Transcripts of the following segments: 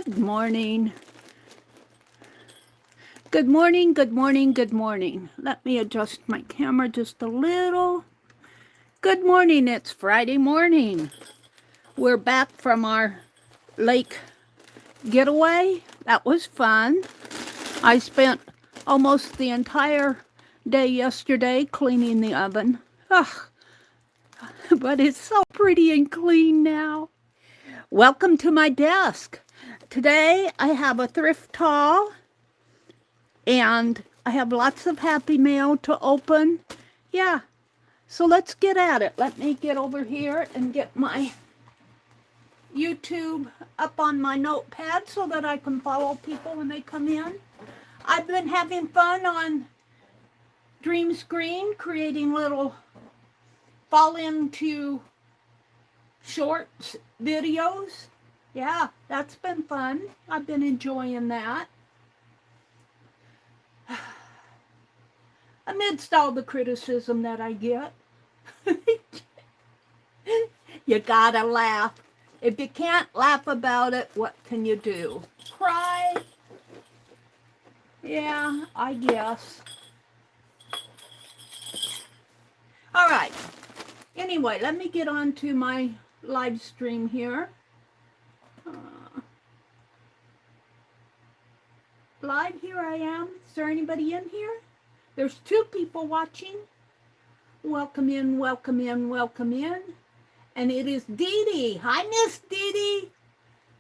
Good morning. Good morning, good morning, good morning. Let me adjust my camera just a little. Good morning, it's Friday morning. We're back from our lake getaway. That was fun. I spent almost the entire day yesterday cleaning the oven. Ugh, but it's so pretty and clean now. Welcome to my desk. Today I have a thrift haul and I have lots of happy mail to open. Yeah, so let's get at it. Let me get over here and get my YouTube up on my notepad so that I can follow people when they come in. I've been having fun on Dream Screen, creating little fall into shorts videos. Yeah, that's been fun. I've been enjoying that. Amidst all the criticism that I get, you gotta laugh. If you can't laugh about it, what can you do? Cry? Yeah, I guess. All right. Anyway, let me get on to my live stream here. Live, here I am. Is there anybody in here? There's 2 people watching. Welcome in, welcome in, welcome in. And it is Dee Dee. Hi, Miss Dee Dee.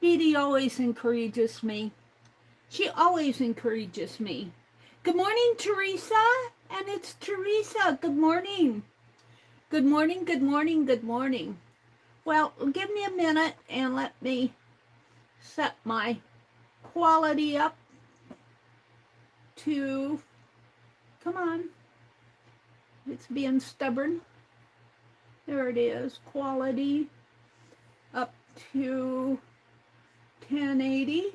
Dee Dee always encourages me. She always encourages me. Good morning, Teresa. And it's Teresa. Good morning. Good morning, good morning, good morning. Well, give me a minute and let me set my quality up to, come on, it's being stubborn. There it is, quality up to 1080.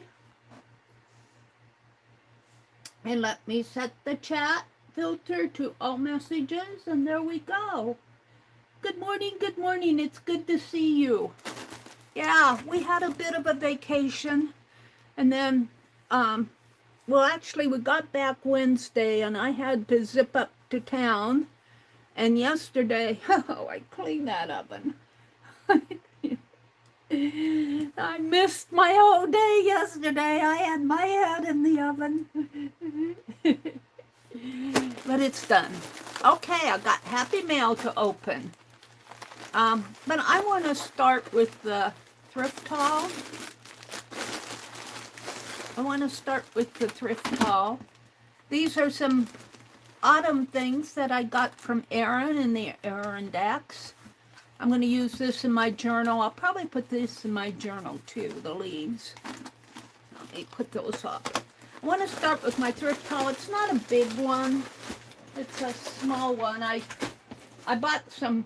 And let me set the chat filter to all messages, and there we go. Good morning, it's good to see you. Yeah, we had a bit of a vacation, and then, well, actually, we got back Wednesday, and I had to zip up to town. And yesterday, oh, I cleaned that oven. I missed my whole day yesterday. I had my head in the oven. But it's done. Okay, I got happy mail to open. But I want to start with the thrift haul. These are some autumn things that I got from Erin in the Erin decks. I'm going to use this in my journal. I'll probably put this in my journal too, the leaves. Let me put those up. I want to start with my thrift haul. It's not a big one. It's a small one. I bought some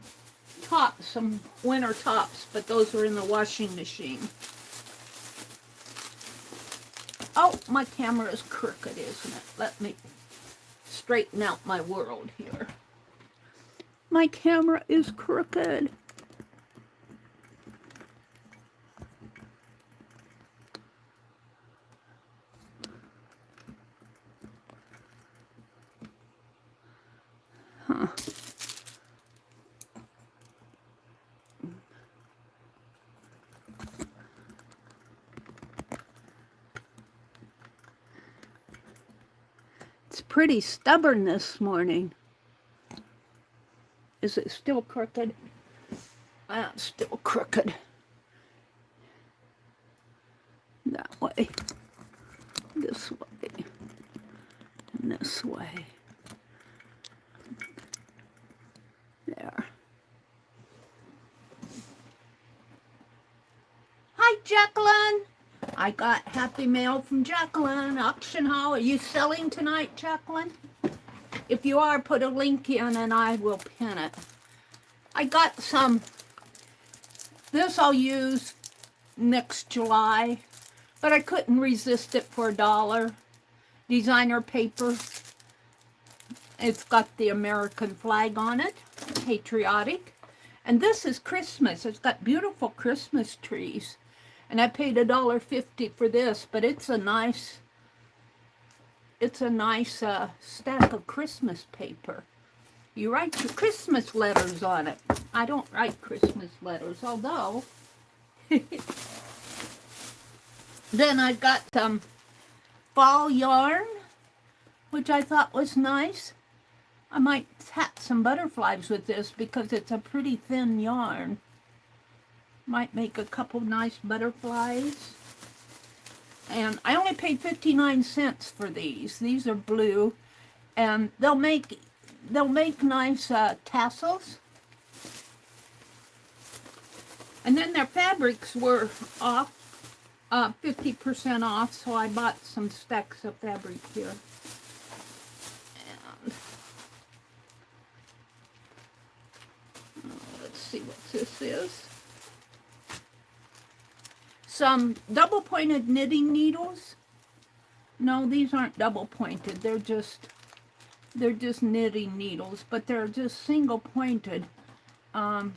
tops, some winter tops, but those were in the washing machine. Oh, my camera is crooked, isn't it? Let me straighten out my world here. My camera is crooked. Huh. It's pretty stubborn this morning. Is it still crooked? It's still crooked. That way. This way. And this way. There. Hi, Jacqueline. I got happy mail from Jacqueline. Auction haul. Are you selling tonight, Jacqueline? If you are, put a link in and I will pin it. I got some. This I'll use next July, but I couldn't resist it for $1. Designer paper. It's got the American flag on it. Patriotic. And this is Christmas. It's got beautiful Christmas trees. And I paid $1.50 for this, but it's a nice stack of Christmas paper. You write your Christmas letters on it. I don't write Christmas letters, although then I got some fall yarn, which I thought was nice. I might hat some butterflies with this because it's a pretty thin yarn. Might make a couple nice butterflies. And I only paid 59 cents for these. These are blue, and they'll make nice tassels. And then their fabrics were off, 50% off, so I bought some stacks of fabric here. And let's see what this is. Some double-pointed knitting needles. No, these aren't double-pointed. They're just knitting needles, but they're just single-pointed. I'll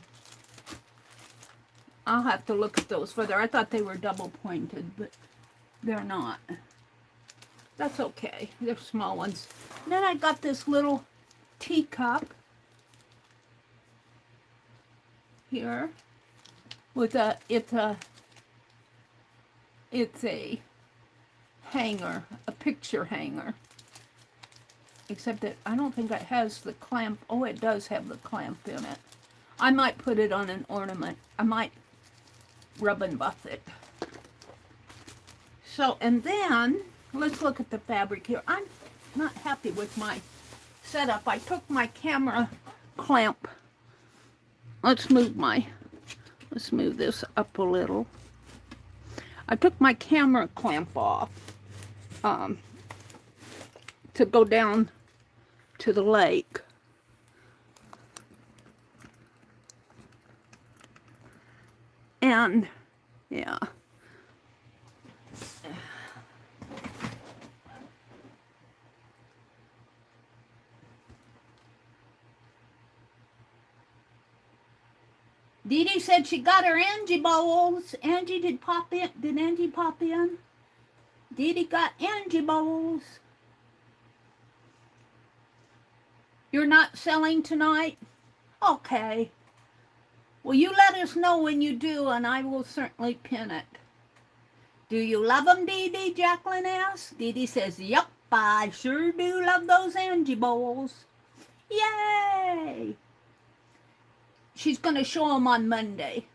have to look at those further. I thought they were double-pointed, but they're not. That's okay. They're small ones. And then I got this little teacup here with it's a hanger, a picture hanger. Except that I don't think it has the clamp. Oh, it does have the clamp in it. I might put it on an ornament. I might rub and buff it. So, and then, let's look at the fabric here. I'm not happy with my setup. I took my camera clamp. Let's move this up a little. I took my camera clamp off to go down to the lake. And, yeah. Dee Dee said she got her Angie bowls. Angie did pop in. Did Angie pop in? Dee Dee got Angie bowls. You're not selling tonight? Okay. Well, you let us know when you do, and I will certainly pin it. Do you love them, Dee Dee? Jacqueline asked. Dee Dee says, yup, I sure do love those Angie bowls. Yay! She's going to show them on Monday.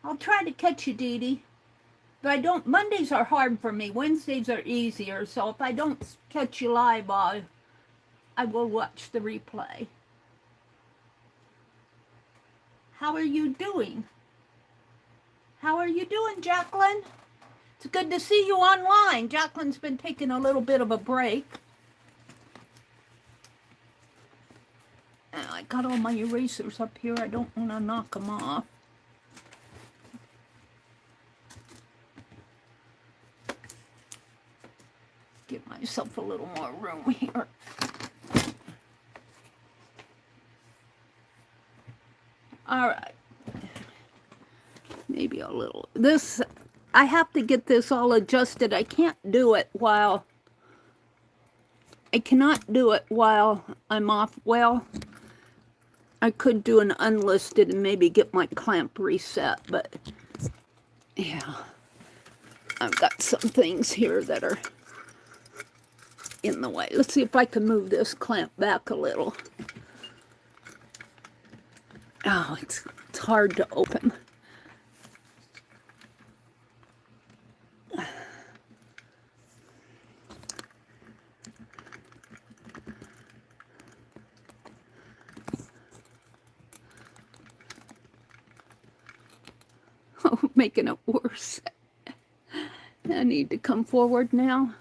I'll try to catch you, Dee Dee. But I don't, Mondays are hard for me. Wednesdays are easier. So if I don't catch you live, I will watch the replay. How are you doing? How are you doing, Jacqueline? It's good to see you online. Jacqueline's been taking a little bit of a break. I got all my erasers up here. I don't want to knock them off. Give myself a little more room here. All right. Maybe a little. This, I have to get this all adjusted. I can't do it while, I cannot do it while I'm off. Well, I could do an unlisted and maybe get my clamp reset, but yeah, I've got some things here that are in the way. Let's see if I can move this clamp back a little. Oh, it's hard to open. Oh, making it worse. I need to come forward now.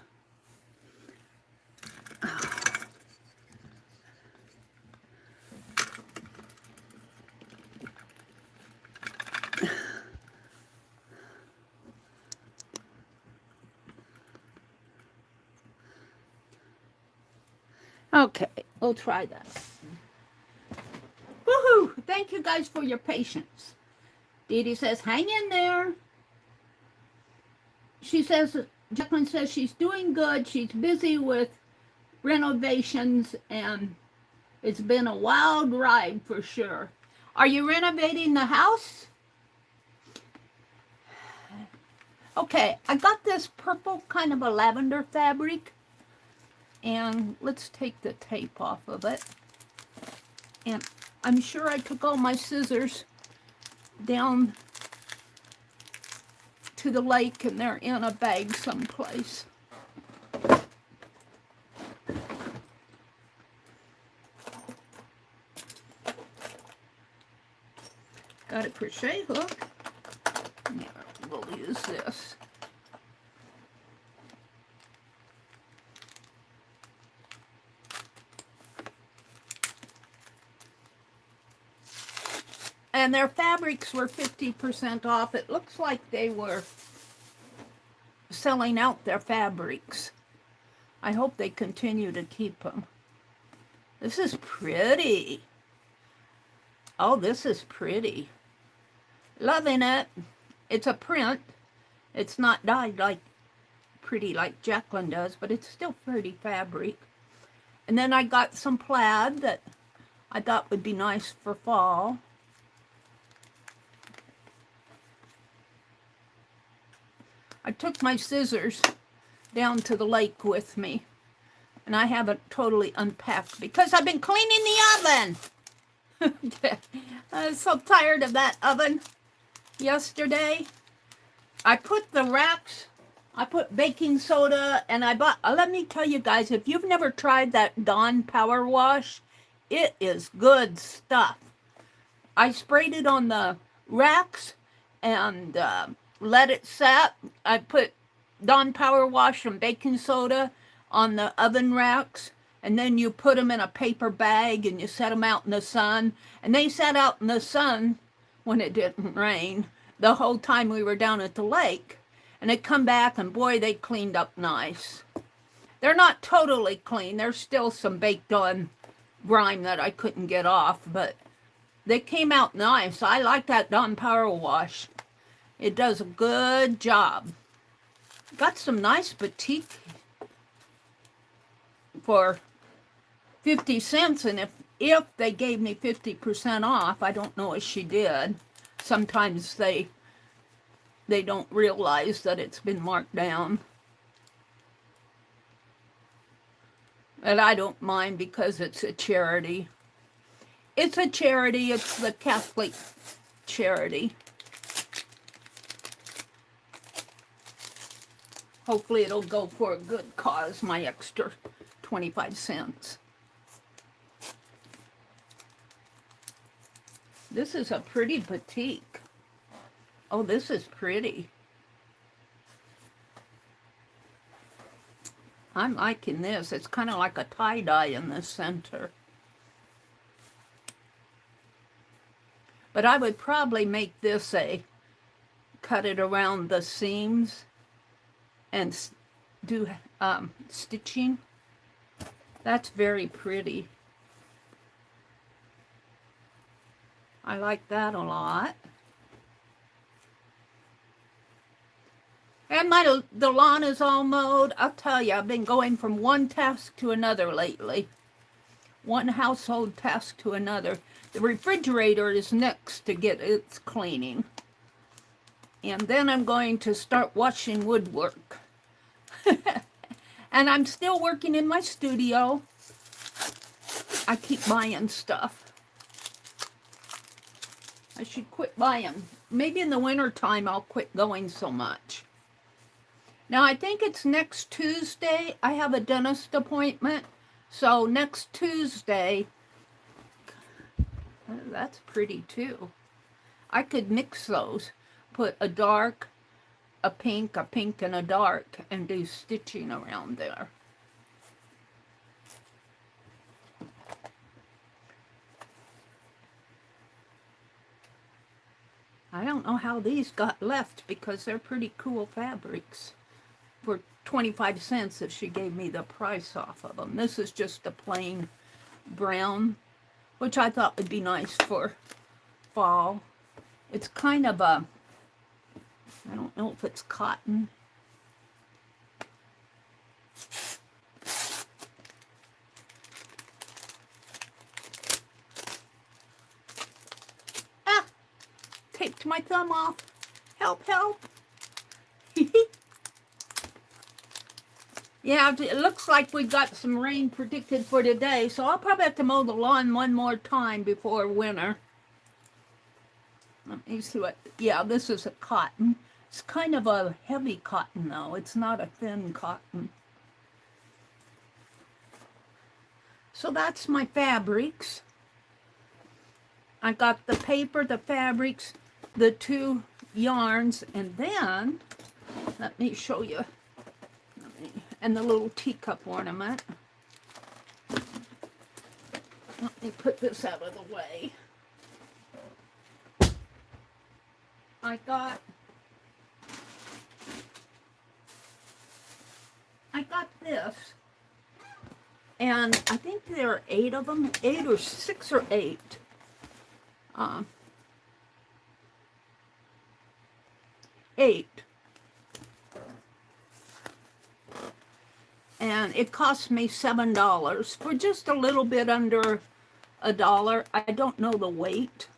Okay, we'll try that. Woohoo! Thank you guys for your patience. Dee Dee says, hang in there. she says, Jacqueline says she's doing good. She's busy with renovations, and it's been a wild ride for sure. Are you renovating the house? Okay, I got this purple kind of a lavender fabric, and let's take the tape off of it. And I'm sure I took all my scissors down to the lake, and they're in a bag someplace. Got a crochet hook. Yeah, we'll use this. And their fabrics were 50% off. It looks like they were selling out their fabrics. I hope they continue to keep them. This is pretty. Oh, this is pretty. Loving it. It's a print. It's not dyed like pretty like Jacqueline does, but it's still pretty fabric. And then I got some plaid that I thought would be nice for fall. I took my scissors down to the lake with me, and I haven't totally unpacked because I've been cleaning the oven. I was so tired of that oven yesterday. I put the racks, I put baking soda, and I bought, let me tell you guys, if you've never tried that Dawn Power Wash, it is good stuff. I sprayed it on the racks and let it set. I put Dawn Power Wash and baking soda on the oven racks, and then you put them in a paper bag and you set them out in the sun. And they sat out in the sun when it didn't rain the whole time we were down at the lake. And they come back, and boy, they cleaned up nice. They're not totally clean. There's still some baked on grime that I couldn't get off, but they came out nice. I like that Dawn Power Wash. It does a good job. Got some nice batik for 50 cents, and if they gave me 50% off, I don't know if she did. Sometimes they don't realize that it's been marked down. But I don't mind because it's a charity. It's a charity. It's the Catholic charity. Hopefully it'll go for a good cause, my extra 25 cents. This is a pretty batik. Oh, this is pretty. I'm liking this. It's kind of like a tie-dye in the center. But I would probably make this cut it around the seams and do stitching. That's very pretty. I like that a lot. And the lawn is all mowed. I'll tell you, I've been going from one task to another lately. One household task to another. The refrigerator is next to get its cleaning. And then I'm going to start washing woodwork. And I'm still working in my studio. I keep buying stuff. I should quit buying. Maybe in the winter time I'll quit going so much. Now I think it's next Tuesday. I have a dentist appointment. So next Tuesday, that's pretty too. I could mix those. Put a dark, a pink, and a dark, and do stitching around there. I don't know how these got left because they're pretty cool fabrics. For 25 cents if she gave me the price off of them. This is just a plain brown, which I thought would be nice for fall. It's kind of a, I don't know if it's cotton. my thumb off. Help, help. Yeah, it looks like we got some rain predicted for today, so I'll probably have to mow the lawn one more time before winter. Let me see what, yeah, this is a cotton. It's kind of a heavy cotton, though. It's not a thin cotton. So that's my fabrics. I got the paper, the fabrics, the 2 yarns, and then, let me show you, and the little teacup ornament. Let me put this out of the way. I got this, and I think there are 8 of them, 8 or 6 or 8. Eight. And it cost me $7 for just a little bit under $1. I don't know the weight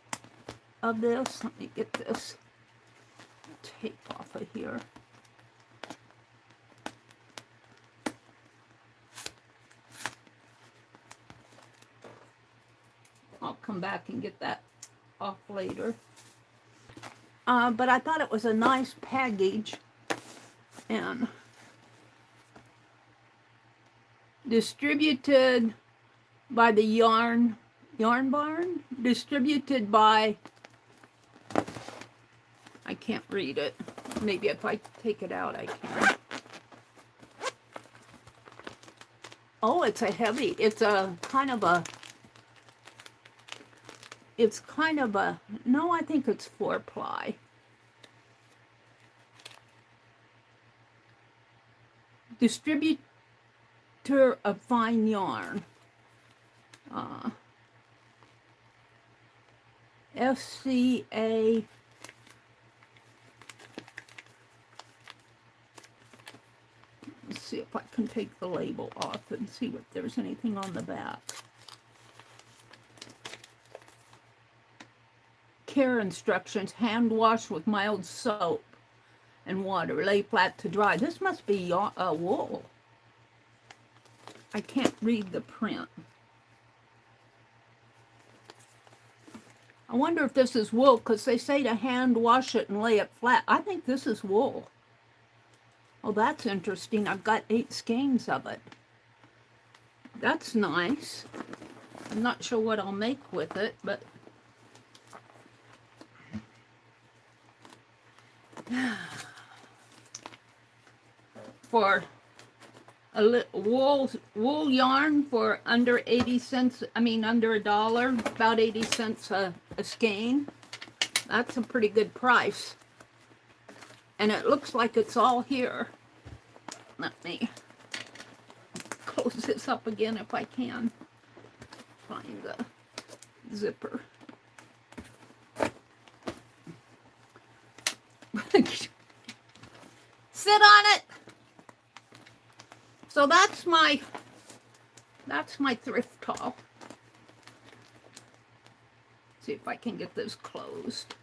of this. Let me get this tape off of here. I'll come back and get that off later. But I thought it was a nice package, and distributed by the Yarn Barn, distributed by, I can't read it. Maybe if I take it out I can. Oh, it's a heavy, it's a kind of a, no, I think it's 4-ply. Distributor of fine yarn. FCA. Let's see if I can take the label off and see if there's anything on the back. Care instructions: hand wash with mild soap and water, lay flat to dry. This must be wool. I can't read the print. I wonder if this is wool, because they say to hand wash it and lay it flat. I think this is wool. Oh, that's interesting. I've got 8 skeins of it. That's nice. I'm not sure what I'll make with it, but for a wool yarn for under 80 cents, I mean under $1, about 80 cents a skein. That's a pretty good price. And it looks like it's all here. Let me close this up again if I can. Find the zipper. Sit on it. So that's my thrift haul. See if I can get this closed.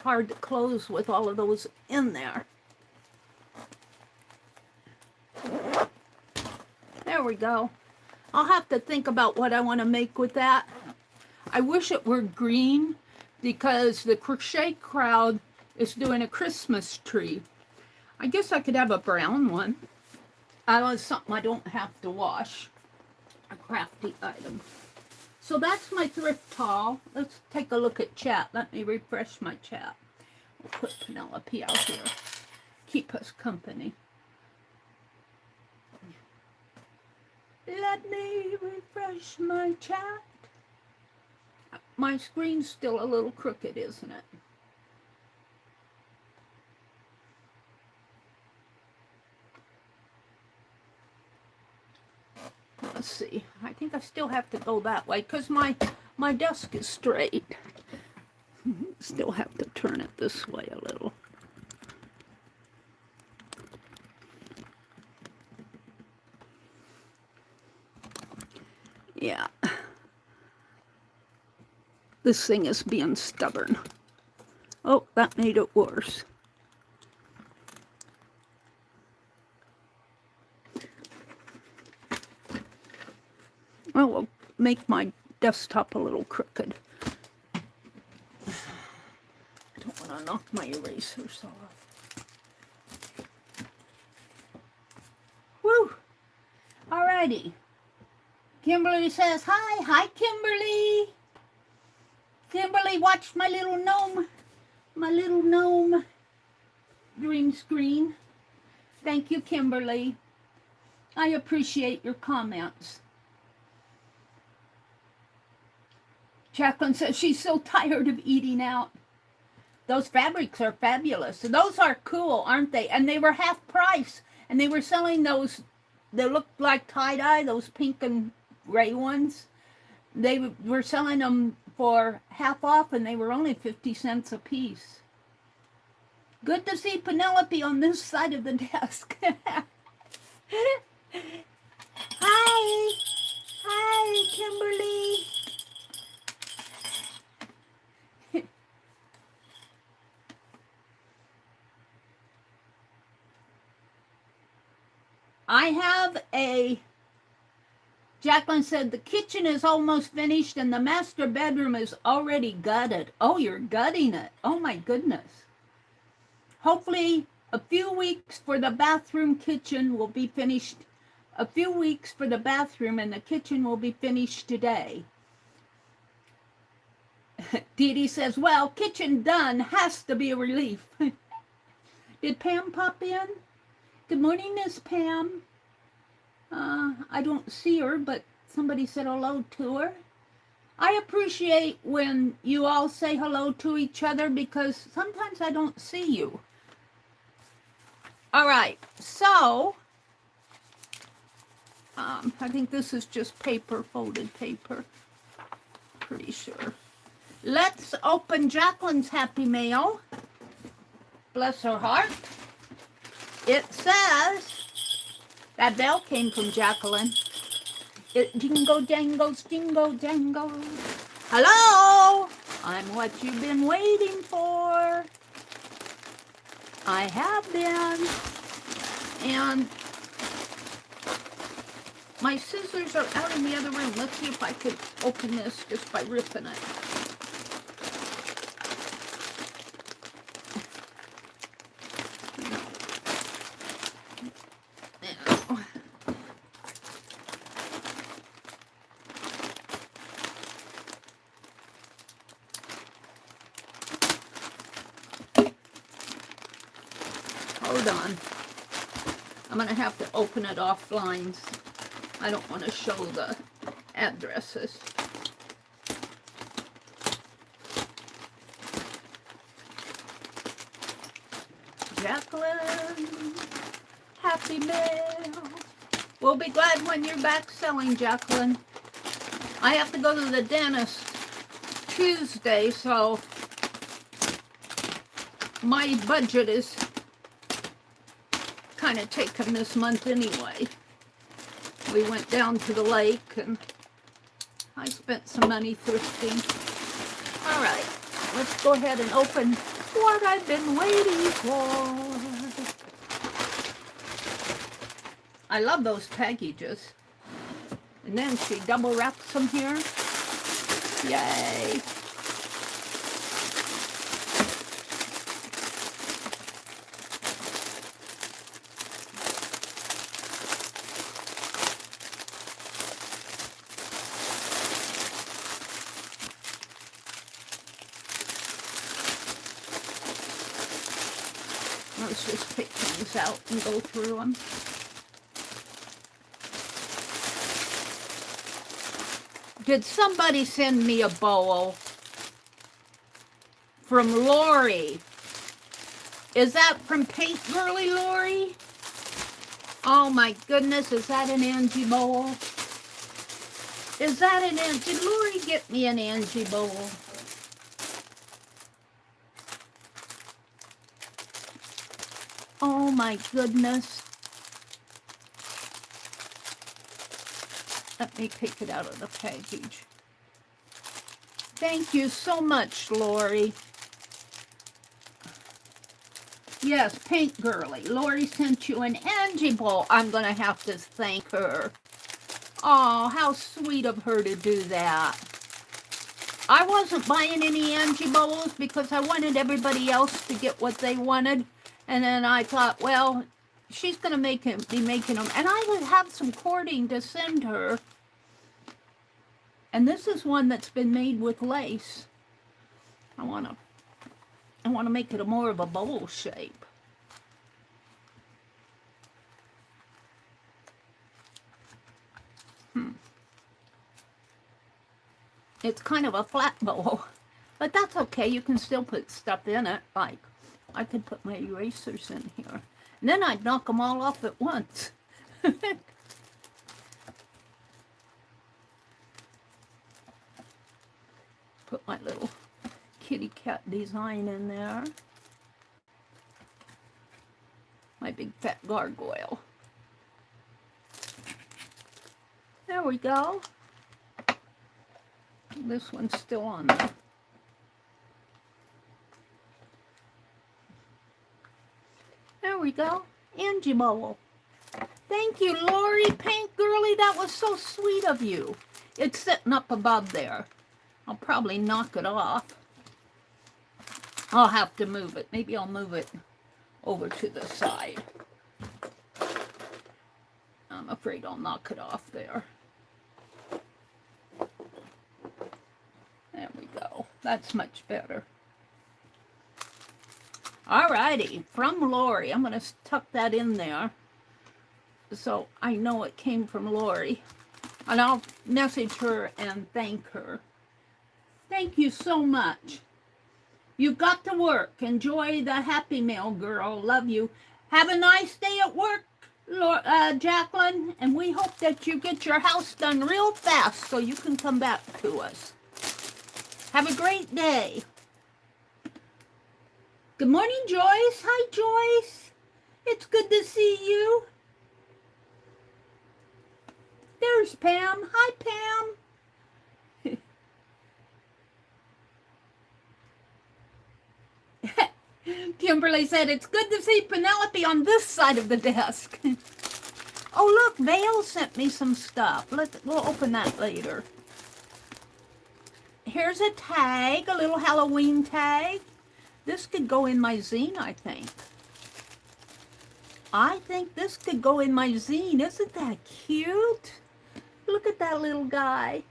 Hard to close with all of those in there. There we go. I'll have to think about what I want to make with that. I wish it were green, because the crochet crowd is doing a Christmas tree. I guess I could have a brown one. It's something I don't have to wash. A crafty item. So that's my thrift haul. Let's take a look at chat. Let me refresh my chat. We'll put Penelope out here. Keep us company. Let me refresh my chat. My screen's still a little crooked, isn't it? let's see. I think I still have to go that way because my desk is straight. Still have to turn it this way a little. Yeah. This thing is being stubborn. Oh, that made it worse. Well, we'll make my desktop a little crooked. I don't want to knock my erasers off. Woo! Alrighty. Kimberly says, hi. Hi, Kimberly. Kimberly watched my little gnome green screen. Thank you, Kimberly. I appreciate your comments. Jacqueline says she's so tired of eating out. Those fabrics are fabulous. Those are cool, aren't they? And they were half price. And they were selling those, they looked like tie-dye, those pink and gray ones. They were selling them for half off, and they were only 50 cents a piece. Good to see Penelope on this side of the desk. Hi. Hi, Kimberly. I have Jacqueline said the kitchen is almost finished and the master bedroom is already gutted. Oh, you're gutting it. Oh my goodness. Hopefully a few weeks for the bathroom kitchen will be finished. A few weeks for the bathroom and the kitchen will be finished today. Dee Dee says, well, kitchen done has to be a relief. Did Pam pop in? Good morning, Miss Pam. I don't see her, but somebody said hello to her. I appreciate when you all say hello to each other because sometimes I don't see you. All right, so I think this is just paper, folded paper. Pretty sure. Let's open Jacqueline's Happy Mail. Bless her heart. It says, that bell came from Jacqueline. It jingle jangles, jingle jangles. Hello, I'm what you've been waiting for. I have been. And my scissors are out in the other room. Let's see if I could open this just by ripping it. Hold on. I'm going to have to open it offline. I don't want to show the addresses. Jacqueline, Happy Mail. We'll be glad when you're back selling, Jacqueline. I have to go to the dentist Tuesday, so my budget is kind of taken this month anyway. We went down to the lake and I spent some money thrifting. All right, let's go ahead and open what I've been waiting for. I love those packages. And then she double wraps them here. Yay. Let's just pick things out and go through them. Did somebody send me a bowl from Lori? Is that from Paint Girly Lori? Oh my goodness, is that an Angie bowl? Is that an Angie? Did Lori get me an Angie bowl? Oh my goodness. Let me take it out of the package. Thank you so much, Lori. Yes, Pink Girly. Lori sent you an Angie bowl. I'm going to have to thank her. Oh, how sweet of her to do that. I wasn't buying any Angie bowls because I wanted everybody else to get what they wanted. And then I thought, well, she's going to be making them. And I would have some cording to send her. And this is one that's been made with lace. I want to make it more of a bowl shape. It's kind of a flat bowl, but that's okay. You can still put stuff in it. Like, I could put my erasers in here. And then I'd knock them all off at once. Put my little kitty cat design in there. My big fat gargoyle. There we go. This one's still on there. There we go. Angie bowl. Thank you, Lori, Pink Girly. That was so sweet of you. It's sitting up above there. I'll probably knock it off. I'll have to move it. Maybe I'll move it over to the side. I'm afraid I'll knock it off there. There we go. That's much better. Alrighty, from Lori. I'm going to tuck that in there so I know it came from Lori. And I'll message her and thank her. Thank you so much. You got to work. Enjoy the Happy Meal, girl. Love you. Have a nice day at work, Jacqueline. And we hope that you get your house done real fast so you can come back to us. Have a great day. Good morning, Joyce. Hi, Joyce. It's good to see you. There's Pam. Hi, Pam. Kimberly said, it's good to see Penelope on this side of the desk. Oh, look, Vale sent me some stuff. We'll open that later. Here's a tag, a little Halloween tag. This could go in my zine, I think. I think this could go in my zine. Isn't that cute? Look at that little guy.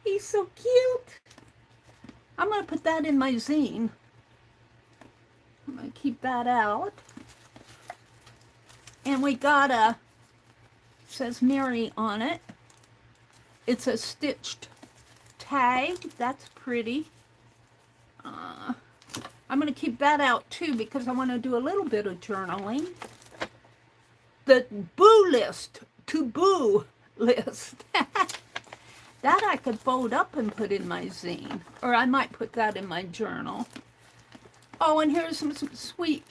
He's so cute. I'm going to put that in my zine. I'm going to keep that out. And we got a, says Meri on it. It's a stitched tag. That's pretty. I'm going to keep that out too because I want to do a little bit of journaling. The boo list, to boo list. That I could fold up and put in my zine. Or I might put that in my journal. Oh, and here's some sweet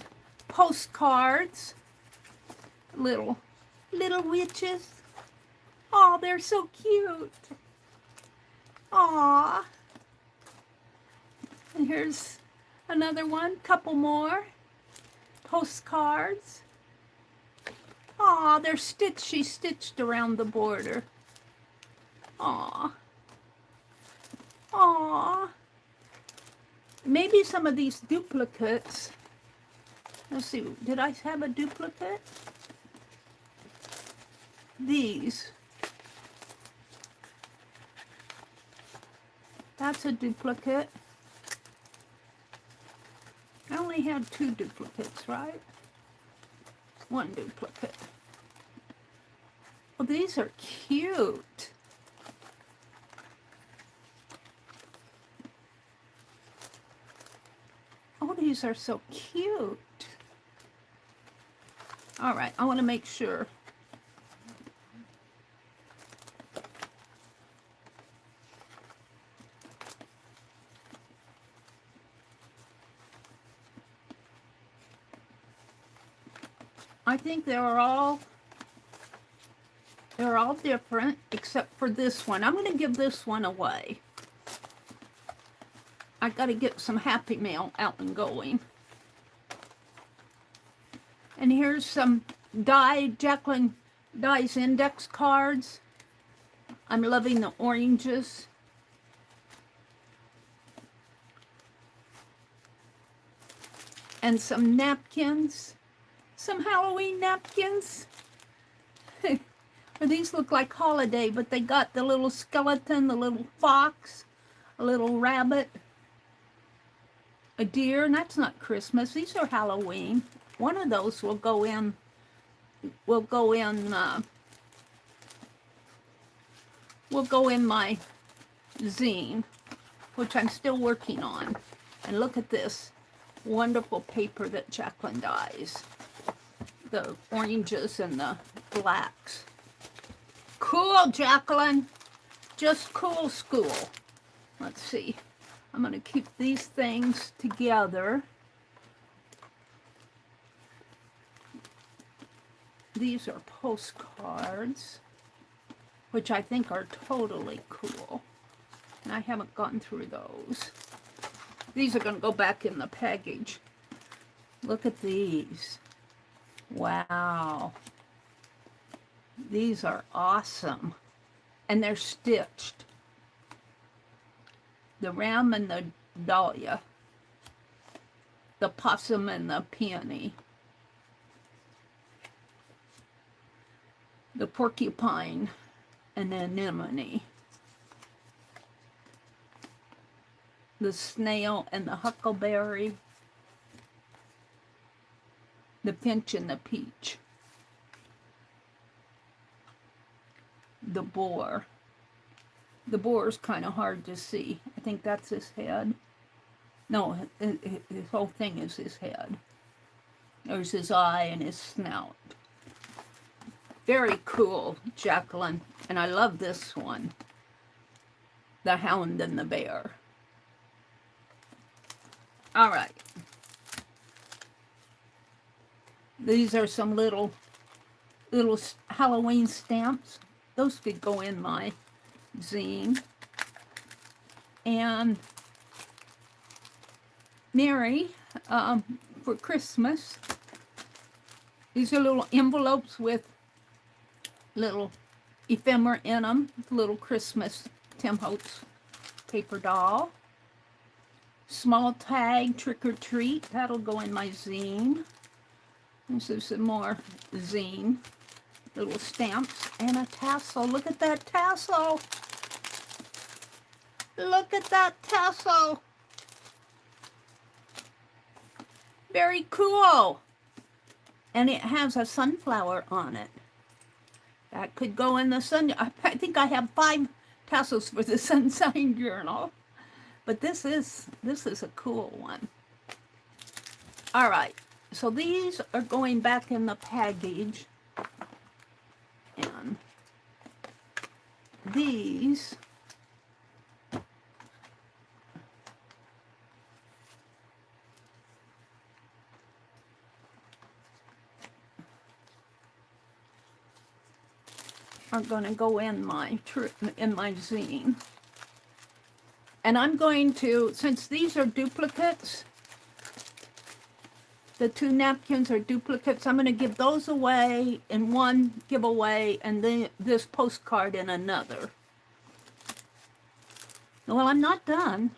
postcards. Little witches. Oh, they're so cute. Aw. And here's another one. Couple more postcards. Aw, they're stitched. She stitched around the border. Aw. Aw. Maybe some of these duplicates. Let's see. Did I have a duplicate? These. That's a duplicate. I only had 2 duplicates, right? 1 duplicate. Well, these are cute. Oh, these are so cute. All right, I want to make sure. I think they're all different except for this one. I'm going to give this one away. I got to get some Happy Mail out and going. And here's some Jacqueline Dye's index cards. I'm loving the oranges. And some napkins. Some Halloween napkins. These look like holiday, but they got the little skeleton, the little fox, a little rabbit, a deer, and that's not Christmas. These are Halloween. One of those will go in my zine, which I'm still working on. And look at this wonderful paper that Jacqueline dyes. The oranges and the blacks. Cool, Jacqueline. Just cool school. Let's see. I'm going to keep these things together. These are postcards, which I think are totally cool. And I haven't gone through those. These are going to go back in the package. Look at these. Wow. These are awesome. And they're stitched. The ram and the dahlia. The possum and the peony. The porcupine and the anemone. The snail and the huckleberry. The finch and the peach. The boar. The boar is kind of hard to see. I think that's his head. No, his whole thing is his head. There's his eye and his snout. Very cool, Jacqueline. And I love this one. The hound and the bear. All right. These are some little Halloween stamps. Those could go in my zine. And Meri, for Christmas, these are little envelopes with little ephemera in them. Little Christmas Tim Holtz paper doll. Small tag, trick or treat. That'll go in my zine. This is some more zine. Little stamps and a tassel. Look at that tassel. Look at that tassel. Very cool. And it has a sunflower on it. That could go in the sun. I think I have 5 tassels for the Sunshine Journal. But this is a cool one. All right. So these are going back in the package. And these are going to go in my zine. And I'm going to, since these are duplicates, the 2 napkins are duplicates, I'm going to give those away in one giveaway and then this postcard in another. Well, I'm not done.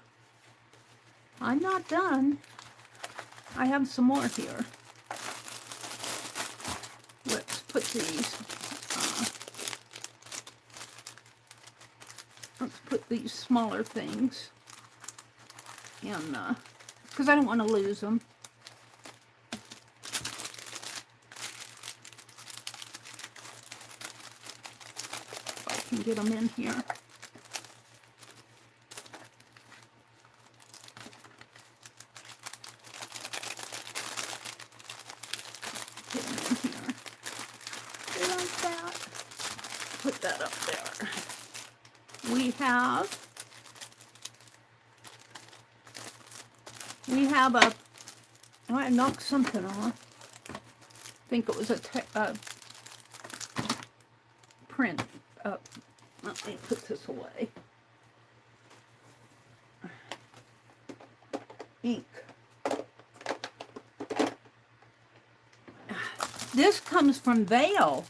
I'm not done. I have some more here. Let's put these. Let's put these smaller things in, because I don't want to lose them. If I can get them in here. Get them in here. that? Put that up there. We have a, oh, I knocked something off. I think it was a print. Let me put this away. Ink. This comes from Vale.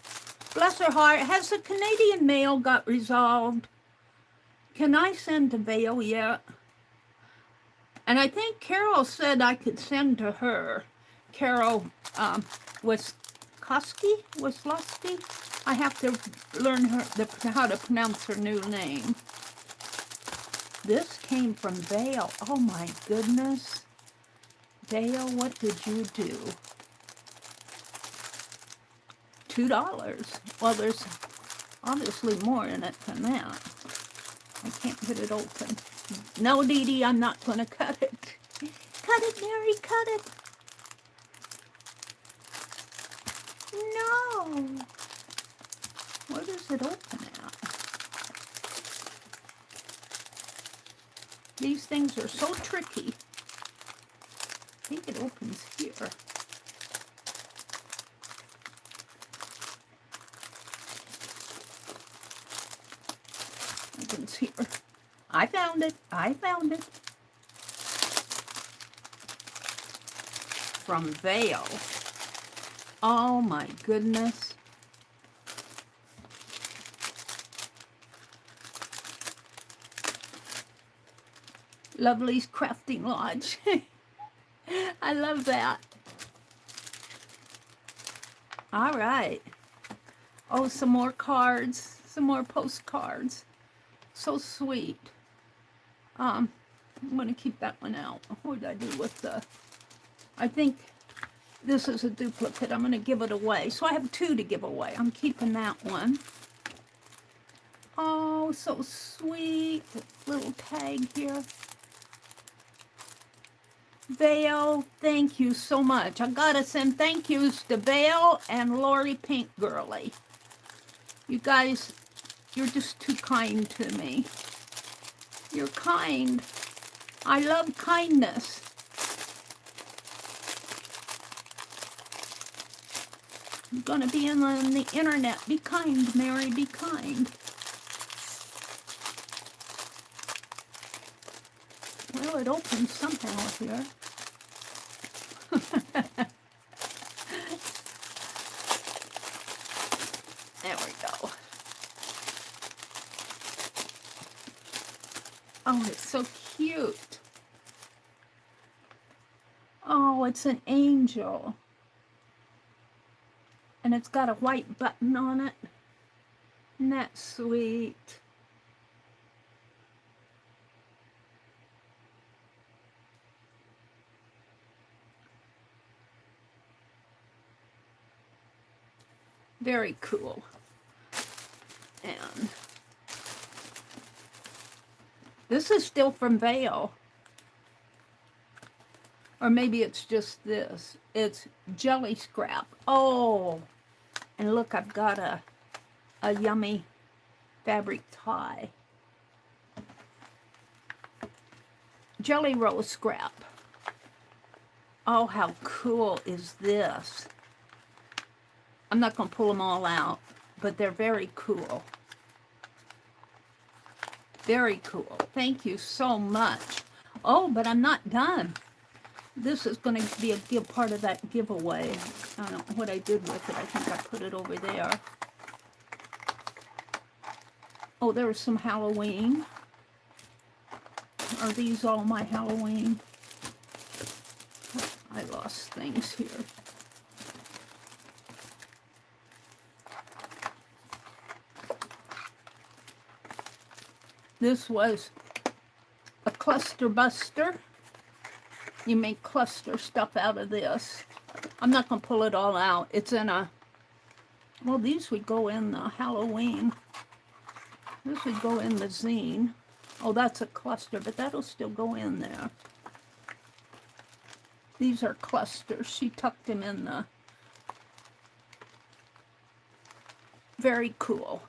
Bless her heart. Has the Canadian mail got resolved? Can I send to Vale yet? And I think Carol said I could send to her. Carol Wiskowski? I have to learn how to pronounce her new name. This came from Vale. Oh my goodness. Vale, what did you do? $2. Well, there's obviously more in it than that. I can't get it open. No, Dee Dee, I'm not going to cut it. Cut it, Mary, cut it. No. Where does it open at? These things are so tricky. I think it opens here. Opens here. I found it. I found it. From Vale. Oh my goodness. Lovely's Crafting Lodge. I love that. All right. Oh, some more cards. Some more postcards. So sweet. I'm going to keep that one out. What did I do with the... I think this is a duplicate. I'm going to give it away. So I have 2 to give away. I'm keeping that one. Oh, so sweet. Little tag here. Vale, thank you so much. I got to send thank yous to Vale and Lori Pink Girly. You guys, you're just too kind to me. You're kind. I love kindness. I'm going to be on the internet. Be kind, Mary, be kind. Well, it opens somehow here. There we go. Oh, it's so cute. Oh, it's an angel. And it's got a white button on it. Isn't that sweet? Very cool. And this is still from Vale. Or maybe it's just this. It's jelly scrap. Oh, and look, I've got a yummy fabric tie. Jelly roll scrap. Oh, how cool is this? I'm not going to pull them all out, but they're very cool. Very cool. Thank you so much. Oh, but I'm not done. This is going to be a part of that giveaway. I don't know what I did with it. I think I put it over there. Oh, there was some Halloween. Are these all my Halloween? I lost things here. This was a cluster buster. You make cluster stuff out of this. I'm not going to pull it all out. It's in a, well, these would go in the Halloween. This would go in the zine. Oh, that's a cluster, but that'll still go in there. These are clusters. She tucked them in the Very cool.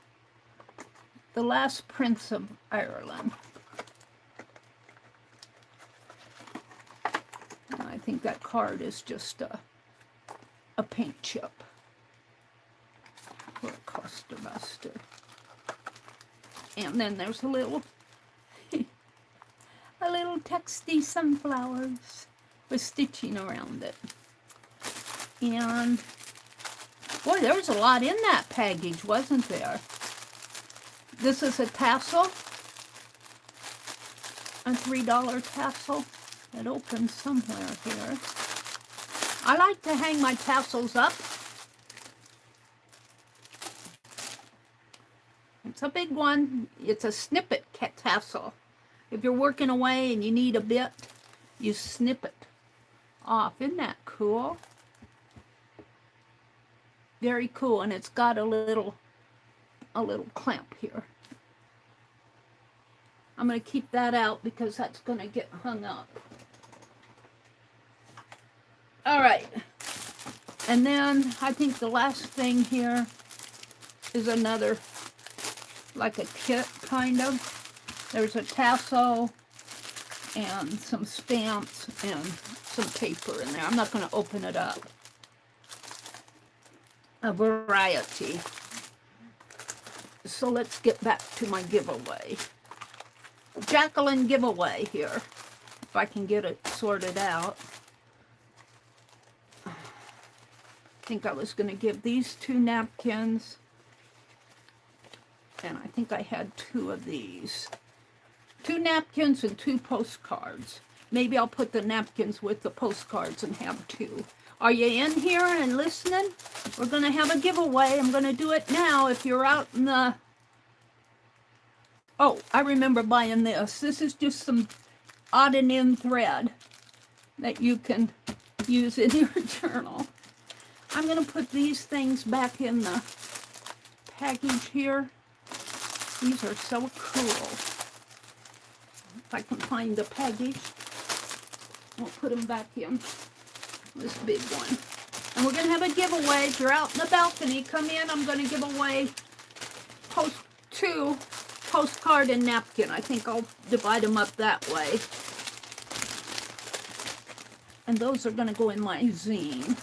The Last Prince of Ireland. And I think that card is just a paint chip. Or a cluster buster. And then there's a little texty sunflowers with stitching around it. And boy, there was a lot in that package, wasn't there? This is a tassel, a $3 tassel. It opens somewhere here. I like to hang my tassels up. It's a big one. It's a snippet tassel. If you're working away and you need a bit, you snip it off. Isn't that cool? Very cool, and it's got a little clamp here. I'm going to keep that out because that's going to get hung up. All right. And then I think the last thing here is another, like a kit kind of. There's a tassel and some stamps and some paper in there. I'm not going to open it up. A variety. So let's get back to my giveaway. Jacqueline giveaway here. If I can get it sorted out. I think I was going to give these 2 napkins. And I think I had 2 of these. 2 napkins and 2 postcards. Maybe I'll put the napkins with the postcards and have 2. Are you in here and listening? We're going to have a giveaway. I'm going to do it now. If you're out in the... Oh, I remember buying this. This is just some odd and end thread that you can use in your journal. I'm going to put these things back in the package here. These are so cool. If I can find the package, we'll put them back in this big one. And we're going to have a giveaway. If you're out in the balcony, come in. I'm going to give away 2 postcard and napkin. I think I'll divide them up that way. And those are going to go in my zine.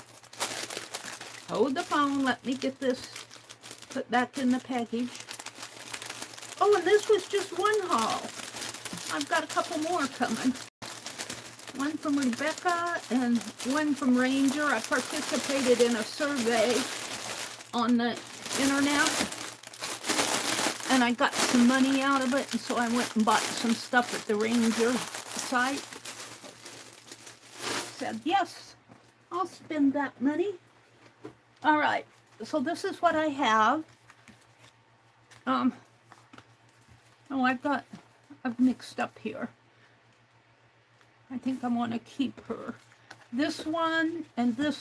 Hold the phone. Let me get this put back in the package. Oh, and this was just one haul. I've got a couple more coming. One from Rebecca and one from Ranger. I participated in a survey on the internet. And I got some money out of it. And so I went and bought some stuff at the Ranger site. Said, yes, I'll spend that money. All right. So this is what I have. Oh, I've mixed up here. I think I want to keep her. This one, and let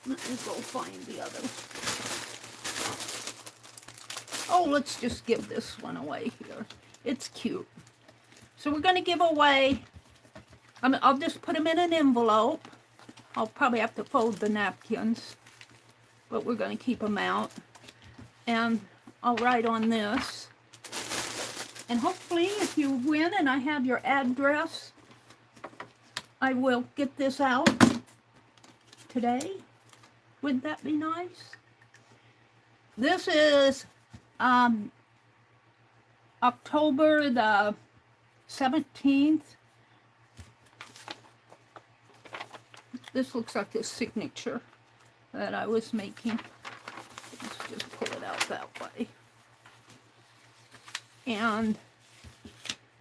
me go find the other. Oh, let's just give this one away here. It's cute. So we're going to give away, I'll just put them in an envelope. I'll probably have to fold the napkins, but we're going to keep them out. And I'll write on this. And hopefully, if you win and I have your address, I will get this out today. Wouldn't that be nice? This is October the 17th. This looks like a signature that I was making. Let's just pull it out that way. And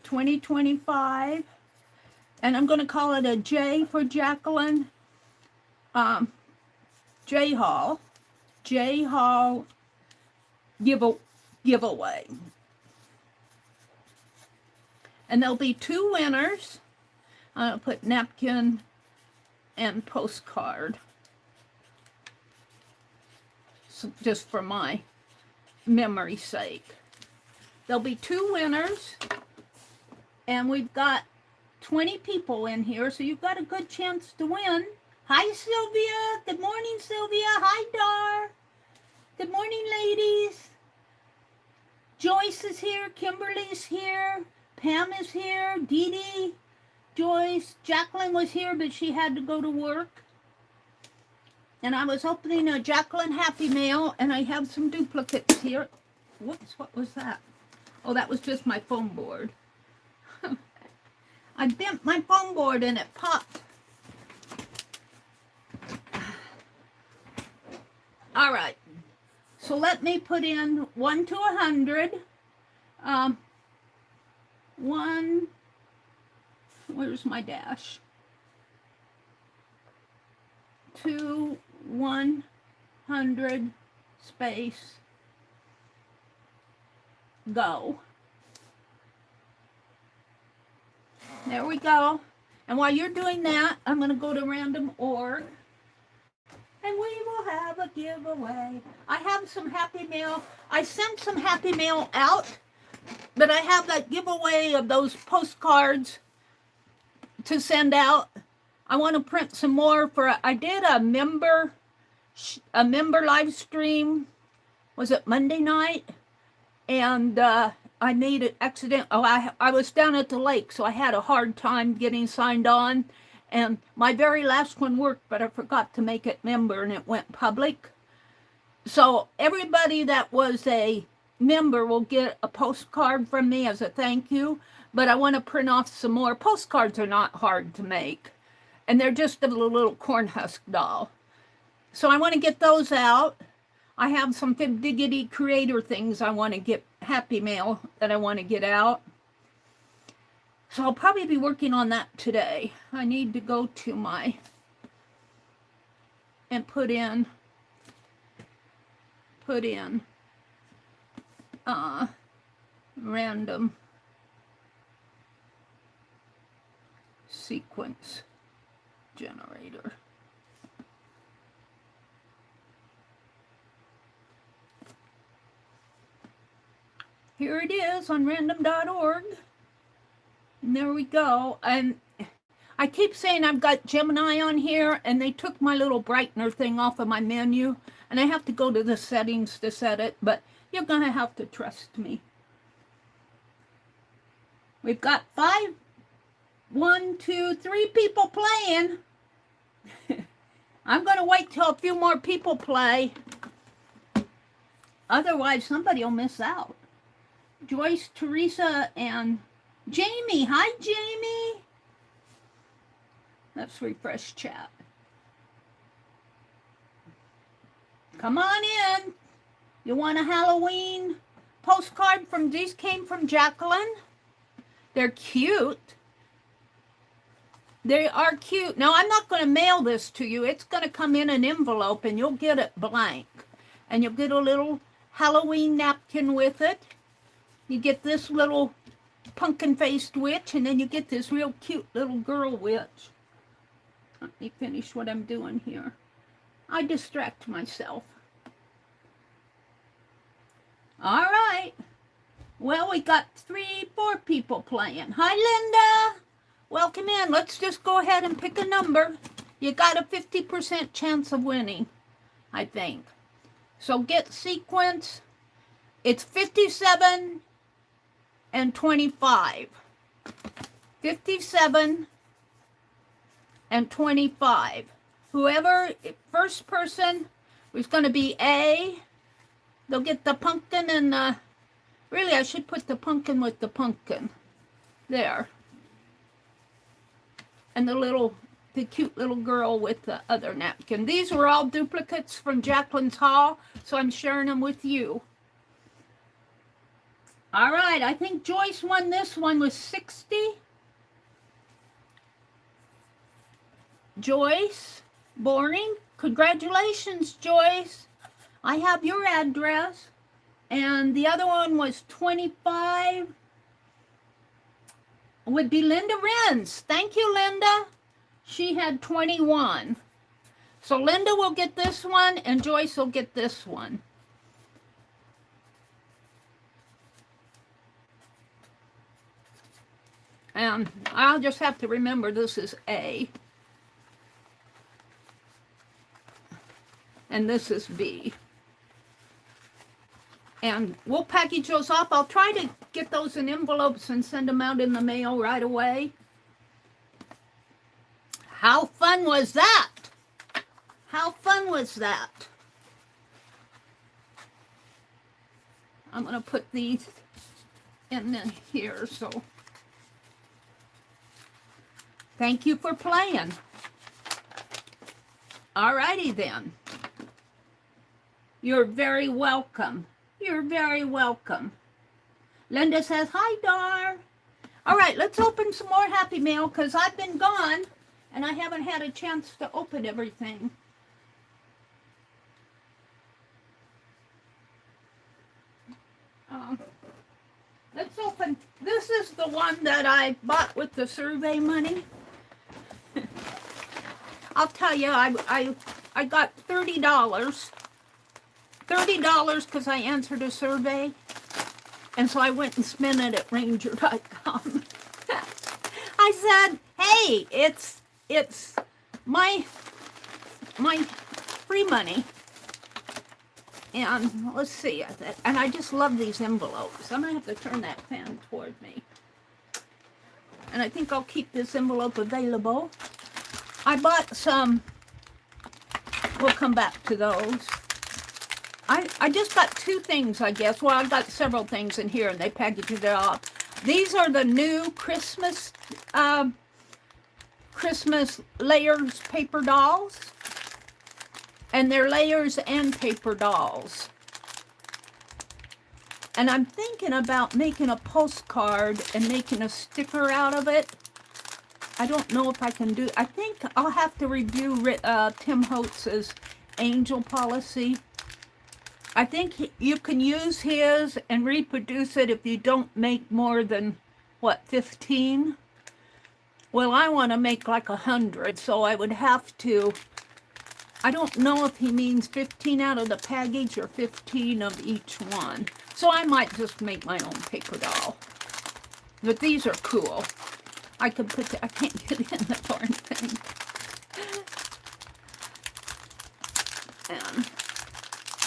2025, and I'm going to call it a J for Jacqueline, J Hall giveaway. And there'll be 2 winners. I'll put napkin and postcard, so just for my memory's sake. There'll be 2 winners, and we've got 20 people in here, so you've got a good chance to win. Hi, Sylvia. Good morning, Sylvia. Hi, Dar. Good morning, ladies. Joyce is here. Kimberly's here. Pam is here. Dee Dee, Joyce. Jacqueline was here, but she had to go to work. And I was opening a Jacqueline Happy Mail, and I have some duplicates here. Whoops, what was that? Oh, that was just my foam board. I bent my foam board and it popped. All right. So let me put in 1 to 100. 1, where's my dash? To 100 space go. There we go. And while you're doing that, I'm going to go to random org. And we will have a giveaway. I have some Happy Mail. I sent some Happy Mail out, but I have that giveaway of those postcards to send out. I want to print some more for, I did a member live stream, was it Monday night? And I made an accident. Oh, I was down at the lake, so I had a hard time getting signed on. And my very last one worked, but I forgot to make it member, and it went public. So everybody that was a member will get a postcard from me as a thank you. But I want to print off some more. Postcards are not hard to make. And they're just a little corn husk doll. So I want to get those out. I have some Fib Diggity creator things I want to get, Happy Mail that I want to get out. So I'll probably be working on that today. I need to go to my, and put in random sequence generator. Here it is on random.org. And there we go. And I keep saying I've got Gemini on here, and they took my little brightener thing off of my menu, and I have to go to the settings to set it, but you're going to have to trust me. We've got 1, 2, 3 people playing. I'm going to wait till a few more people play. Otherwise, somebody will miss out. Joyce, Teresa, and Jamie. Hi, Jamie. Let's refresh chat. Come on in. You want a Halloween postcard from, these came from Jacqueline. They're cute. They are cute. Now, I'm not going to mail this to you. It's going to come in an envelope, and you'll get it blank. And you'll get a little Halloween napkin with it. You get this little pumpkin-faced witch, and then you get this real cute little girl witch. Let me finish what I'm doing here. I distract myself. All right. Well, we got 3, 4 people playing. Hi, Linda. Welcome in. Let's just go ahead and pick a number. You got a 50% chance of winning, I think. So get sequence. It's 57 and 25. 57 and 25. Whoever, first person was going to be A. They'll get the pumpkin and the, really I should put the pumpkin with the pumpkin. There. And the cute little girl with the other napkin. These were all duplicates from Jacqueline's haul, so I'm sharing them with you. All right, I think Joyce won this one with 60. Joyce, boring. Congratulations, Joyce. I have your address. And the other one was 25. Would be Linda Renz. Thank you, Linda. She had 21. So Linda will get this one, and Joyce will get this one. And I'll just have to remember this is A. And this is B. And we'll package those up. I'll try to get those in envelopes and send them out in the mail right away. How fun was that? How fun was that? I'm going to put these in here, so thank you for playing. Alrighty then. You're very welcome. You're very welcome. Linda says, hi, Dar. All right, let's open some more Happy Mail because I've been gone and I haven't had a chance to open everything. Let's open. This is the one that I bought with the survey money. I'll tell you, I got $30. $30 because I answered a survey. And so I went and spent it at Ranger.com. I said, hey, it's my free money. And let's see, and I just love these envelopes. I'm going to have to turn that fan toward me. And I think I'll keep this envelope available. I bought some, we'll come back to those. I just got two things, I guess. Well, I got several things in here, and they packaged it up. These are the new Christmas layers paper dolls. And they're layers and paper dolls. And I'm thinking about making a postcard and making a sticker out of it. I don't know if I can do. I think I'll have to review Tim Holtz's angel policy. I think you can use his and reproduce it if you don't make more than, what, 15? Well, I want to make like 100, so I would have to. I don't know if he means 15 out of the package or 15 of each one. So I might just make my own paper doll. But these are cool. I could put, I can't get in the darn thing. And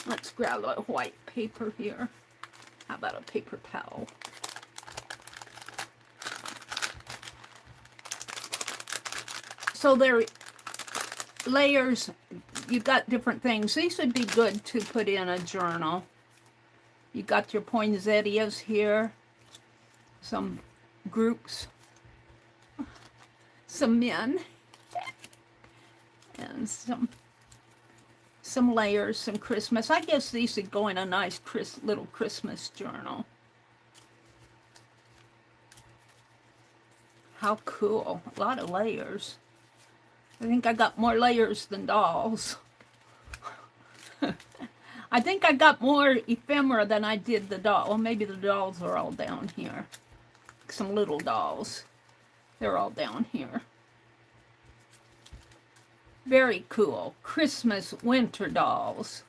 let's grab a white paper here. How about a paper towel? So they're layers. You got different things. These would be good to put in a journal. You got your poinsettias here, some groups, some men, and some layers, some Christmas. I guess these would go in a nice little Christmas journal. How cool. A lot of layers. I think I got more layers than dolls. I think I got more ephemera than I did the doll. Well, maybe the dolls are all down here. Some little dolls. They're all down here. Very cool. Christmas winter dolls.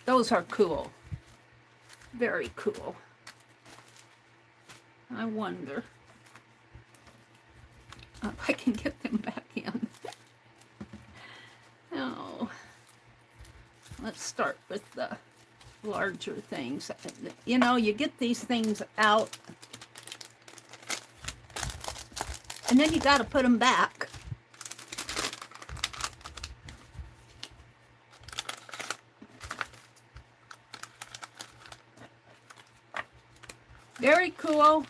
Those are cool. Very cool. I wonder if I can get them back in. Oh, let's start with the larger things. You know, you get these things out, and then you got to put them back. Very cool.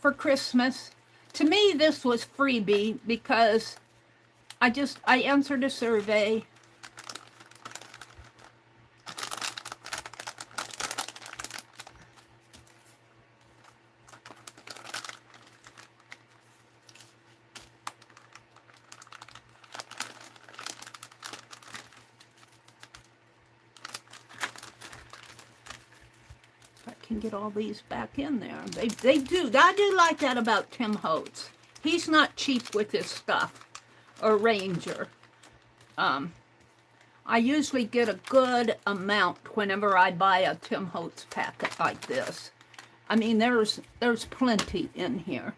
For Christmas. To me, this was freebie because I answered a survey. Can get all these back in there. They do. I do like that about Tim Holtz. He's not cheap with his stuff, or Ranger. I usually get a good amount whenever I buy a Tim Holtz packet like this. I mean, there's plenty in here.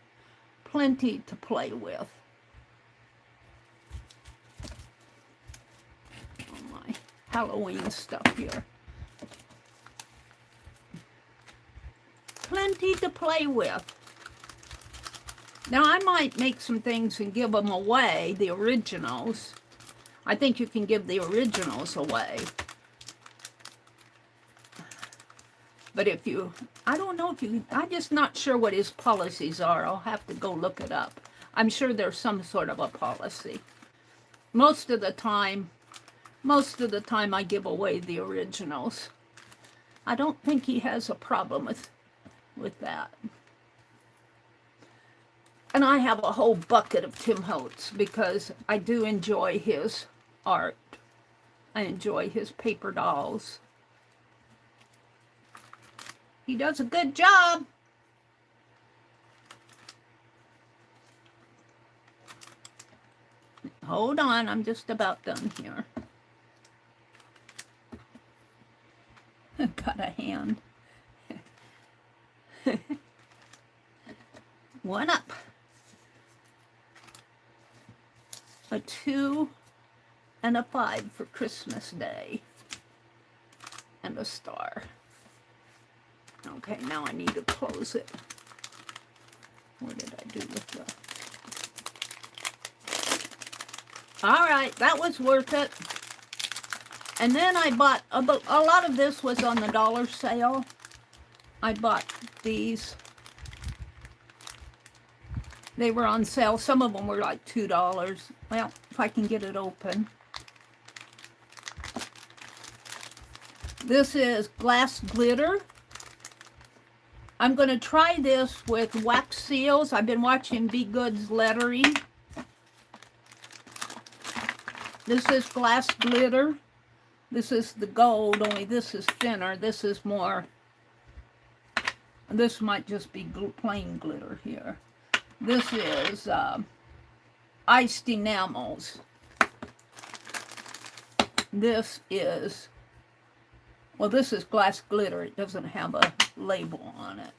Plenty to play with. Halloween stuff here. Plenty to play with. Now, I might make some things and give them away, the originals. I think you can give the originals away. But if you, I don't know if you, I'm just not sure what his policies are. I'll have to go look it up. I'm sure there's some sort of a policy. Most of the time I give away the originals. I don't think he has a problem with that. And I have a whole bucket of Tim Holtz because I do enjoy his art. I enjoy his paper dolls. He does a good job. Hold on, I'm just about done here. Got a hand. One up. A 2 and a 5 for Christmas Day. And a star. Okay, now I need to close it. What did I do with the... All right, that was worth it. And then I bought, a lot of this was on the dollar sale. I bought these. They were on sale. Some of them were like $2. Well, if I can get it open. This is glass glitter. I'm going to try this with wax seals. I've been watching Be Good's lettering. This is glass glitter. This is the gold, only this is thinner. This is more, this might just be plain glitter here. This is iced enamels. This is, well, this is glass glitter. It doesn't have a label on it.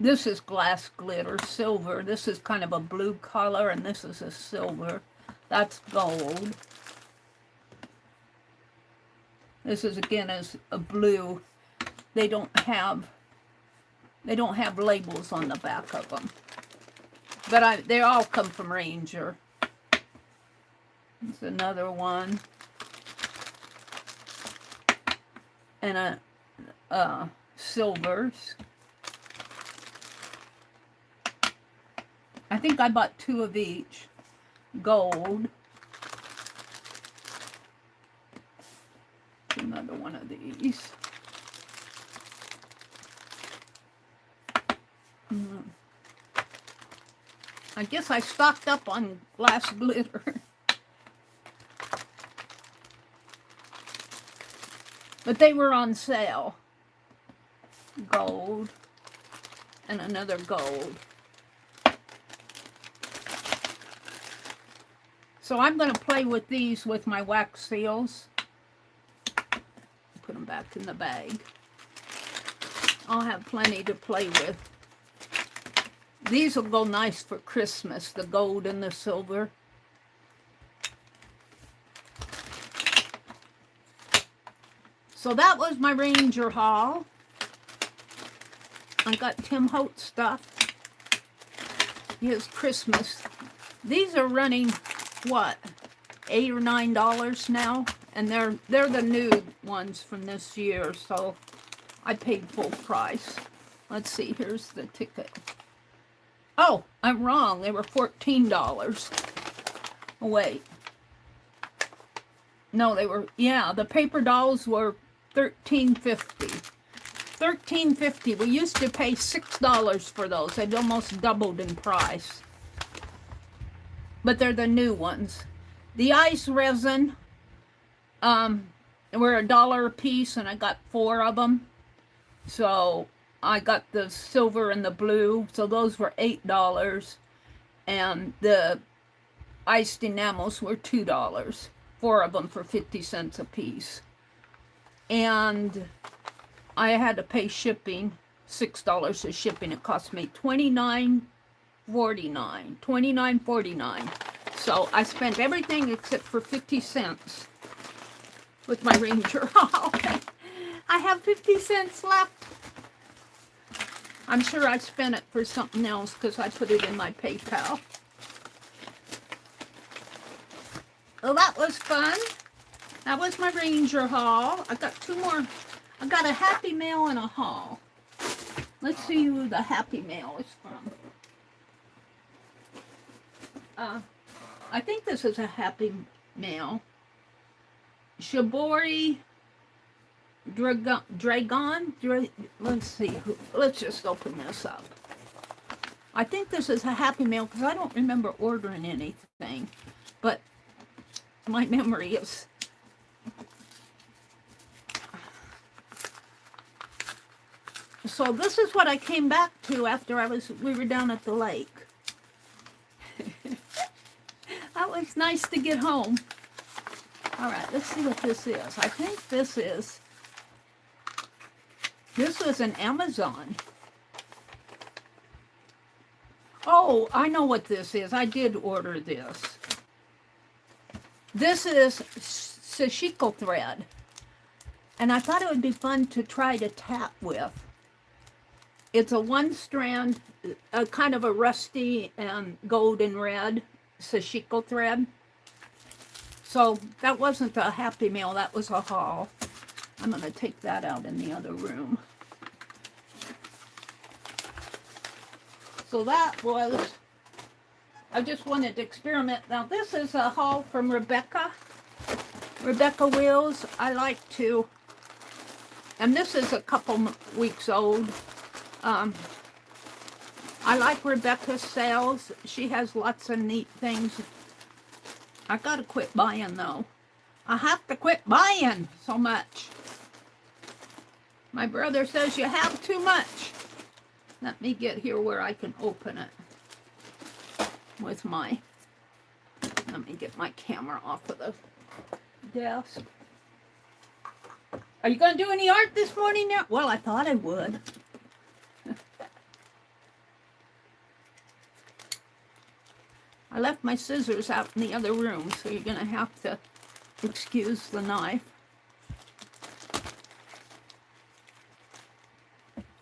This is glass glitter, silver. This is kind of a blue color, and this is a silver. That's gold. This is, again, is a blue. They don't have labels on the back of them. But they all come from Ranger. It's another one. And silvers. I think I bought 2 of each. Gold. Another one of these. I guess I stocked up on glass glitter. But they were on sale. Gold. And another gold. So I'm going to play with these with my wax seals. Put them back in the bag. I'll have plenty to play with. These will go nice for Christmas, the gold and the silver. So that was my Ranger haul. I got Tim Holtz stuff. His Christmas. These are running, what, $8 or $9 now? And they're the new ones from this year, so I paid full price. Let's see, here's the ticket. Oh, I'm wrong. They were $14. Oh, wait. No, they were, yeah, the paper dolls were $13.50. $13.50. We used to pay $6 for those. They'd almost doubled in price. But they're the new ones. The ice resin were $1 a piece, and I got 4 of them. So I got the silver and the blue, so those were $8, and the iced enamels were $2. 4 of them for 50 cents a piece. And I had to pay shipping, $6 of shipping. It cost me $29.49. So I spent everything except for 50 cents with my Ranger. Okay. I have 50 cents left. I'm sure I spent it for something else because I put it in my PayPal. Well, that was fun. That was my Ranger haul. I got two more. I got a Happy Mail and a haul. Let's see who the Happy Mail is from. I think this is a Happy Mail. Shibori Dragon. Let's see. Let's just open this up. I think this is a Happy Mail because I don't remember ordering anything. But my memory is... So this is what I came back to after we were down at the lake. That was nice to get home. All right, let's see what this is. I think this was an Amazon. Oh, I know what this is. I did order this. This is sashiko thread. And I thought it would be fun to try to tap with. It's a one strand, kind of a rusty and golden red sashiko thread. So that wasn't a Happy Mail, that was a haul. I'm going to take that out in the other room. So that was, I just wanted to experiment. Now this is a haul from Rebecca Wills. I like to, and this is a couple weeks old. I like Rebecca's sales. She has lots of neat things. I gotta quit buying though. I have to quit buying so much. My brother says you have too much. Let me get here where I can open it with my, let me get my camera off of the desk. Are you gonna do any art this morning now? Well, I thought I would. I left my scissors out in the other room, so you're going to have to excuse the knife.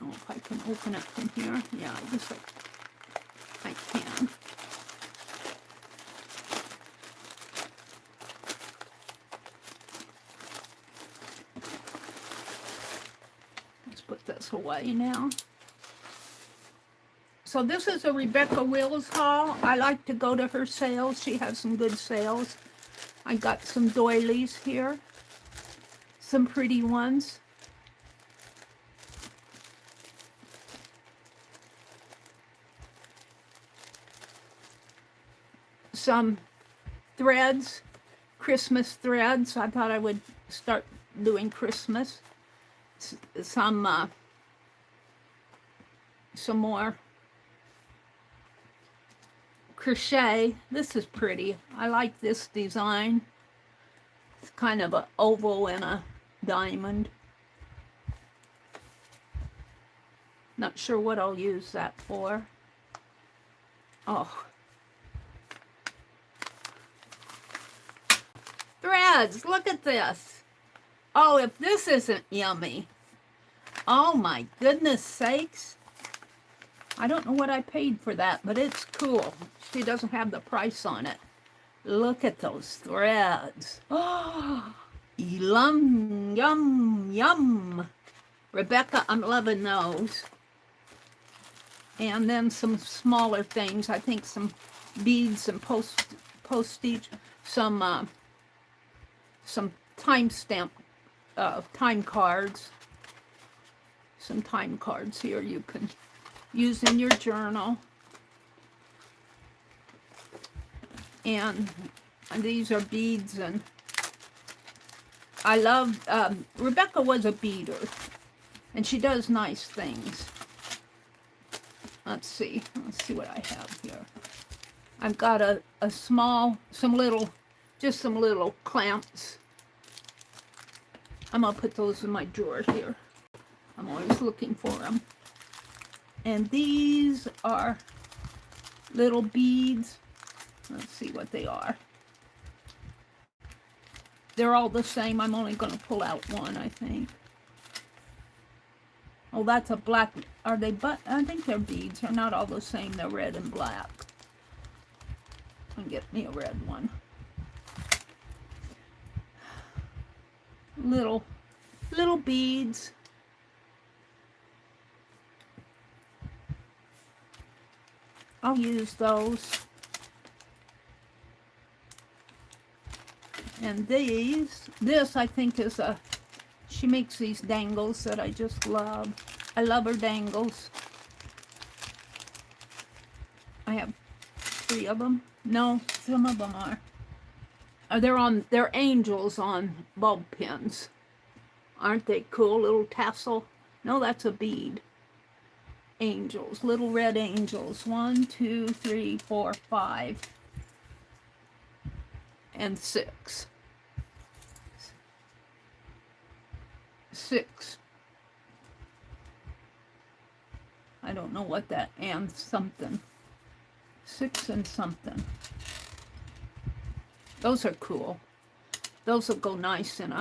Oh, if I can open it from here. Yeah, I guess I can. Let's put this away now. So this is a Rebecca Wills haul. I like to go to her sales. She has some good sales. I got some doilies here. Some pretty ones. Some threads, Christmas threads. I thought I would start doing Christmas. Some more crochet. This is pretty. I like this design. It's kind of an oval and a diamond. Not sure what I'll use that for. Oh. Threads, look at this. Oh, if this isn't yummy. Oh my goodness sakes. I don't know what I paid for that, but it's cool. She doesn't have the price on it. Look at those threads. Oh, yum, yum, yum. Rebecca, I'm loving those. And then some smaller things. I think some beads, some postage, some timestamp, time cards. Some time cards here you can use in your journal. And these are beads, and I love, Rebecca was a beader, and she does nice things. Let's see what I have here. I've got a small, some little clamps. I'm gonna put those in my drawer here. I'm always looking for them. And these are little beads. Let's see what they are. they're all the same. I'm only going to pull out one, I think. Oh, that's a black. Are they? But I think they're beads. They're not all the same. They're red and black. I'll get me a red one. Little beads. I'll use those. And this I think is a, she makes these dangles that I just love. I love her dangles. I have 3 of them. No, some of them are. They're angels on bulb pins. Aren't they cool? Little tassel. No, that's a bead. Angels, little red angels. 1, 2, 3, 4, 5, and 6. 6. I don't know what that, and something. 6 and something. Those are cool. Those will go nice in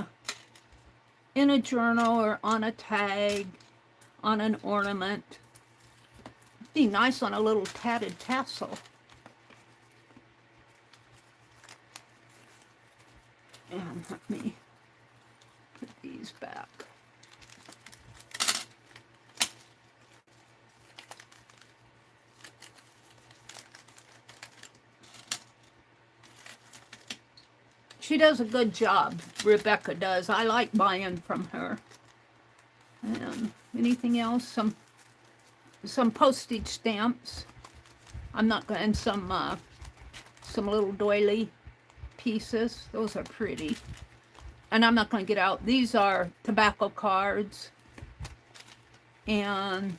a journal or on a tag, on an ornament. Be nice on a little tatted tassel. And let me put these back. She does a good job, Rebecca does. I like buying from her. And anything else? Some postage stamps. I'm not going, and some little doily pieces. Those are pretty. And I'm not going to get out. These are tobacco cards. And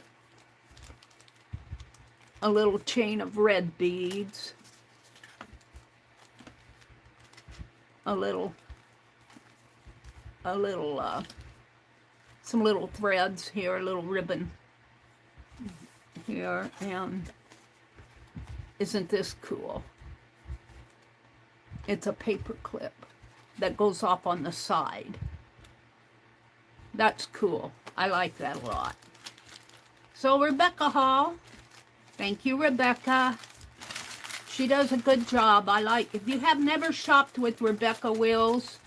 a little chain of red beads. Some little threads here, a little ribbon here, and isn't this cool? It's a paper clip that goes off on the side. That's cool. I like that a lot. So Rebecca Hall, thank you, Rebecca. She does a good job. I like, if you have never shopped with Rebecca Wills,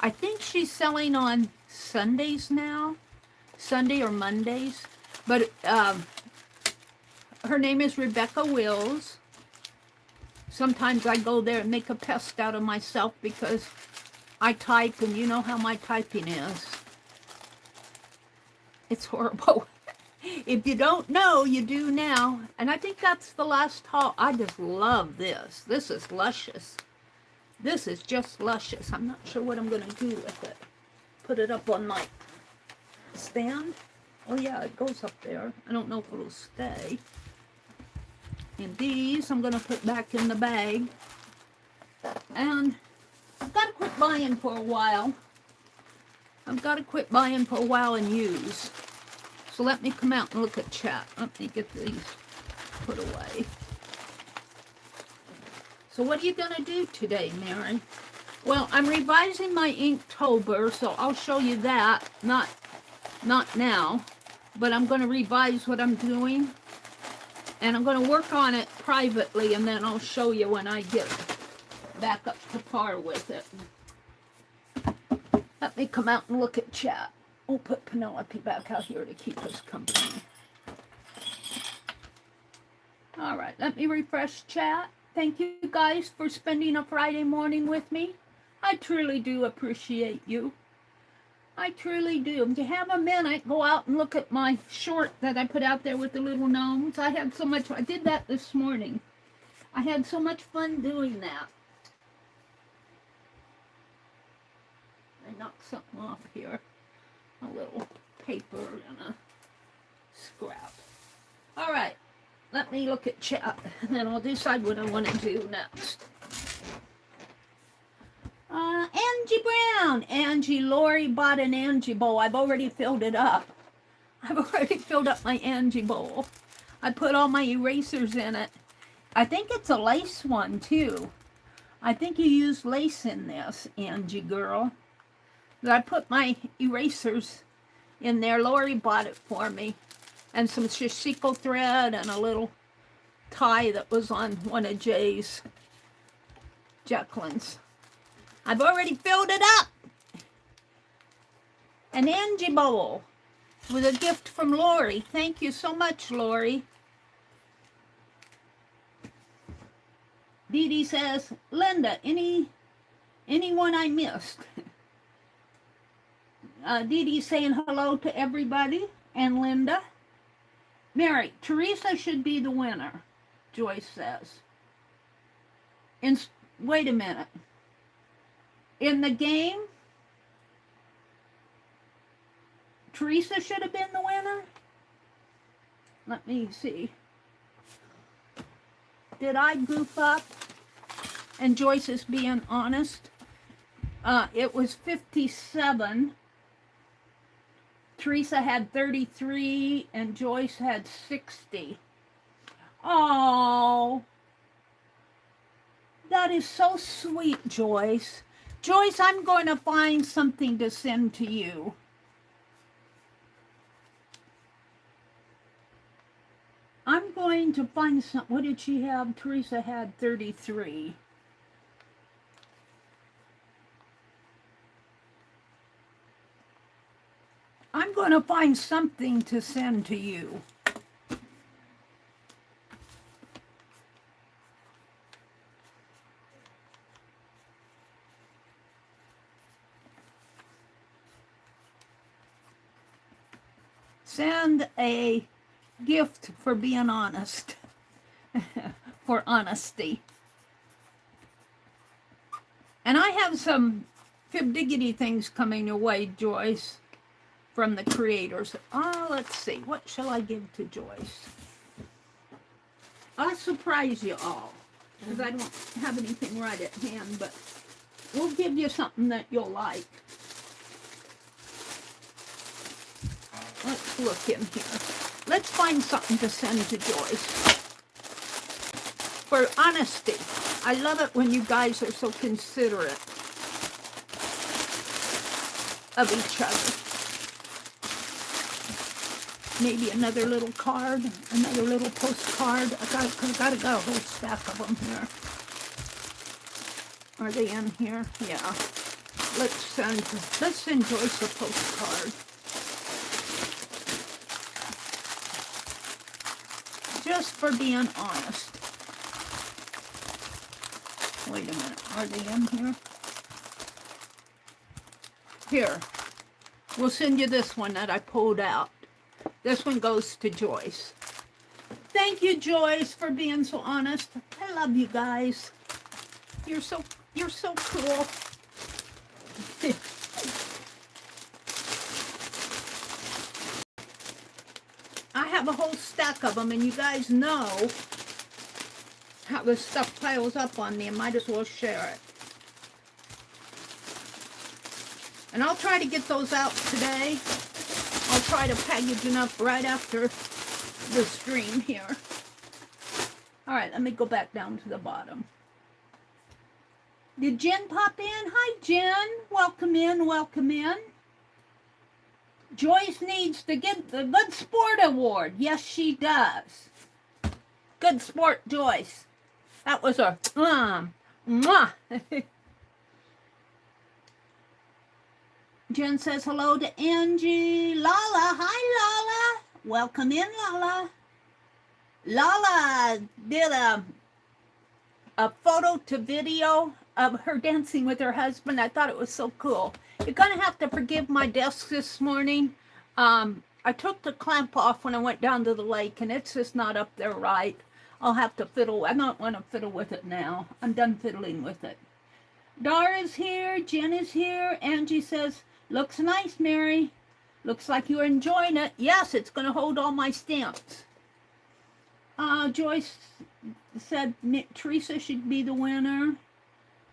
I think she's selling on Sundays now, Sunday or Mondays, but her name is Rebecca Wills. Sometimes I go there and make a pest out of myself because I type, and you know how my typing is. It's horrible. If you don't know, you do now. And I think that's the last haul. I just love this. This is luscious. This is just luscious. I'm not sure what I'm going to do with it. Put it up on my stand. Oh yeah, it goes up there. I don't know if it'll stay. And these I'm going to put back in the bag. And I've got to quit buying for a while. I've got to quit buying for a while and use. So let me come out and look at chat. Let me get these put away. So what are you going to do today, Mary? Well, I'm revising my Inktober, so I'll show you that. Not now, but I'm going to revise what I'm doing. And I'm going to work on it privately, and then I'll show you when I get back up to par with it. Let me come out and look at chat. We'll put Penelope back out here to keep us company. All right, let me refresh chat. Thank you guys for spending a Friday morning with me. I truly do appreciate you. I truly do. If you have a minute, go out and look at my short that I put out there with the little gnomes. I did that this morning. I had so much fun doing that. I knocked something off here. A little paper and a scrap. All right, let me look at chat, and then I'll decide what I want to do next. Angie Brown. Lori bought an Angie bowl. I've already filled it up. I've already filled up my Angie bowl. I put all my erasers in it. I think it's a lace one, too. I think you used lace in this, Angie girl. I put my erasers in there. Lori bought it for me. And some shishiko thread and a little tie that was on one of Jay's Jacqueline's. I've already filled it up. An Angie bowl with a gift from Lori. Thank you so much, Lori. Dee Dee says, Linda, anyone I missed? Dee Dee saying hello to everybody, and Linda. Mary, Teresa should be the winner, Joyce says. Wait a minute. In the game, Teresa should have been the winner? Let me see. Did I goof up? And Joyce is being honest. It was 57. Teresa had 33 and Joyce had 60. Oh, that is so sweet, Joyce. Joyce, I'm going to find something to send to you. I'm going to find some. What did she have? Teresa had 33. I'm going to find something to send to you. Send a gift for being honest, for honesty. And I have some fibdiggity things coming your way, Joyce, from the creators. Let's see, what shall I give to Joyce? I'll surprise you all, because I don't have anything right at hand, but we'll give you something that you'll like. Let's look in here. Let's find something to send to Joyce. For honesty. I love it when you guys are so considerate of each other. Maybe another little card, another little postcard. I gotta got a whole stack of them here. Are they in here? Yeah. Let's send Joyce a postcard. Just for being honest. Wait a minute, are they in here? Here, we'll send you this one that I pulled out. This one goes to Joyce. Thank you, Joyce, for being so honest. I love you guys. You're so cool. I have a whole stack of them, and you guys know how this stuff piles up on me. I might as well share it. And I'll try to get those out today. I'll try to package them up right after the stream here. All right, let me go back down to the bottom. Did Jen pop in? Hi, Jen. Welcome in, welcome in. Joyce needs to get the Good Sport Award. Yes, she does. Good sport, Joyce. That was a mwah. Jen says hello to Angie. Lala, hi Lala. Welcome in, Lala. Lala did a photo to video of her dancing with her husband. I thought it was so cool. You're going to have to forgive my desk this morning. I took the clamp off when I went down to the lake, and it's just not up there right. I'll have to fiddle. I don't want to fiddle with it now. I'm done fiddling with it. Dara's here. Jen is here. Angie says, looks nice, Mary. Looks like you're enjoying it. Yes, it's going to hold all my stamps. Joyce said Teresa should be the winner.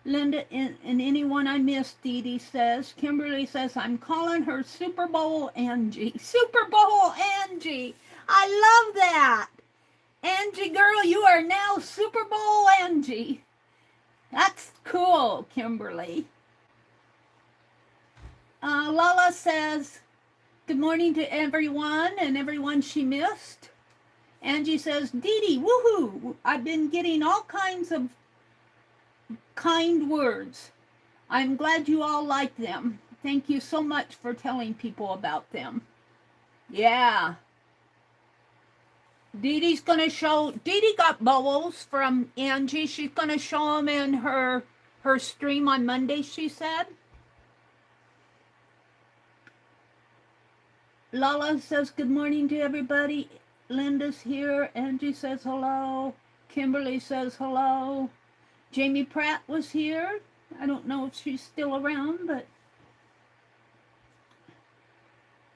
Linda and anyone I missed, Dee Dee says. Kimberly says, I'm calling her Super Bowl Angie. Super Bowl Angie. I love that. Angie girl, you are now Super Bowl Angie. That's cool, Kimberly. Lala says, good morning to everyone and everyone she missed. Angie says, Dee Dee, woohoo! I've been getting all kinds of kind words. I'm glad you all like them. Thank you so much for telling people about them. Yeah. Dee Dee's going to show, Dee Dee got bubbles from Angie. She's going to show them in her stream on Monday, she said. Lala says, good morning to everybody. Linda's here. Angie says hello. Kimberly says hello. Jamie Pratt was here. I don't know if she's still around, but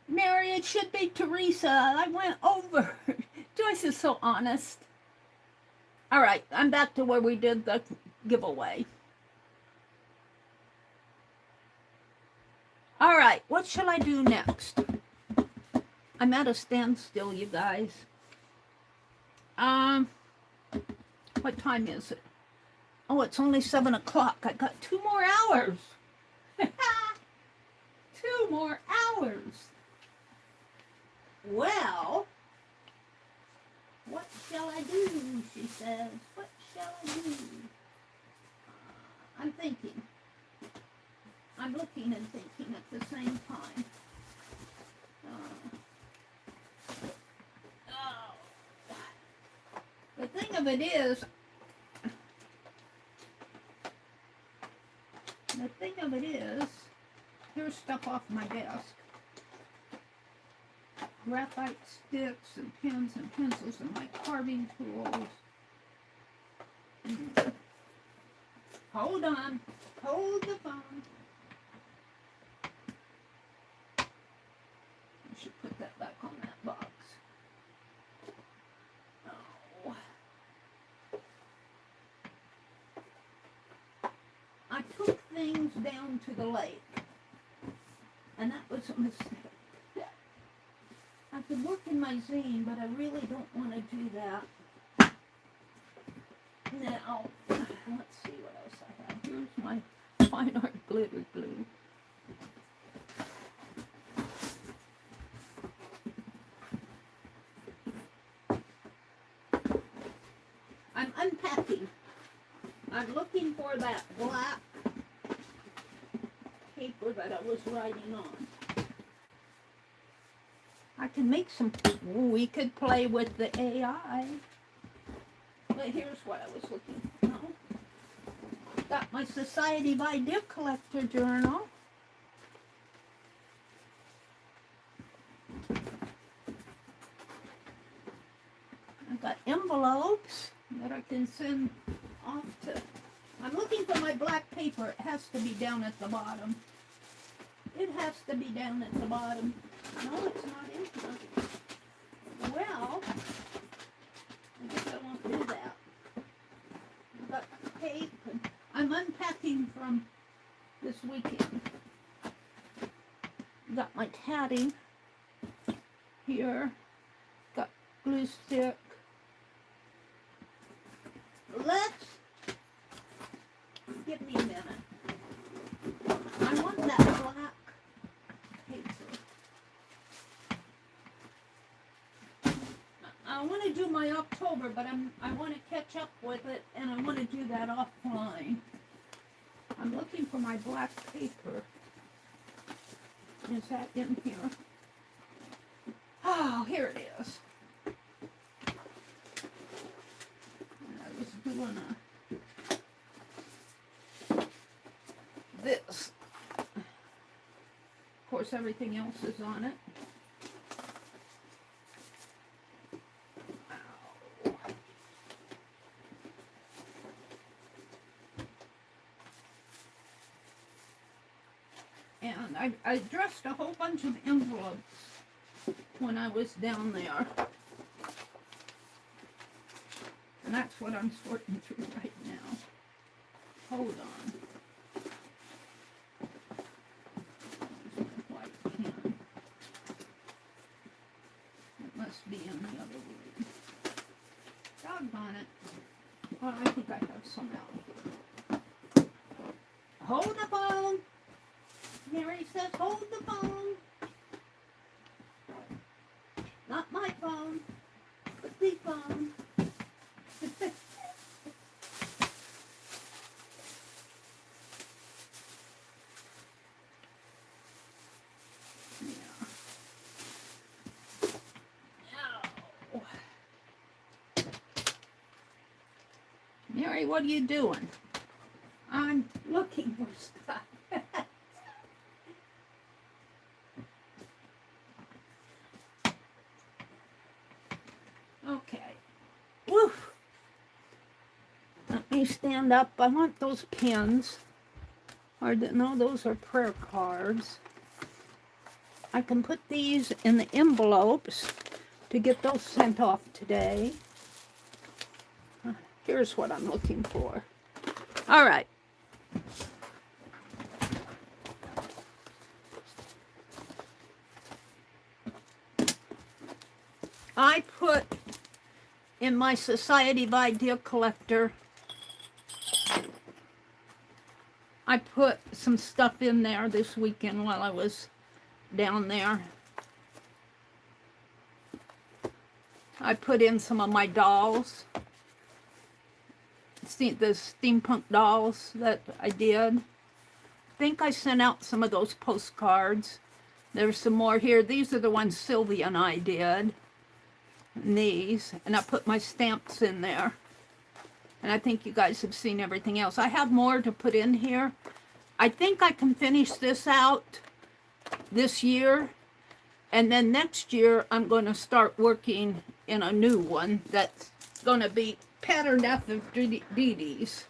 Mary, it should be Teresa. I went over. Joyce is so honest. All right, I'm back to where we did the giveaway. All right, what shall I do next? I'm at a standstill, you guys. What time is it? Oh, it's only 7 o'clock. I got 2 more hours. 2 more hours. Well, what shall I do, she says. What shall I do? I'm thinking. I'm looking and thinking at the same time. The thing of it is, here's stuff off my desk. Graphite sticks and pens and pencils and my carving tools. Hold on. Hold the phone. I should put that back on that box. Oh. I took things down to the lake. And that was a mistake. I could work in my zine, but I really don't want to do that. Now, let's see what else I have. Here's my fine art glitter glue. I'm unpacking. I'm looking for that black paper that I was writing on. I can make some, we could play with the AI. But here's what I was looking for. No. Got my Society of Idea Collector journal. I've got envelopes that I can send off to. I'm looking for my black paper. It has to be down at the bottom. It has to be down at the bottom. No, it's not in here. Well, I guess I won't do that. I've got tape, and I'm unpacking from this weekend. Got my tatting here. Got glue stick. Let's, give me a minute. I want that black paper. I want to do my October, but I want to catch up with it, and I want to do that offline. I'm looking for my black paper. Is that in here? Oh, here it is. I was doing this. Of course, everything else is on it. And I addressed a whole bunch of envelopes when I was down there. And that's what I'm sorting through right now. Hold on. There's my white pen. It must be in the other room. Doggone it. Well, I think I have some out here. Hold the phone. Meri says, hold the phone. Not my phone, but the phone. Meri, what are you doing? I'm looking for stuff. Okay. Woo. Let me stand up. I want those pins. Or no, those are prayer cards. I can put these in the envelopes to get those sent off today. Here's what I'm looking for. All right. I put in my Society of Idea Collector, I put some stuff in there this weekend while I was down there. I put in some of my dolls. See the steampunk dolls that I did. I think I sent out some of those postcards. There's some more here. These are the ones Sylvia and I did. And these. And I put my stamps in there. And I think you guys have seen everything else. I have more to put in here. I think I can finish this out this year. And then next year, I'm going to start working in a new one that's going to be patterned after Dee Dee's.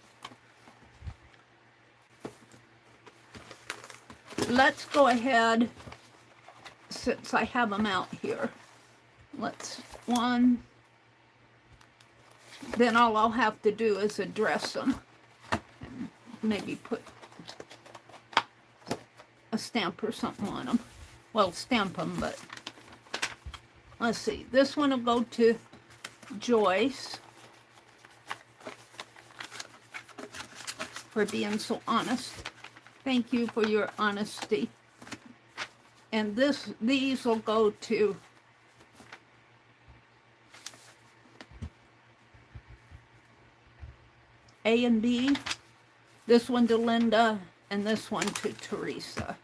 Let's go ahead, since I have them out here. Let's, one. Then all I'll have to do is address them. And maybe put a stamp or something on them. Well, stamp them, but let's see. This one will go to Joyce for being so honest. Thank you for your honesty. And these will go to A and B. This one to Linda, and this one to Teresa.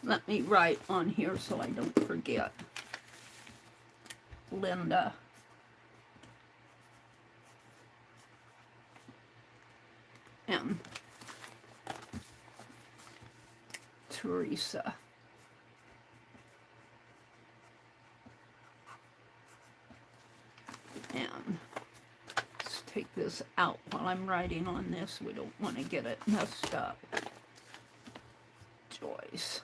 Let me write on here so I don't forget. Linda. And Teresa. And let's take this out while I'm writing on this. We don't want to get it messed up. Joyce.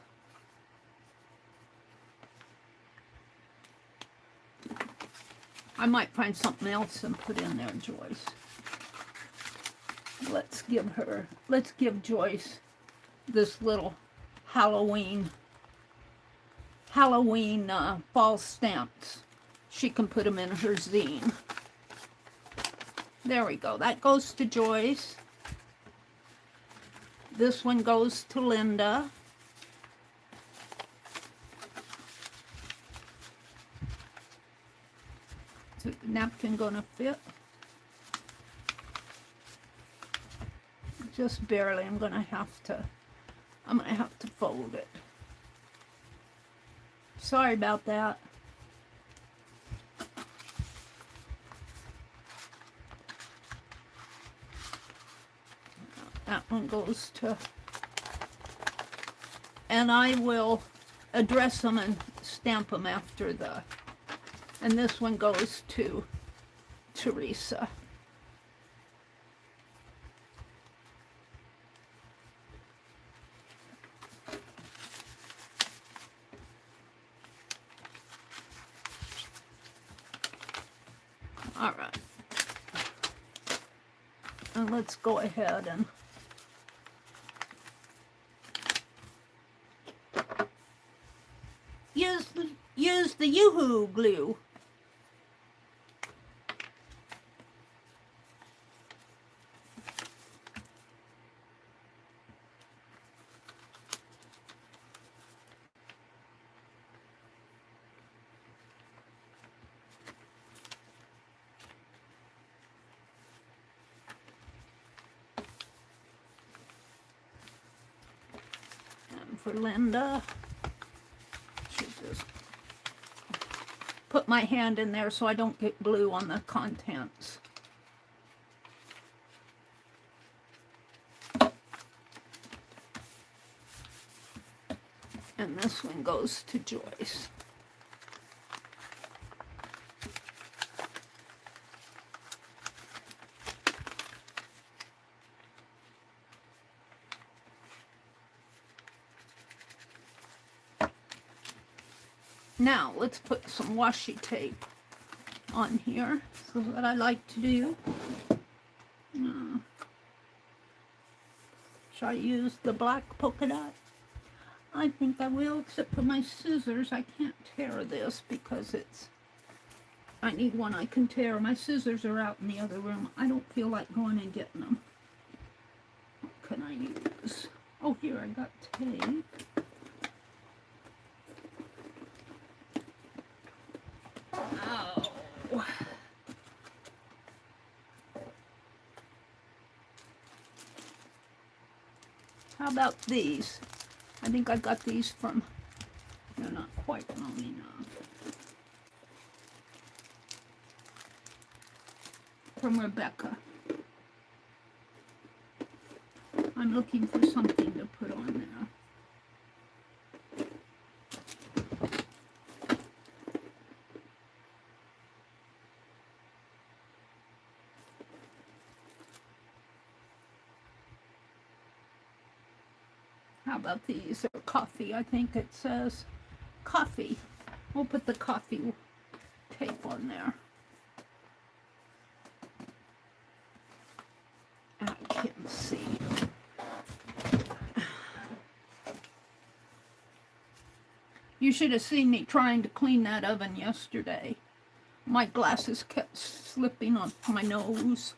I might find something else and put in there, Joyce. Let's give Joyce this little Halloween fall stamps. She can put them in her zine. There we go. That goes to Joyce. This one goes to Linda. Is the napkin gonna fit? Just barely. I'm gonna have to fold it. Sorry about that. That one goes to, and I will address them and stamp them after the, and this one goes to Teresa. All right. And let's go ahead and use the Yoo-hoo glue. for Linda. Should just put my hand in there so I don't get glue on the contents. And this one goes to Joyce. Now, let's put some washi tape on here. This is what I like to do. Should I use the black polka dot? I think I will, except for my scissors. I can't tear this because I need one I can tear. My scissors are out in the other room. I don't feel like going and getting them. What can I use? Oh, here, I got tape. Oh. How about these? I think I got these from, they're not quite long enough. From Rebecca. I'm looking for something to put on there. How about these? Or coffee, I think it says. Coffee. We'll put the coffee tape on there. I can't see. You should have seen me trying to clean that oven yesterday. My glasses kept slipping off my nose.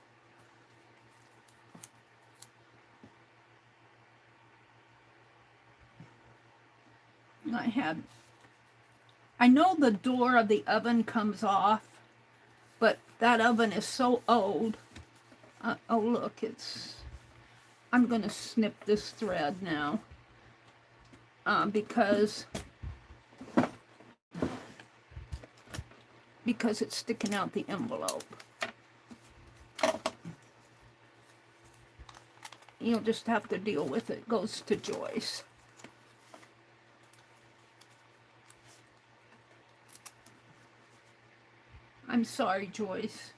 I know the door of the oven comes off, but that oven is so old. Oh look, I'm gonna snip this thread now, because it's sticking out the envelope. You'll just have to deal with it. It goes to Joyce. I'm sorry, Joyce.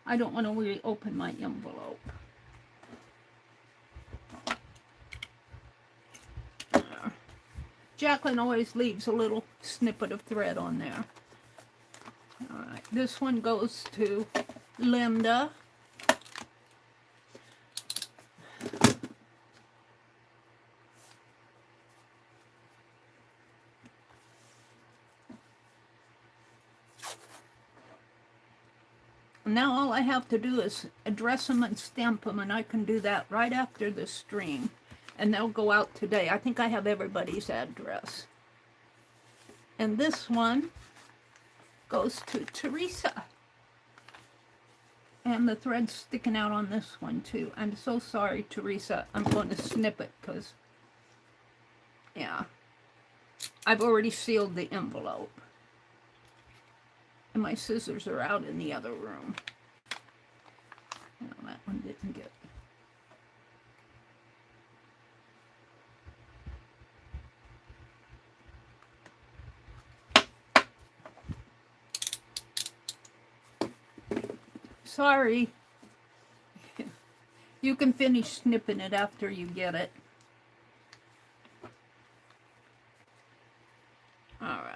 I don't want to reopen my envelope. Jacqueline always leaves a little snippet of thread on there. All right, this one goes to Linda. Now all I have to do is address them and stamp them, and I can do that right after the stream. And they'll go out today. I think I have everybody's address. And this one goes to Teresa. And the thread's sticking out on this one too. I'm so sorry, Teresa. I'm going to snip it because, yeah, I've already sealed the envelope. And my scissors are out in the other room. No, that one didn't get. Sorry. You can finish snipping it after you get it. All right.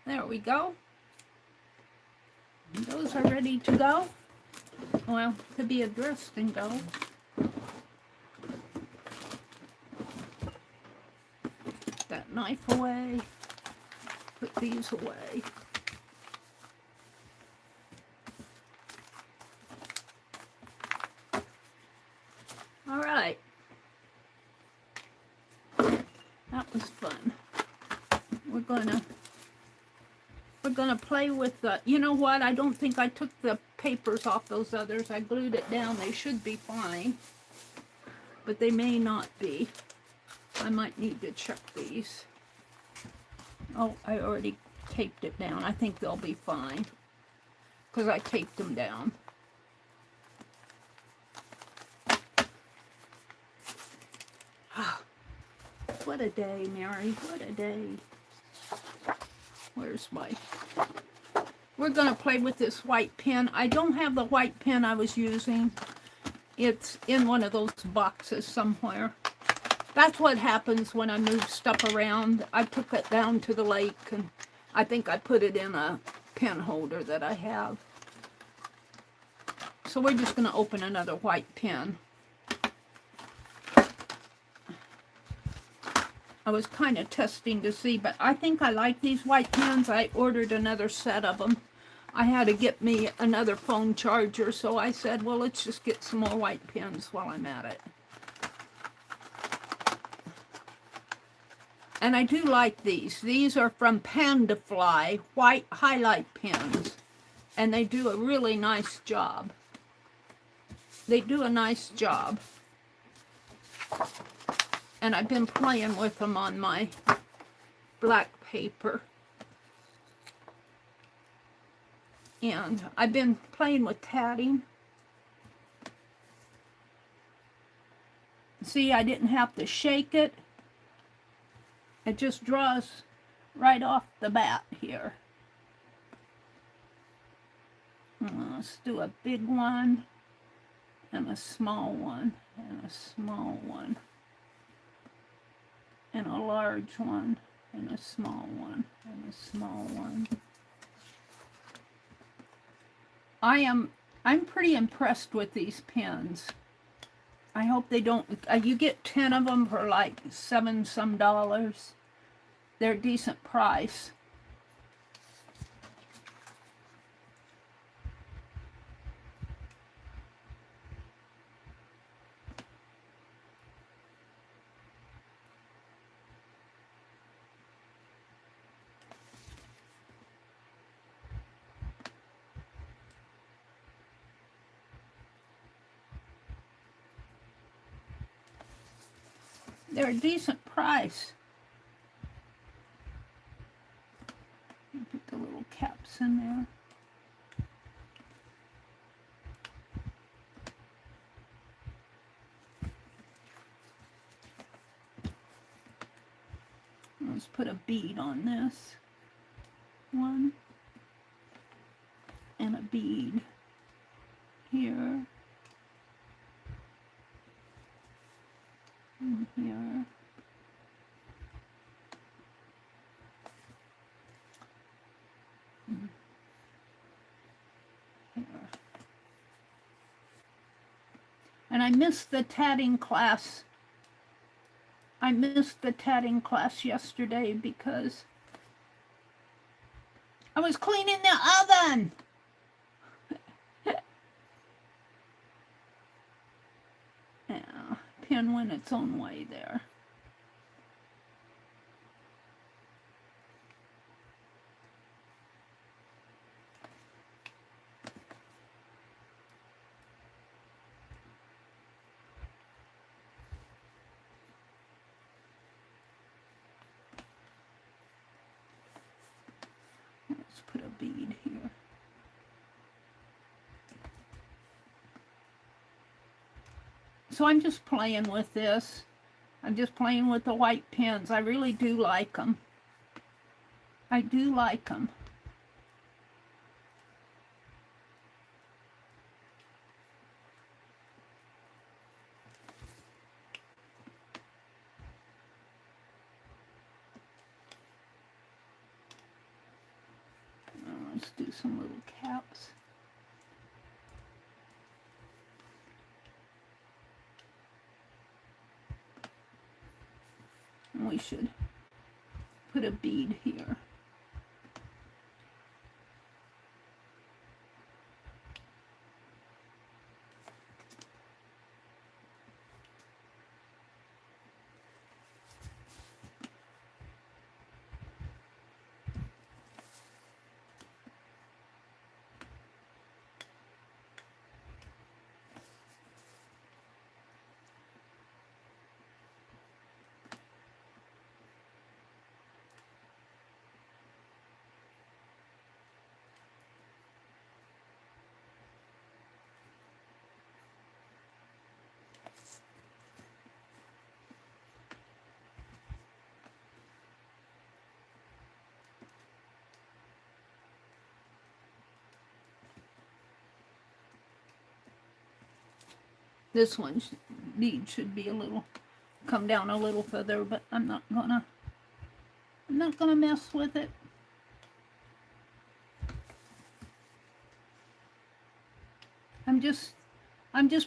There we go. And those are ready to go. Well, to be addressed and go. Put that knife away. Put these away. we're gonna play with the, you know what, I don't think I took the papers off those others. I glued it down. They should be fine, but they may not be. I might need to check these. Oh, I already taped it down. I think they'll be fine because I taped them down. What a day, Mary. What a day. Where's my... We're going to play with this white pen. I don't have the white pen I was using. It's in one of those boxes somewhere. That's what happens when I move stuff around. I took it down to the lake, and I think I put it in a pen holder that I have. So we're just going to open another white pen. I was kind of testing to see, but I think I like these white pens. I ordered another set of them. I had to get me another phone charger, so I said, well, let's just get some more white pens while I'm at it. And I do like these. These are from Panda Fly, white highlight pens. And they do a really nice job. They do a nice job. And I've been playing with them on my black paper. And I've been playing with tatting. See, I didn't have to shake it. It just draws right off the bat here. Let's do a big one, and a small one, and a small one, and a large one, and a small one, and a small one. I'm pretty impressed with these pens. I hope they don't, you get 10 of them for like $7 some. They're a decent price. They're a decent price. Put the little caps in there. Let's put a bead on this one, and a bead here, and here. And I missed the tatting class. I missed the tatting class yesterday because I was cleaning the oven. Yeah, pen went its own way there. Let's put a bead here. So I'm just playing with this. I'm just playing with the white pens. I really do like them. I do like them. Let's do some little caps. And we should put a bead here. This one's bead should be a little, come down a little further, but I'm not gonna mess with it. I'm just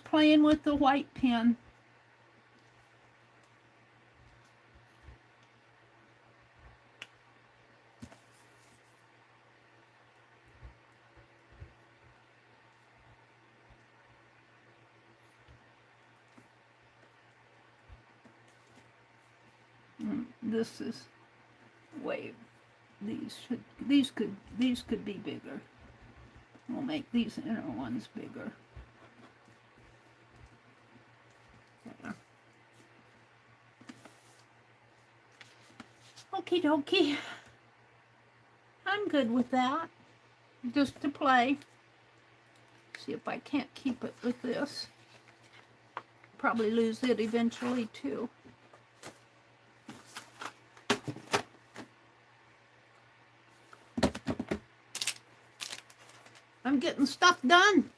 playing with the white pen. This is way, these could be bigger. We'll make these inner ones bigger. There. Okie dokie. I'm good with that. Just to play. See if I can't keep it with this. Probably lose it eventually too. I'm getting stuff done.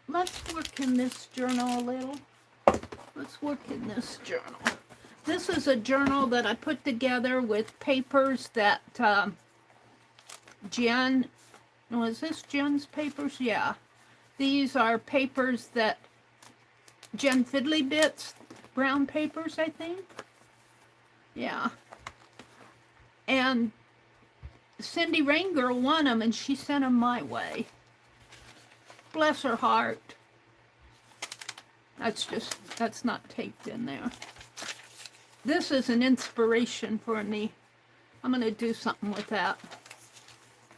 Let's work in this journal a little. Let's work in this journal. This is a journal that I put together with papers that Jen, was this Jen's papers? Yeah. These are papers that Jen Fiddly Bits, brown papers, I think. Yeah. And Cindy Rain Girl won them, and she sent them my way. Bless her heart. That's not taped in there. This is an inspiration for me. I'm going to do something with that.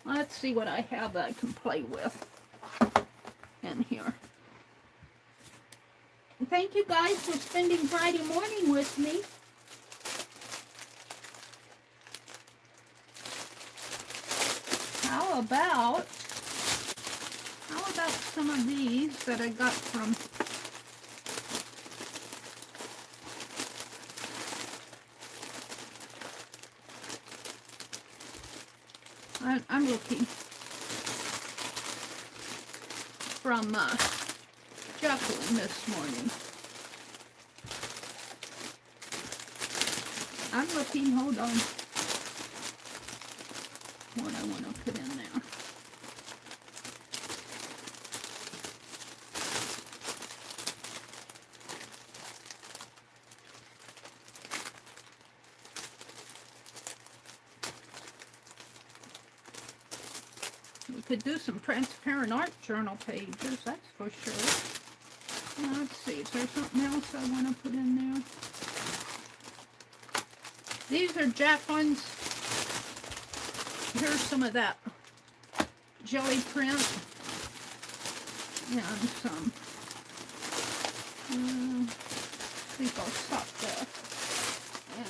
Let's see what I have that I can play with in here. And thank you guys for spending Friday morning with me. How about some of these that I got from I'm looking from Jacqueline this morning. I'm looking, hold on, what I want to put in there. We could do some transparent art journal pages, that's for sure. Let's see, is there something else I want to put in there? These are Jacqueline's. Here's some of that jelly print. And some. I think I'll stop there. And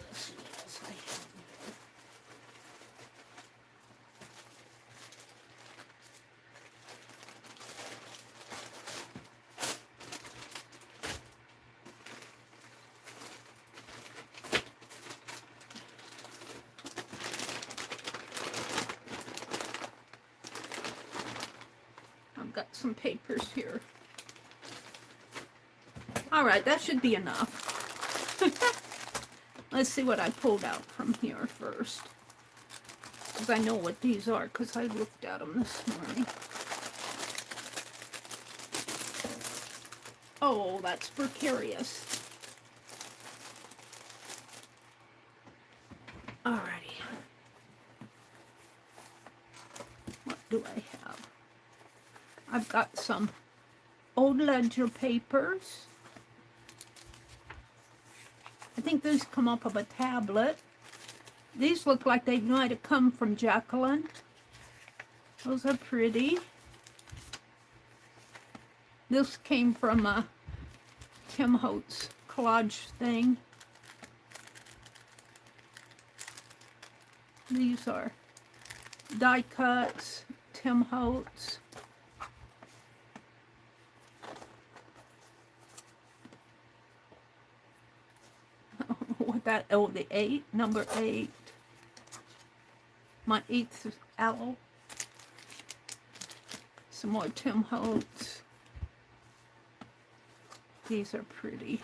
let's see what else I have. Got some papers here. All right, that should be enough. Let's see what I pulled out from here first, because I know what these are because I looked at them this morning. Oh, that's precarious. Alrighty. What do I have? I've got some old ledger papers. I think these come up of a tablet. These look like they might have come from Jacqueline. Those are pretty. This came from Tim Holt's collage thing. These are die cuts, Tim Holtz. What that, oh, the 8, number 8. My 8th owl. Some more Tim Holtz. These are pretty.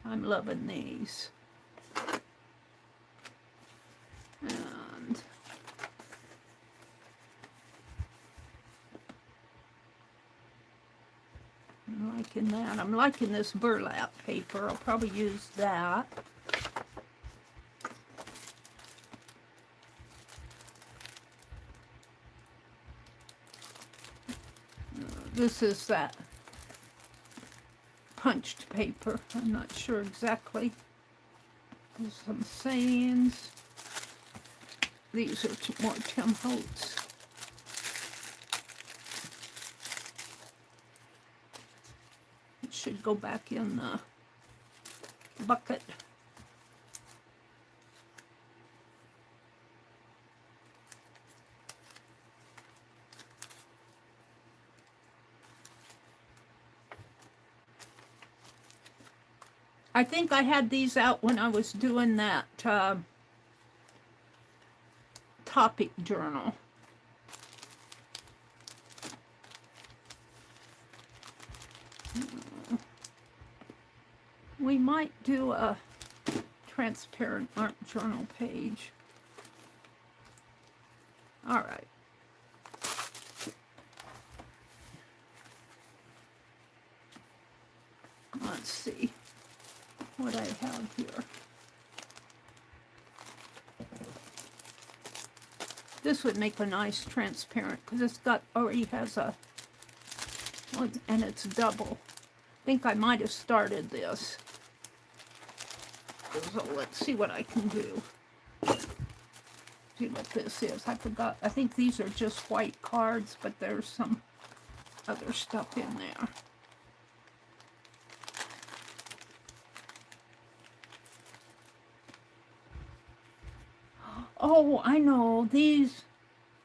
I'm loving these. And I'm liking that. I'm liking this burlap paper. I'll probably use that. This is that punched paper. I'm not sure exactly. There's some sayings. These are more Tim Holtz. It should go back in the bucket. I think I had these out when I was doing that topic journal. We might do a transparent art journal page. All right. Let's see what I have here. This would make a nice transparent because it's got already has a, and it's double. I think I might have started this. So let's see what I can do. See what this is. I forgot. I think these are just white cards, but there's some other stuff in there. Oh, I know. These,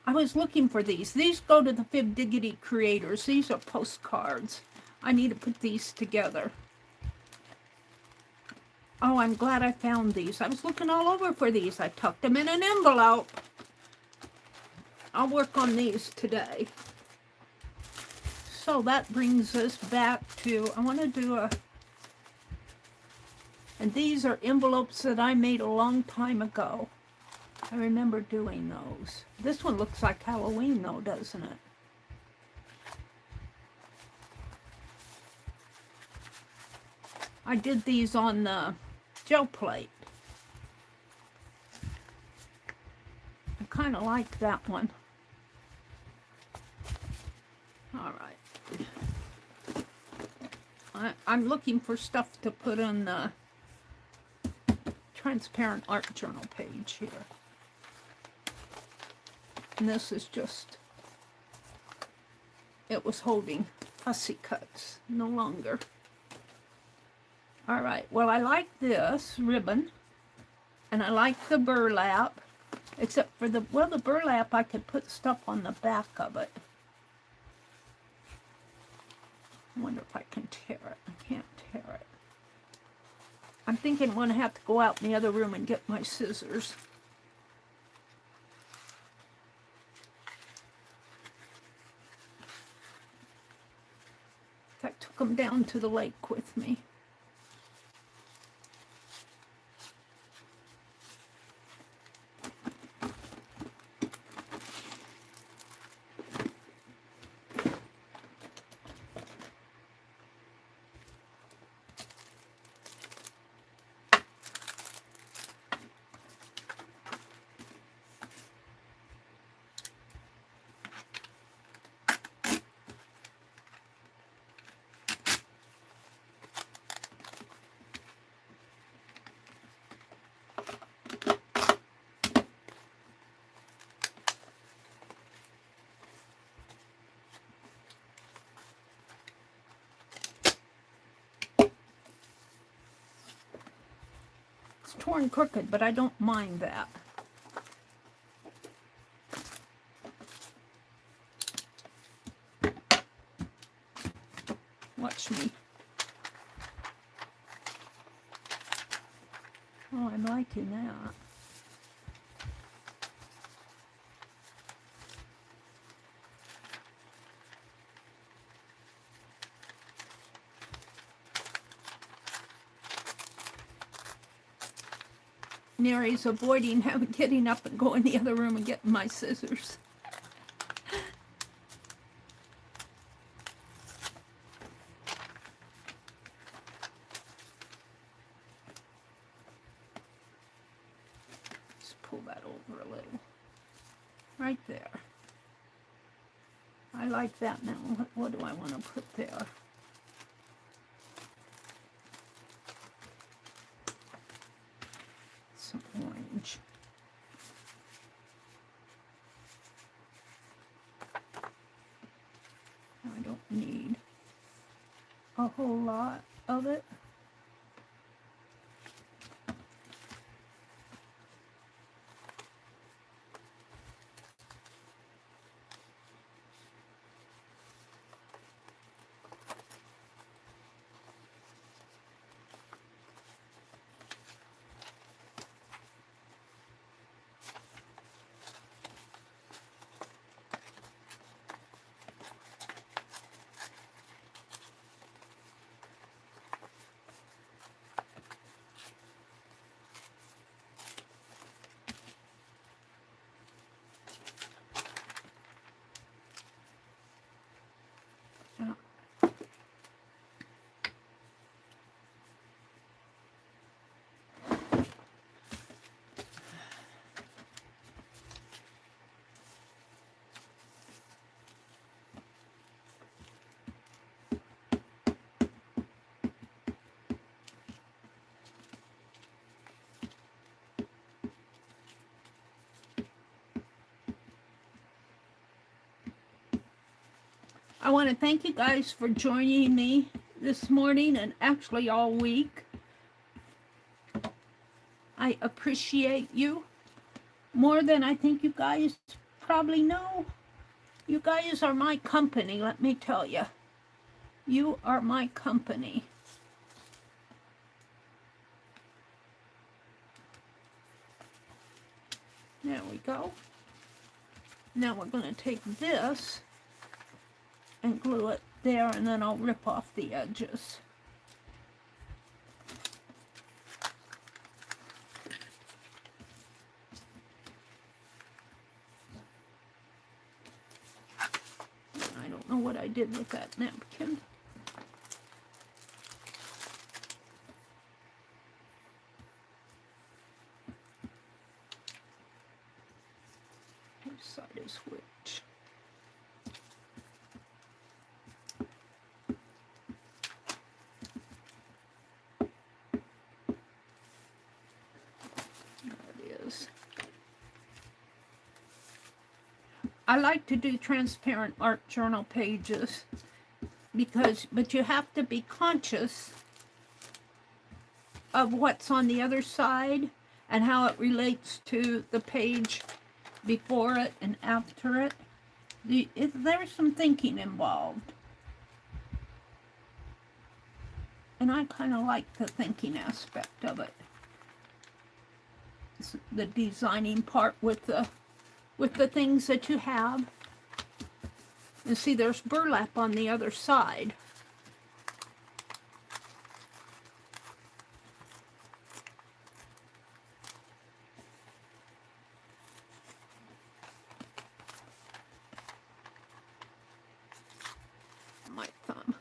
I was looking for these. These go to the Fib Diggity creators. These are postcards. I need to put these together. Oh, I'm glad I found these. I was looking all over for these. I tucked them in an envelope. I'll work on these today. So that brings us back to, I want to do a, and these are envelopes that I made a long time ago. I remember doing those. This one looks like Halloween though, doesn't it? I did these on the gel plate. I kind of like that one. All right. I'm looking for stuff to put on the transparent art journal page here. And this is just, it was holding fussy cuts, no longer. All right, well, I like this ribbon, and I like the burlap, except for the, well, the burlap, I could put stuff on the back of it. I wonder if I can tear it. I can't tear it. I'm thinking I'm going to have to go out in the other room and get my scissors. I took them down to the lake with me. It's torn crooked, but I don't mind that. Watch me. Oh, I'm liking that. Neri's avoiding getting up and going in the other room and getting my scissors. Let's pull that over a little. Right there. I like that now. What do I want to put there? Some orange. I don't need a whole lot of it. I want to thank you guys for joining me this morning and actually all week. I appreciate you more than I think you guys probably know. You guys are my company, let me tell you. You are my company. There we go. Now we're going to take this and glue it there, and then I'll rip off the edges. I don't know what I did with that napkin. Which side is which? I like to do transparent art journal pages but you have to be conscious of what's on the other side and how it relates to the page before it and after it. There's some thinking involved. And I kind of like the thinking aspect of it. It's the designing part with the things that you have. And see, there's burlap on the other side. My thumb.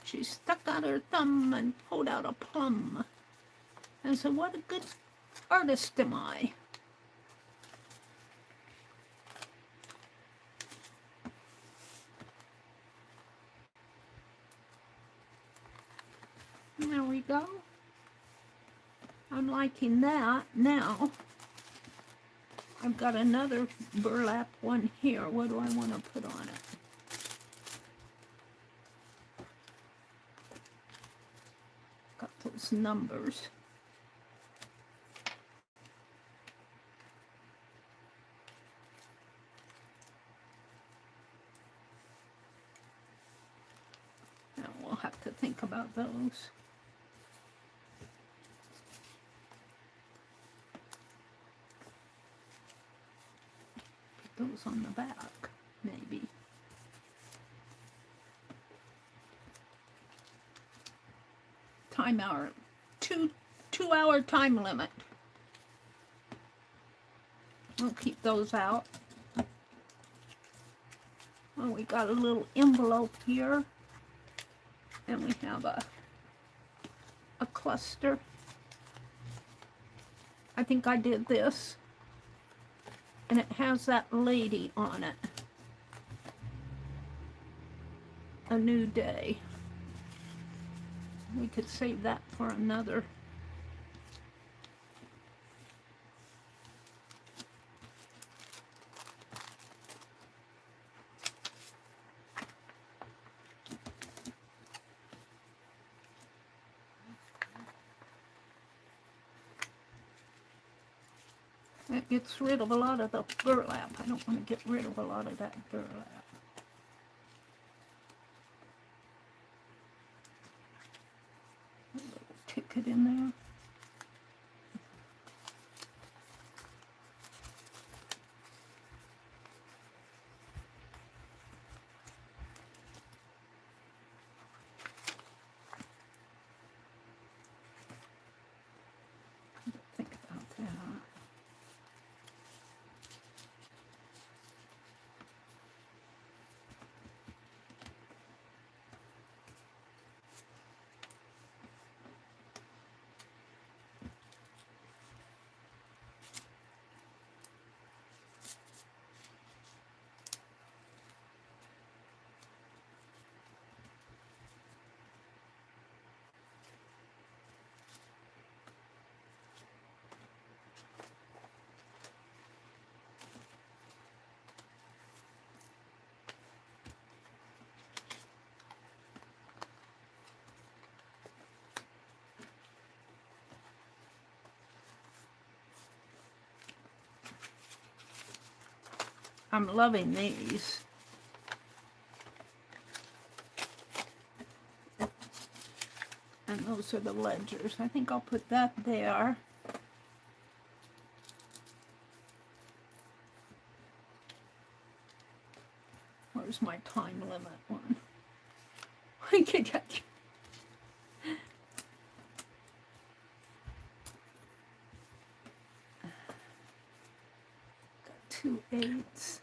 She stuck out her thumb and pulled out a plum. And so what a good artist am I. There we go. I'm liking that. Now, I've got another burlap one here. What do I want to put on it? Got those numbers. Now we'll have to think about those. Those on the back, maybe. Time hour, two 2-hour time limit. We'll keep those out. Well, we got a little envelope here. And we have a cluster. I think I did this. And it has that lady on it. A new day. We could save that for another. It gets rid of a lot of the burlap. I don't want to get rid of a lot of that burlap. A little ticket in there. Think about that. I'm loving these. And those are the ledgers. I think I'll put that there. Where's my time limit one? I could get got 2 8s.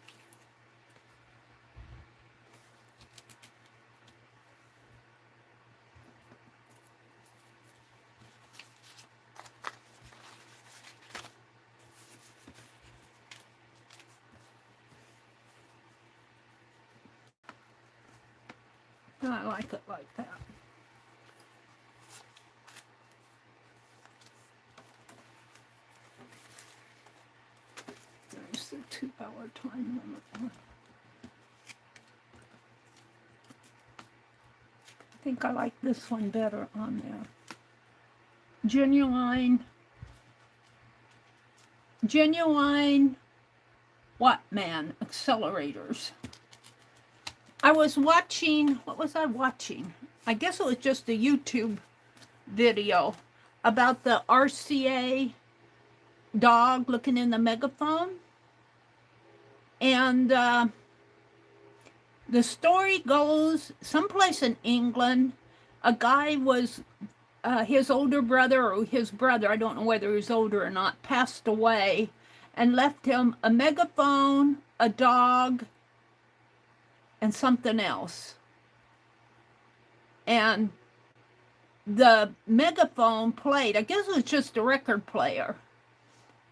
I like it like that. There's the 2-hour time limit. I think I like this one better on there. Genuine Wattman accelerators. I was watching, what was I watching? I guess it was just a YouTube video about the RCA dog looking in the megaphone. And the story goes, someplace in England, a guy was, his older brother or his brother, I don't know whether he was older or not, passed away and left him a megaphone, a dog, and something else. And the megaphone played, I guess it was just a record player.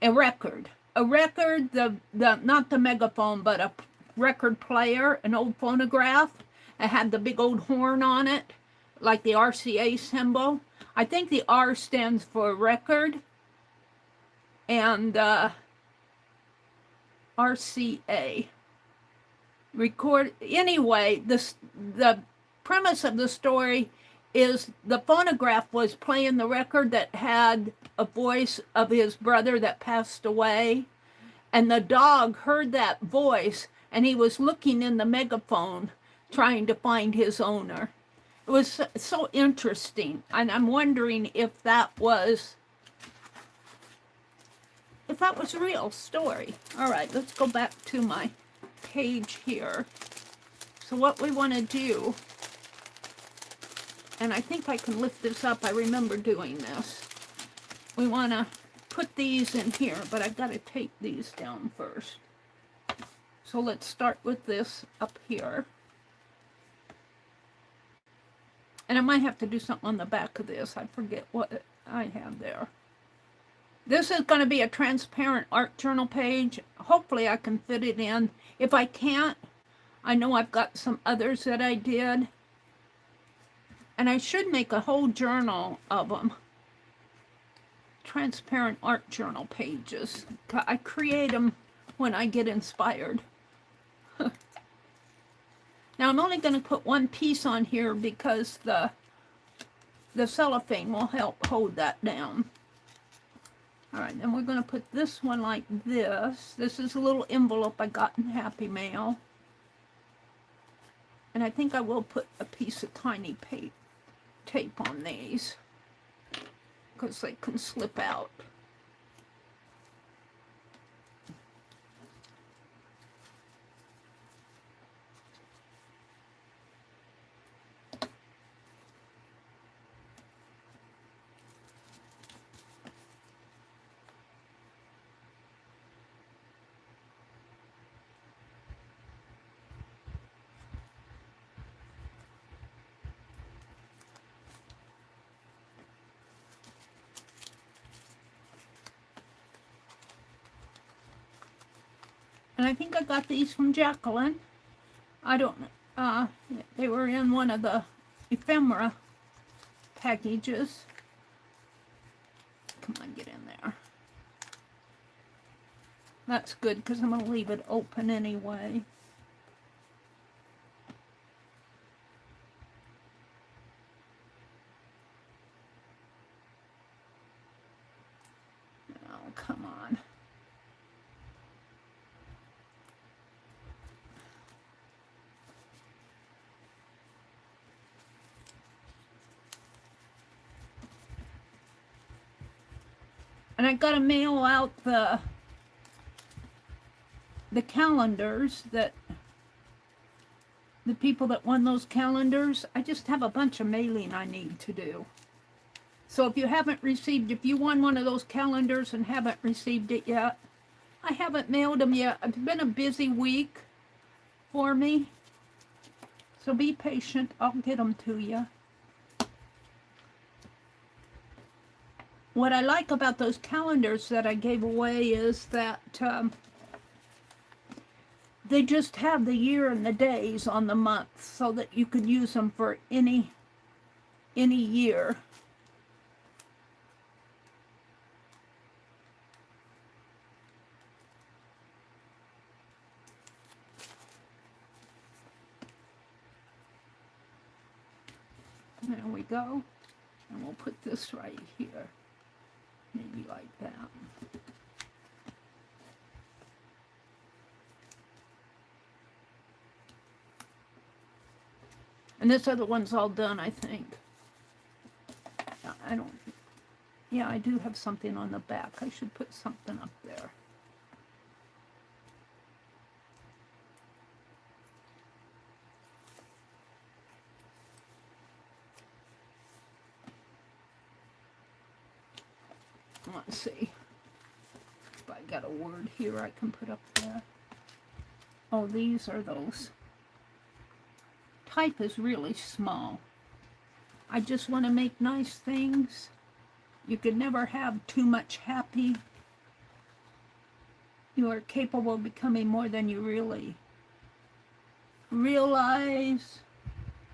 A record, not the megaphone, but a record player, an old phonograph. It had the big old horn on it, like the RCA symbol. I think the R stands for record, and RCA. Record. Anyway, the premise of the story is the phonograph was playing the record that had a voice of his brother that passed away, and the dog heard that voice, and he was looking in the megaphone trying to find his owner. It was so interesting, and I'm wondering if that was a real story. All right, let's go back to my page here. So what we want to do, and I think I can lift this up, I remember doing this, we want to put these in here, but I've got to tape these down first. So let's start with this up here. And I might have to do something on the back of this. I forget what I have there. This is going to be a transparent art journal page. Hopefully I can fit it in. If I can't, I know I've got some others that I did. And I should make a whole journal of them. Transparent art journal pages. I create them when I get inspired. Now I'm only going to put one piece on here because the cellophane will help hold that down. All right, then we're going to put this one like this. This is a little envelope I got in Happy Mail. And I think I will put a piece of tiny tape on these because they can slip out. And I think I got these from Jacqueline. I don't know. They were in one of the ephemera packages. Come on, get in there. That's good because I'm going to leave it open anyway. Oh, come on. And I got to mail out the calendars that the people that won those calendars. I just have a bunch of mailing I need to do. So if you haven't received, if you won one of those calendars and haven't received it yet, I haven't mailed them yet. It's been a busy week for me. So be patient. I'll get them to you. What I like about those calendars that I gave away is that they just have the year and the days on the month so that you could use them for any year. There we go. And we'll put this right here. Maybe like that. And this other one's all done, I think. I don't... Yeah, I do have something on the back. I should put something up there. Let's see if I got a word here I can put up there. Oh, these are those. Type is really small. I just want to make nice things. You could never have too much happy. You are capable of becoming more than you really realize.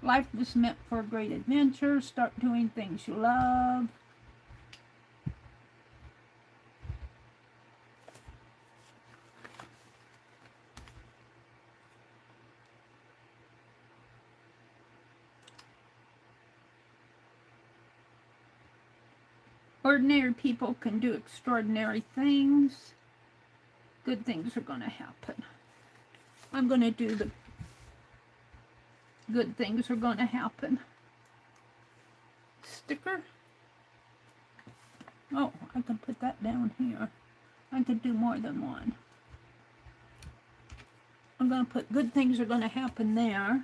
Life is meant for a great adventure. Start doing things you love. Ordinary people can do extraordinary things. Good things are going to happen. I'm going to do the good things are going to happen sticker. Oh, I can put that down here. I could do more than one. I'm going to put good things are going to happen there.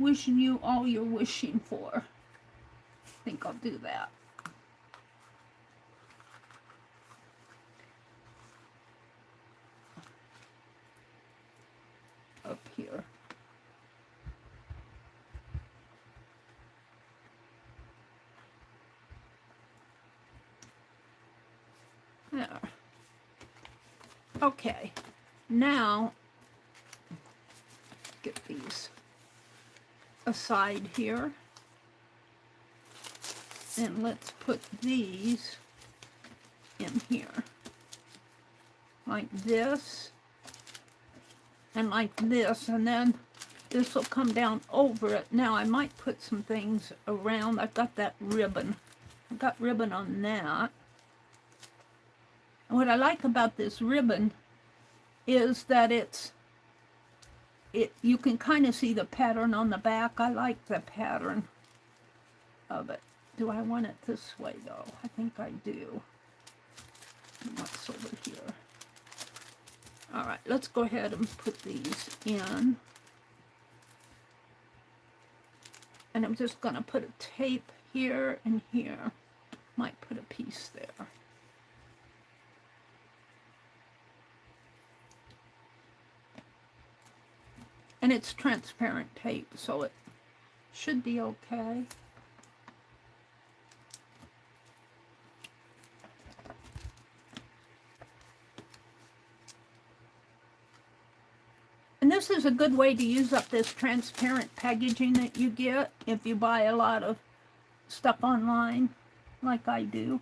wishing you all you're wishing for. I think I'll do that. Up here. There. Okay, now get these aside here. And let's put these in here. Like this. And like this. And then this will come down over it. Now I might put some things around. I've got that ribbon. I've got ribbon on that. And what I like about this ribbon is that you can kind of see the pattern on the back. I like the pattern of it. Do I want it this way though? I think I do. And what's over here? All right, let's go ahead and put these in. And I'm just gonna put a tape here and here. Might put a piece there. And it's transparent tape, so it should be okay. And this is a good way to use up this transparent packaging that you get if you buy a lot of stuff online, like I do.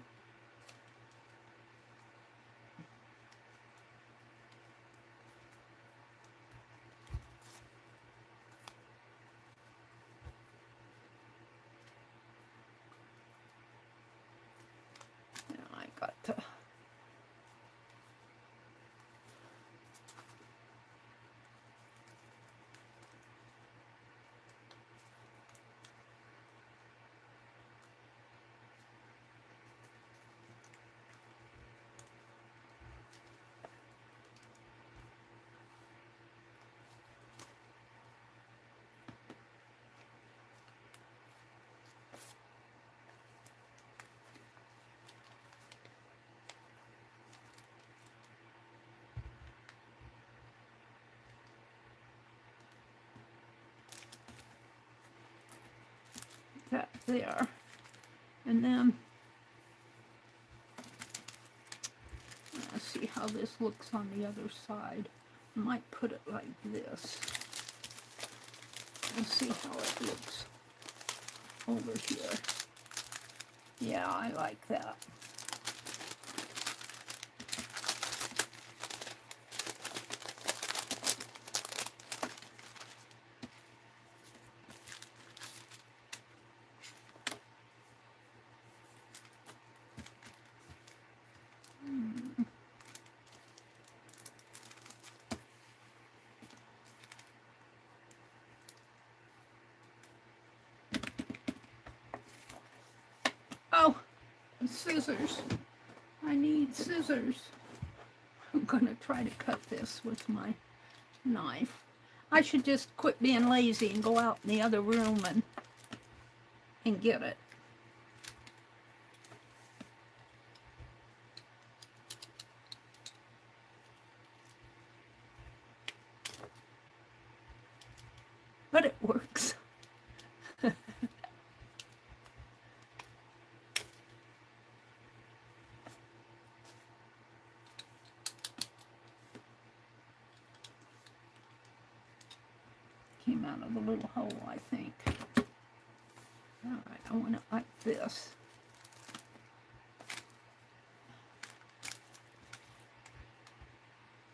That there. And then let's see how this looks on the other side. I might put it like this. Let's see how it looks over here. Yeah, I like that. Oh, scissors. I need scissors. I'm gonna try to cut this with my knife. I should just quit being lazy and go out in the other room and get it. But it works. Came out of the little hole, I think. All right, I want it like this.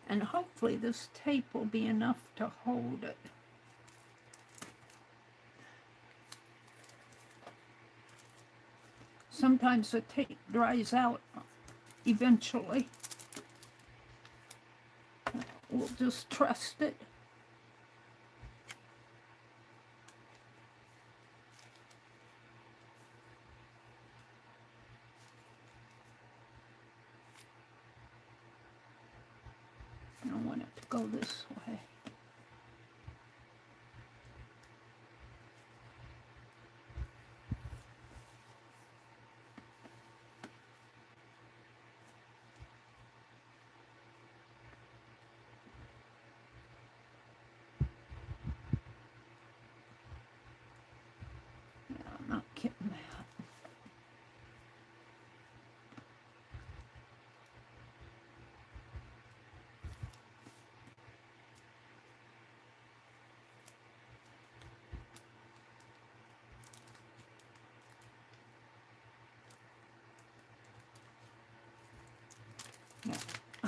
And hopefully this tape will be enough to hold it. Sometimes the tape dries out eventually. We'll just trust it. I don't want it to go this way.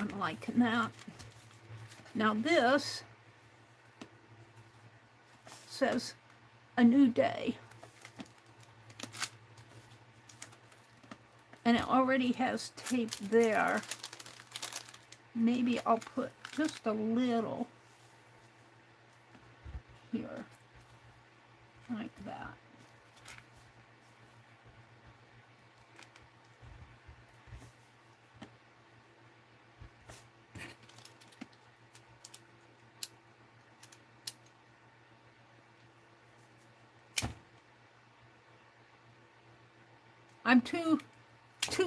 kind of liking that. Now this says a new day. And it already has tape there. Maybe I'll put just a little here, like that. I'm too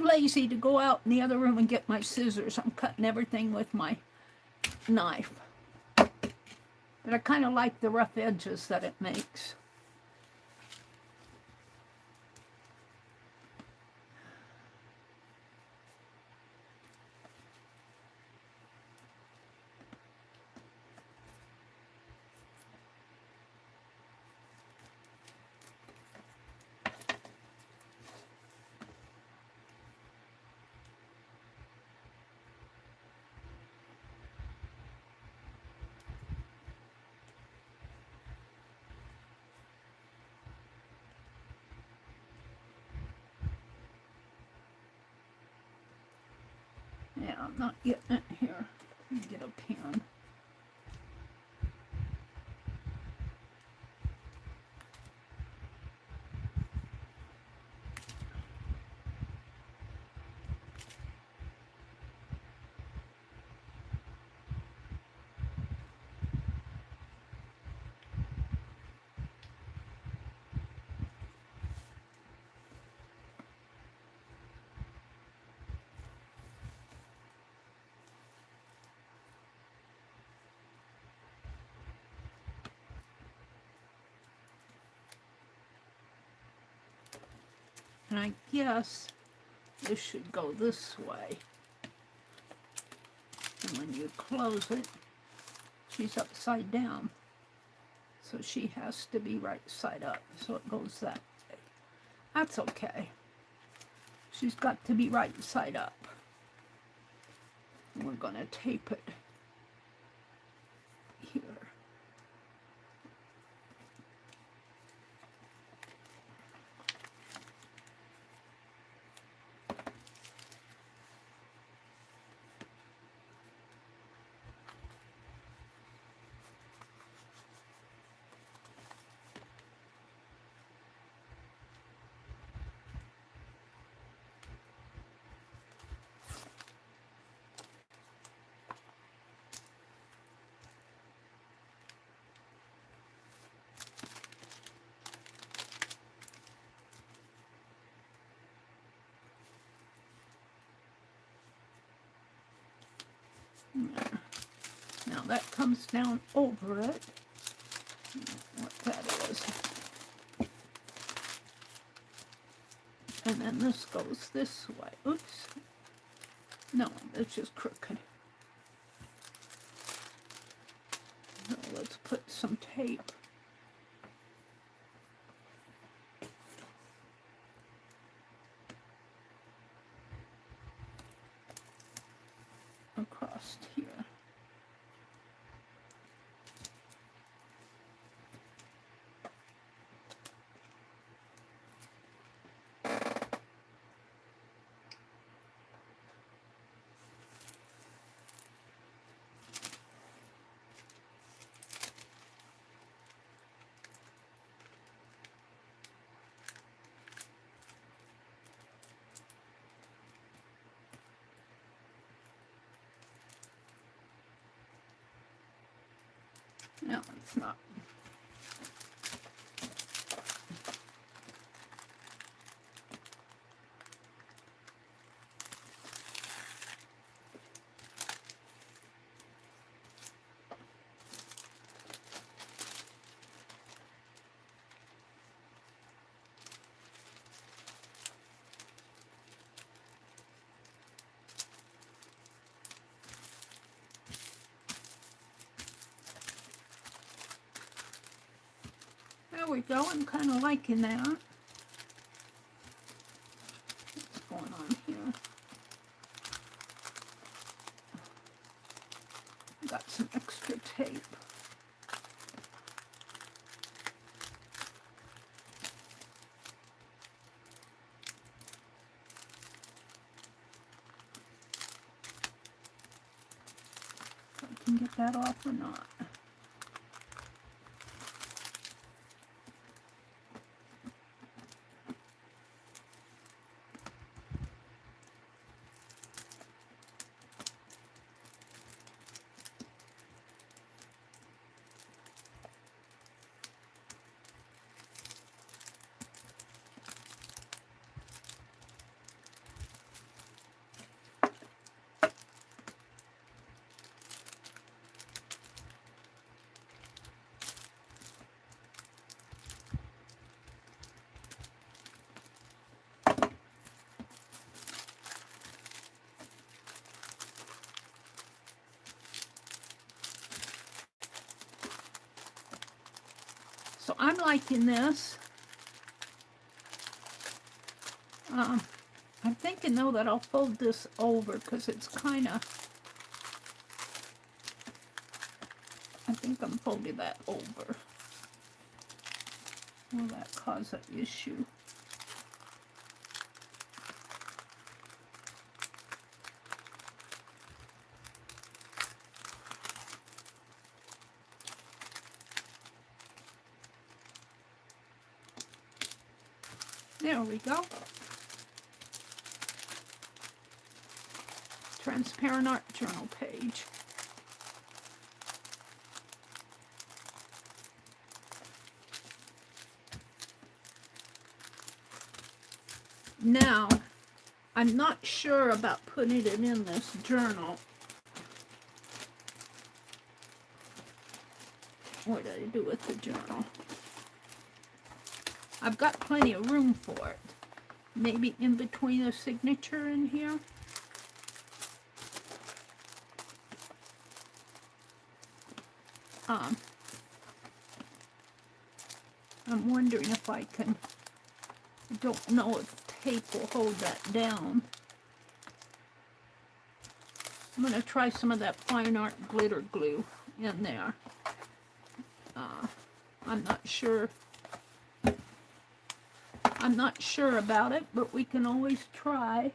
lazy to go out in the other room and get my scissors. I'm cutting everything with my knife. But I kind of like the rough edges that it makes. Yeah, I'm not getting it here. Let me get a pen. And I guess this should go this way. And when you close it, she's upside down. So she has to be right side up. So it goes that way. That's okay. She's got to be right side up. And we're going to tape it here. Now that comes down over it. What that is. And then this goes this way. Oops. No, it's just crooked. So let's put some tape. Across here. No, it's not. There we go. I'm kind of liking that. What's going on here? some extra tape. If I can get that off or not. So I'm liking this. I'm thinking though that I'll fold this over because it's kind of, I think I'm folding that over. Will that cause an issue? There we go. Transparent art journal page. Now, I'm not sure about putting it in this journal. What did I do with the journal? I've got plenty of room for it. Maybe in between a signature in here. I'm wondering if I can, I don't know if tape will hold that down. I'm going to try some of that fine art glitter glue in there. I'm not sure. I'm not sure about it, but we can always try.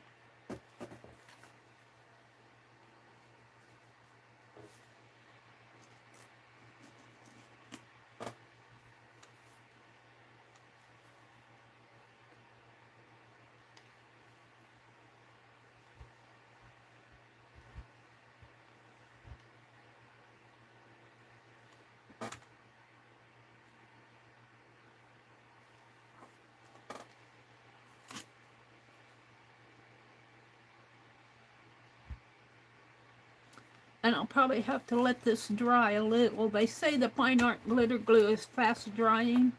And I'll probably have to let this dry a little. They say the fine art glitter glue is fast drying.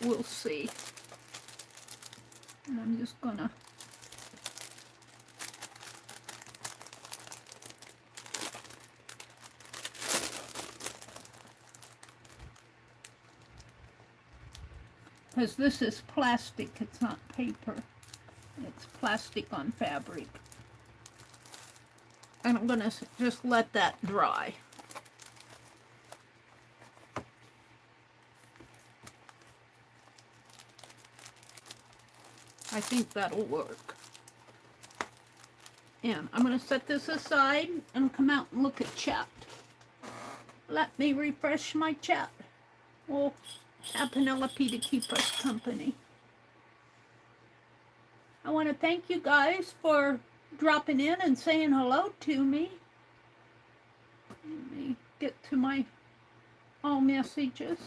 We'll see. And I'm just gonna because this is plastic, it's not paper. It's plastic on fabric. And I'm going to just let that dry. I think that'll work. And I'm going to set this aside and come out and look at chat. Let me refresh my chat. We'll have Penelope to keep us company. I want to thank you guys for dropping in and saying hello to me. Let me get to my all messages.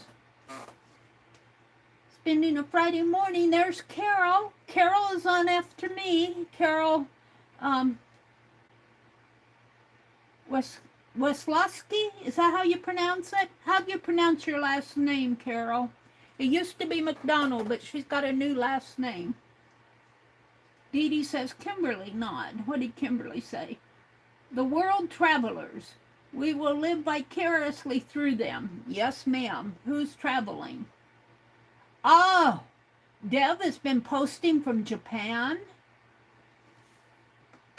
Spending a Friday morning. There's Carol. Carol is on after me. Carol Weslowski, is that how you pronounce it? How do you pronounce your last name, Carol? It used to be McDonald, but she's got a new last name. Dee Dee says, Kimberly, nod. What did Kimberly say? The world travelers. We will live vicariously through them. Yes, ma'am. Who's traveling? Oh, Dev has been posting from Japan.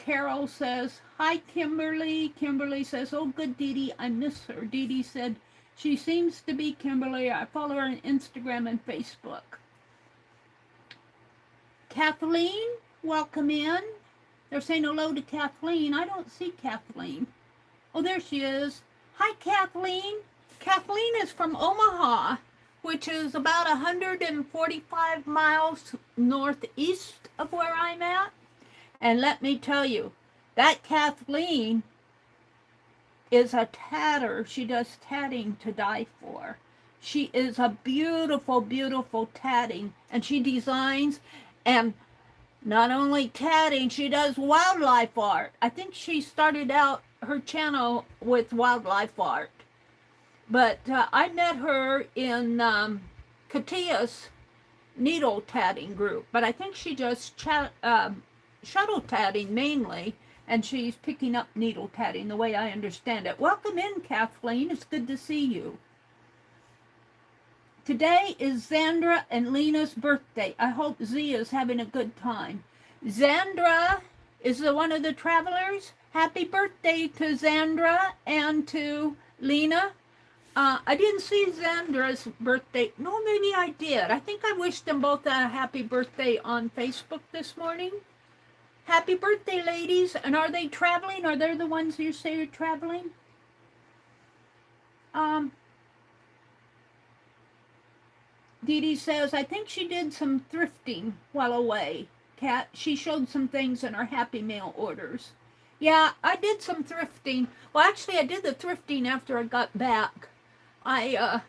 Carol says, hi, Kimberly. Kimberly says, oh, good, Dee Dee. I miss her. Dee Dee said, she seems to be Kimberly. I follow her on Instagram and Facebook. Kathleen, welcome in. They're saying hello to Kathleen. I don't see Kathleen. Oh, there she is. Hi, Kathleen. Kathleen is from Omaha, which is about 145 miles northeast of where I'm at. And let me tell you, that Kathleen is a tatter. She does tatting to die for. She is a beautiful, beautiful tatting. And she designs, and not only tatting, she does wildlife art. I think she started out her channel with wildlife art. But I met her in Katia's needle tatting group. But I think she just shuttle tatting mainly, and she's picking up needle tatting the way I understand it. Welcome in, Kathleen. It's good to see you. Today is Zandra and Lena's birthday. I hope Z is having a good time. Zandra is one of the travelers. Happy birthday to Zandra and to Lena. I didn't see Zandra's birthday. No, maybe I did. I think I wished them both a happy birthday on Facebook this morning. Happy birthday, ladies. And are they traveling? Are they the ones you say are traveling? Dee Dee says, I think she did some thrifting while away. Kat, she showed some things in her Happy Mail orders. Yeah, I did some thrifting. Well, actually, I did the thrifting after I got back. I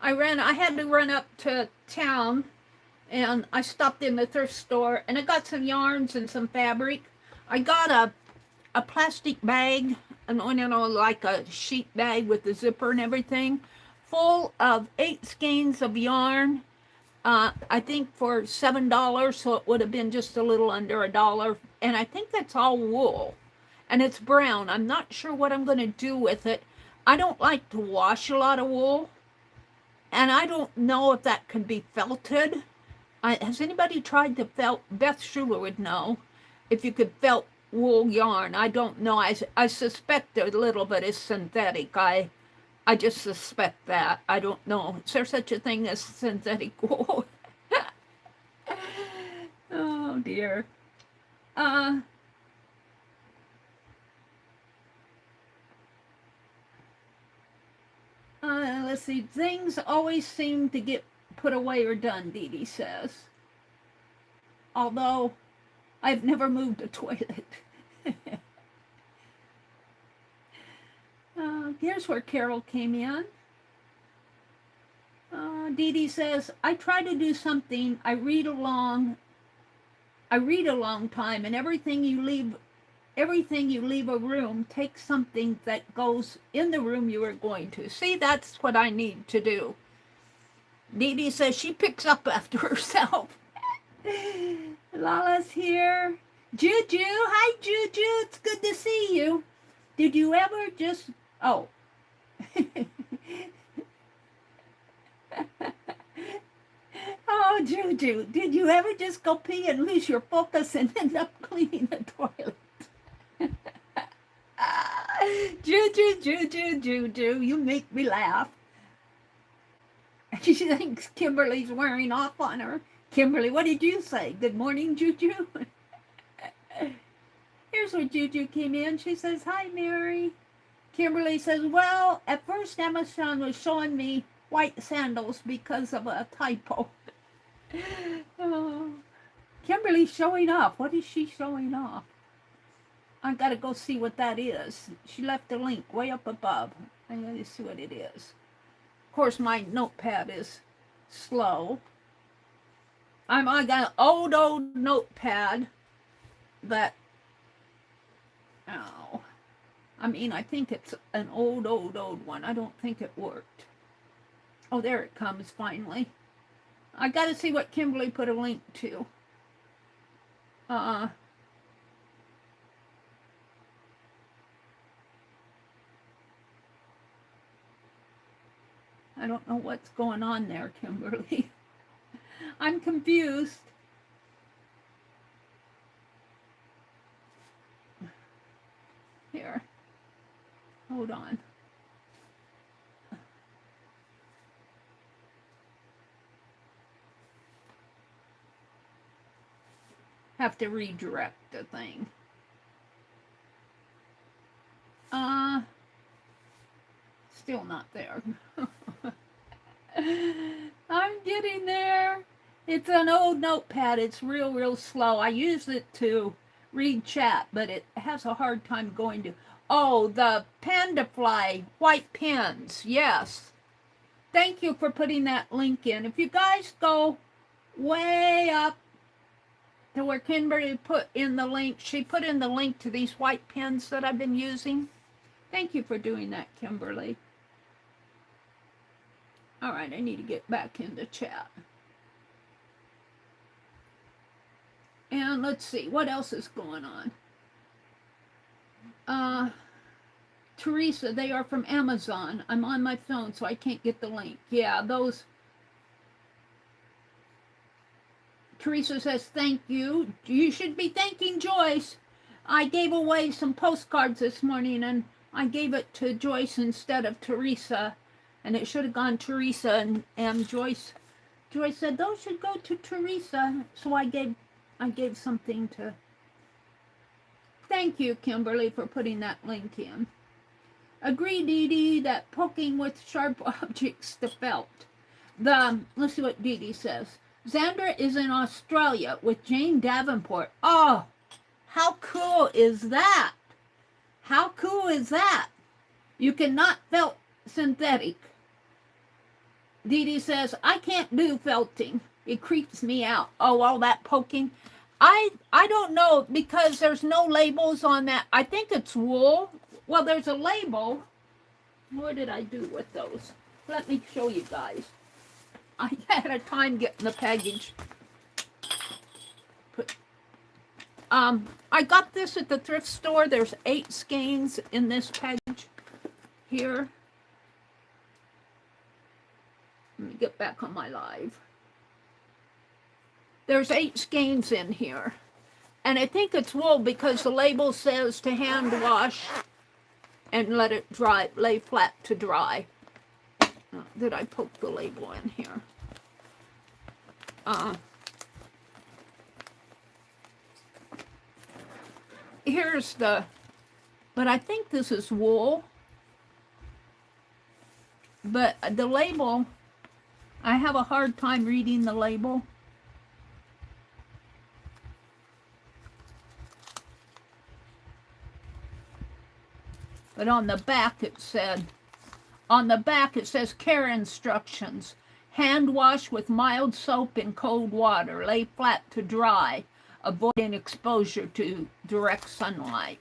had to run up to town, and I stopped in the thrift store, and I got some yarns and some fabric. I got a plastic bag, and like a sheet bag with the zipper and everything, full of 8 skeins of yarn. I think for $7, so it would have been just a little under $1. And I think that's all wool, and it's brown. I'm not sure what I'm going to do with it. I don't like to wash a lot of wool, and I don't know if that can be felted. Has anybody tried to felt? Beth Schuler would know if you could felt wool yarn. I don't know. I suspect a little bit is synthetic. I just suspect that. I don't know. Is there such a thing as synthetic wool? Oh, dear. Let's see. Things always seem to get put away or done, Dee Dee says. Although I've never moved a toilet. Here's where Carol came in. Dee Dee says, I try to do something. I read a long time, and everything you leave a room, take something that goes in the room you are going to. See, that's what I need to do. Dee Dee says she picks up after herself. Lala's here. Juju, hi Juju, it's good to see you. Did you ever just, oh. Oh, Juju, did you ever just go pee and lose your focus and end up cleaning the toilet? Juju, you make me laugh. She thinks Kimberly's wearing off on her. Kimberly, what did you say? Good morning, Juju. Here's where Juju came in. She says, hi, Mary. Kimberly says, well, at first Amazon was showing me white sandals because of a typo. Oh, Kimberly's showing off. What is she showing off? I gotta go see what that is. She left a link way up above. I gotta see what it is. Of course, my notepad is slow. I got an old notepad that, oh, I mean, I think it's an old one. I don't think it worked. Oh, there it comes finally. I got to see what Kimberly put a link to. I don't know what's going on there, Kimberly. I'm confused. Hold on. Have to redirect the thing. Still not there. I'm getting there. It's an old notepad. It's real slow. I use it to read chat, but it has a hard time going to. Oh, the Panda Fly white pens. Yes. Thank you for putting that link in. If you guys go way up to where Kimberly put in the link, she put in the link to these white pens that I've been using. Thank you for doing that, Kimberly. All right, I need to get back into chat. And let's see, what else is going on? Teresa, they are from Amazon. I'm on my phone, so I can't get the link. Yeah, those. Teresa says, thank you. You should be thanking Joyce. I gave away some postcards this morning, and I gave it to Joyce instead of Teresa. And it should have gone Teresa, and Joyce said, those should go to Teresa. So I gave something to. Thank you, Kimberly, for putting that link in. Agree, Dee Dee, that poking with sharp objects to felt. Let's see what Dee Dee says. Xander is in Australia with Jane Davenport. Oh, how cool is that? How cool is that? You cannot felt synthetic. Dee Dee says, I can't do felting. It creeps me out. Oh, all that poking. I don't know, because there's no labels on that. I think it's wool. Well, there's a label. What did I do with those? Let me show you guys. I had a time getting the package. I got this at the thrift store. There's 8 skeins in this package here. Let me get back on my live. There's 8 skeins in here. And I think it's wool because the label says to hand wash and let it dry, lay flat to dry. Did I poke the label in here? Here's the, but I think this is wool. But the label, I have a hard time reading the label. But on the back it says care instructions. Hand wash with mild soap in cold water. Lay flat to dry, avoiding exposure to direct sunlight.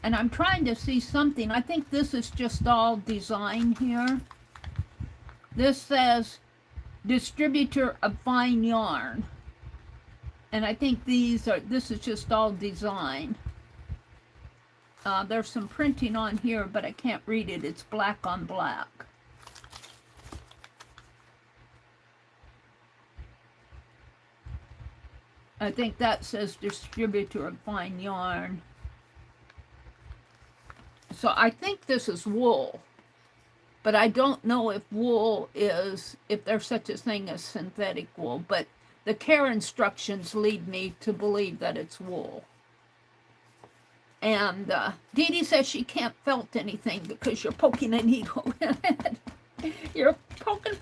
And I'm trying to see something. I think this is just all design here. This says distributor of fine yarn. And I think this is just all design. There's some printing on here, but I can't read it. It's black on black. I think that says distributor of fine yarn. So I think this is wool, but I don't know if wool is, if there's such a thing as synthetic wool, but the care instructions lead me to believe that it's wool. And Dee Dee says she can't felt anything because you're poking a needle in it. You're poking.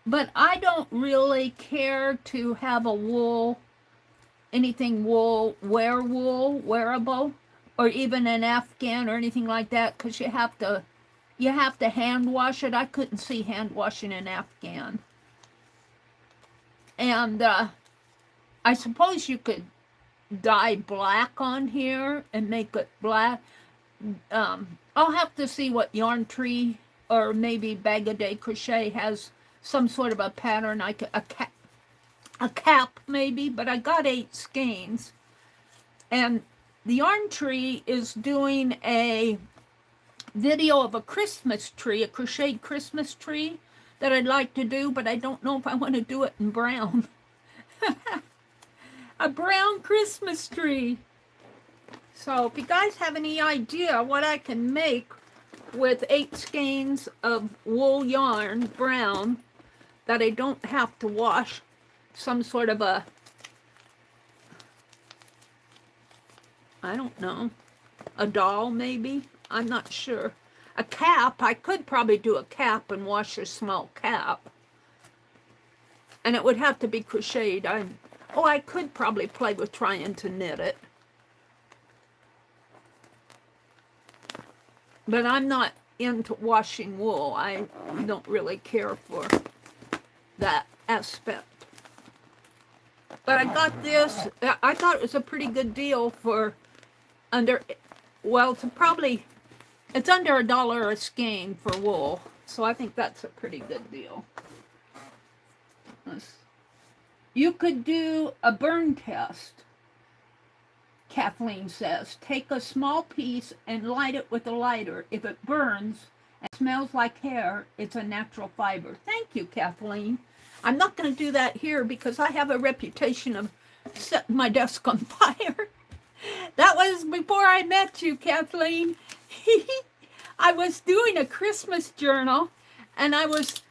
But I don't really care to have a wool, anything wool, wearable, or even an Afghan or anything like that, because you have to hand wash it. I couldn't see hand washing an Afghan. And I suppose you could dye black on here and make it black. I'll have to see what Yarn Tree or maybe Bag a Day Crochet has some sort of a pattern, like a cap maybe, but I got 8 skeins. And the Yarn Tree is doing a video of a Christmas tree, a crocheted Christmas tree that I'd like to do, but I don't know if I want to do it in brown. A brown Christmas tree. So if you guys have any idea what I can make with 8 skeins of wool yarn, brown, that I don't have to wash, some sort of a, I don't know, a doll maybe, I'm not sure. A cap, I could probably do a cap and wash a small cap. And it would have to be crocheted. I could probably play with trying to knit it. But I'm not into washing wool. I don't really care for that aspect. But I got this. I thought it was a pretty good deal for under, well, it's under $1 a skein for wool. So I think that's a pretty good deal. You could do a burn test, Kathleen says. Take a small piece and light it with a lighter. If it burns and smells like hair, it's a natural fiber. Thank you, Kathleen. I'm not going to do that here because I have a reputation of setting my desk on fire. That was before I met you, Kathleen. I was doing a Christmas journal and I was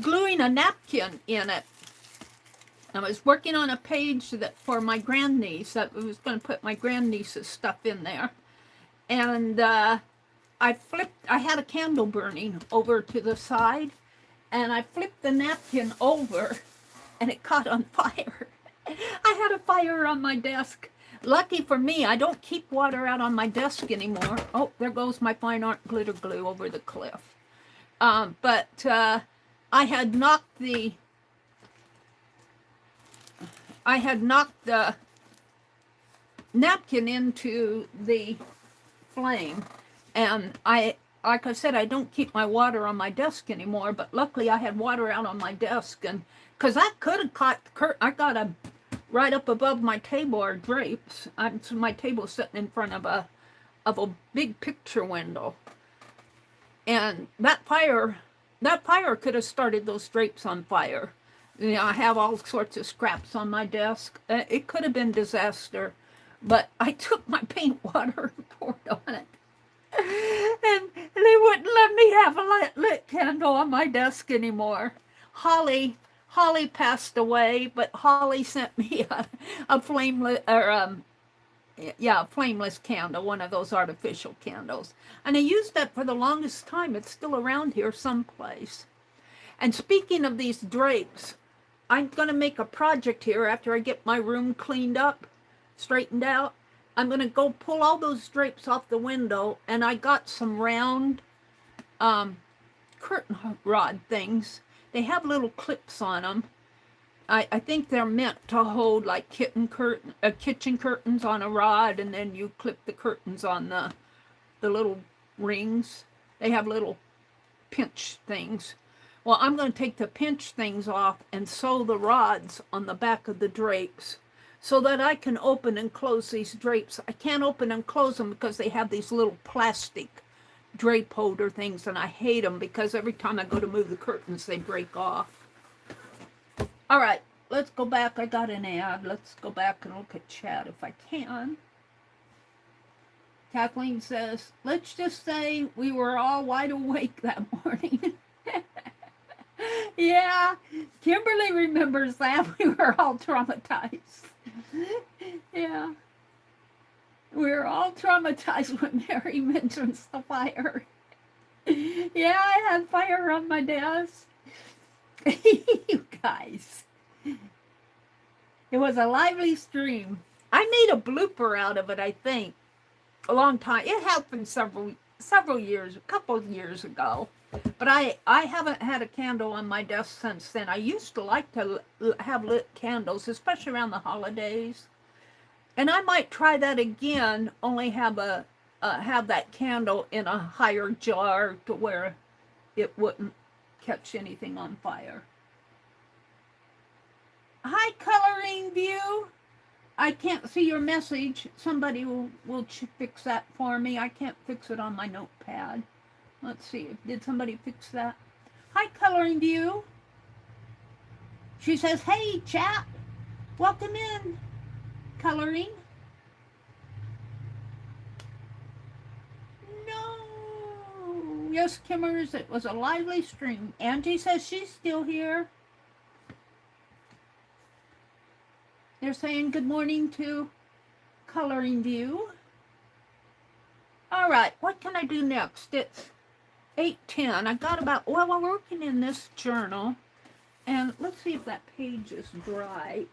gluing a napkin in it. I was working on a page for my grandniece. I was going to put my grandniece's stuff in there. And I had a candle burning over to the side, and I flipped the napkin over, and it caught on fire. I had a fire on my desk. Lucky for me, I don't keep water out on my desk anymore. Oh, there goes my fine art glitter glue over the cliff. But I had knocked the napkin into the flame, and like I said, I don't keep my water on my desk anymore, but luckily I had water out on my desk, and because I could have caught the curtain. I got a right up above my table are drapes. So my table's sitting in front of a big picture window, and that fire could have started those drapes on fire. You know, I have all sorts of scraps on my desk. It could have been disaster, but I took my paint water and poured on it. And they wouldn't let me have a lit candle on my desk anymore. Holly passed away, but Holly sent me a flameless candle, one of those artificial candles. And I used that for the longest time. It's still around here someplace. And speaking of these drapes, I'm going to make a project here after I get my room cleaned up, straightened out. I'm going to go pull all those drapes off the window, and I got some round curtain rod things. They have little clips on them. I think they're meant to hold like kitchen curtains on a rod, and then you clip the curtains on the little rings. They have little pinch things. Well, I'm going to take the pinch things off and sew the rods on the back of the drapes so that I can open and close these drapes. I can't open and close them because they have these little plastic drape holder things, and I hate them because every time I go to move the curtains, they break off. All right, let's go back. I got an ad. Let's go back and look at chat if I can. Kathleen says, let's just say we were all wide awake that morning. Yeah, Kimberly remembers that. We were all traumatized. Yeah. We were all traumatized when Meri mentions the fire. Yeah, I had fire on my desk. You guys. It was a lively stream. I made a blooper out of it, I think, a long time. It happened several years, a couple of years ago. But I haven't had a candle on my desk since then. I used to like to have lit candles, especially around the holidays. And I might try that again, only have that candle in a higher jar to where it wouldn't catch anything on fire. Hi, Coloring View. I can't see your message. Somebody will fix that for me. I can't fix it on my notepad. Let's see. Did somebody fix that? Hi, Coloring View. She says, hey, chat. Welcome in, Coloring. Yes, Kimmers, it was a lively stream. Angie says she's still here. They're saying good morning to Coloring View. All right, what can I do next? It's 8:10. I got about, well, I'm working in this journal. And let's see if that page is dry.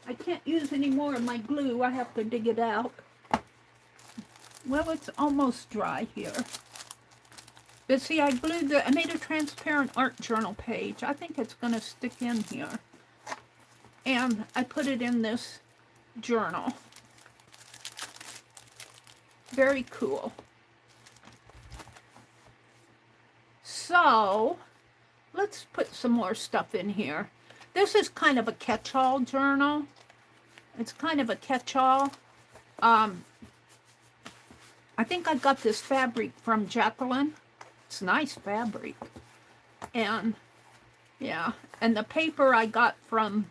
I can't use any more of my glue. I have to dig it out. Well, it's almost dry here. But see, I made a transparent art journal page. I think it's going to stick in here. And I put it in this journal. Very cool. So, let's put some more stuff in here. This is kind of a catch-all journal. It's kind of a catch-all. I think I got this fabric from Jacqueline. It's nice fabric. And, yeah. And the paper I got from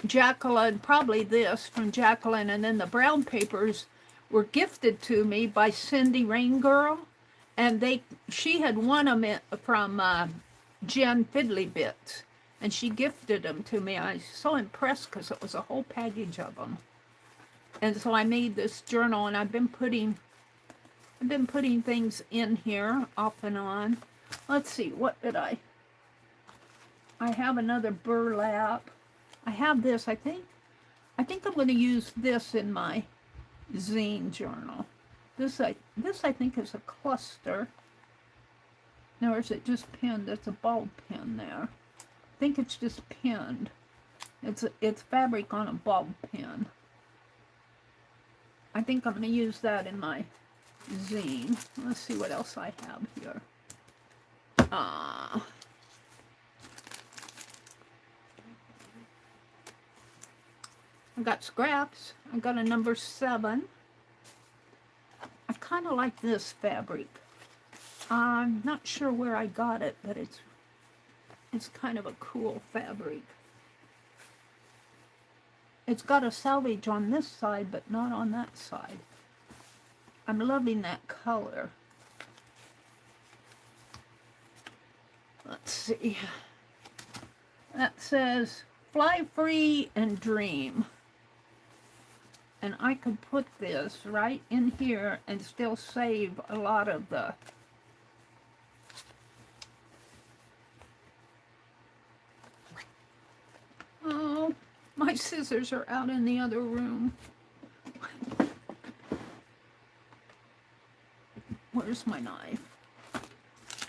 Jacqueline, probably this, from Jacqueline. And then the brown papers were gifted to me by Cindy Rain Girl. And she had won them from Jen Fiddly Bits. And she gifted them to me. I was so impressed because it was a whole package of them. And so I made this journal, and I've been putting things in here off and on. Let's see, what did I have another burlap. I have this, I think I'm going to use this in my zine journal. This I think is a cluster. Now, is it just pinned? It's a ball pin there. I think it's just pinned. It's fabric on a ball pin. I think I'm going to use that in my zine. Let's see what else I have here. I got scraps. I got a number 7. I kind of like this fabric. I'm not sure where I got it, but it's kind of a cool fabric. It's got a selvage on this side, but not on that side. I'm loving that color. Let's see. That says, fly free and dream. And I could put this right in here and still save a lot of the oh, my scissors are out in the other room. Where's my knife?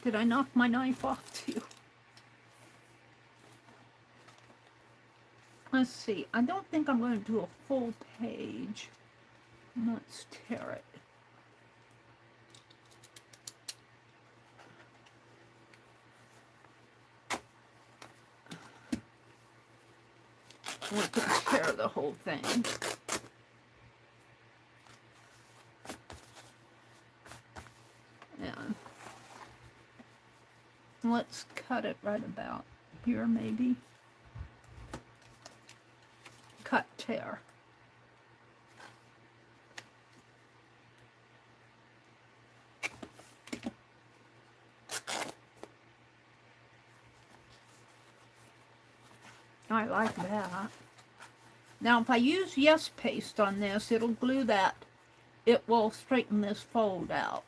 Did I knock my knife off too? Let's see. I don't think I'm going to do a full page. Let's tear it. We can tear the whole thing. And let's cut it right about here, maybe. Cut, tear. I like that. Now, if I use Yes Paste on this, it'll glue that. It will straighten this fold out.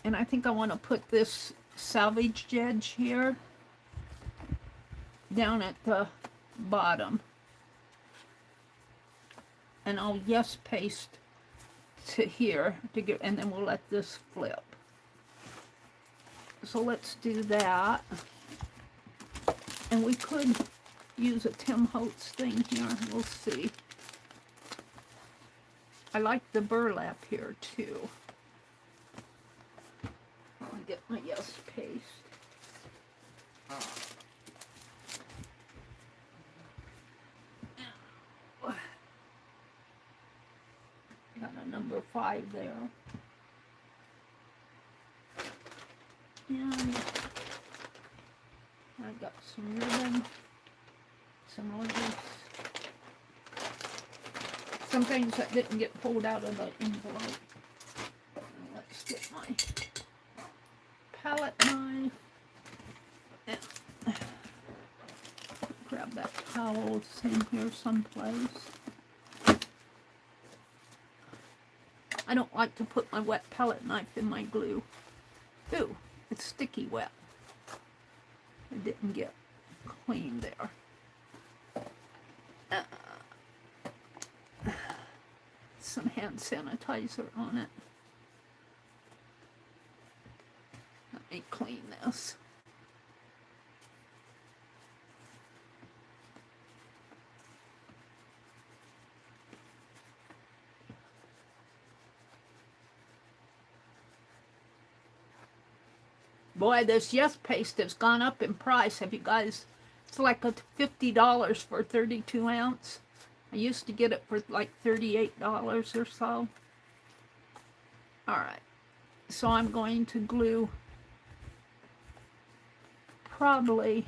And I think I want to put this salvage edge here down at the bottom. And I'll Yes Paste to here to get, and then we'll let this flip. So let's do that. And we could use a Tim Holtz thing here. We'll see. I like the burlap here too. I'll get my Yes Paste. Got a number 5 there. And I got some ribbon, some others, some things that didn't get pulled out of the envelope. knife. And grab that towel. It's in here someplace. I don't like to put my wet palette knife in my glue. Ooh, it's sticky wet. It didn't get clean there. Some hand sanitizer on it. Let me clean this. Boy, this Yes paste has gone up in price. Have you guys? It's like $50 for 32 ounce. I used to get it for like $38 or so. Alright, so I'm going to glue probably,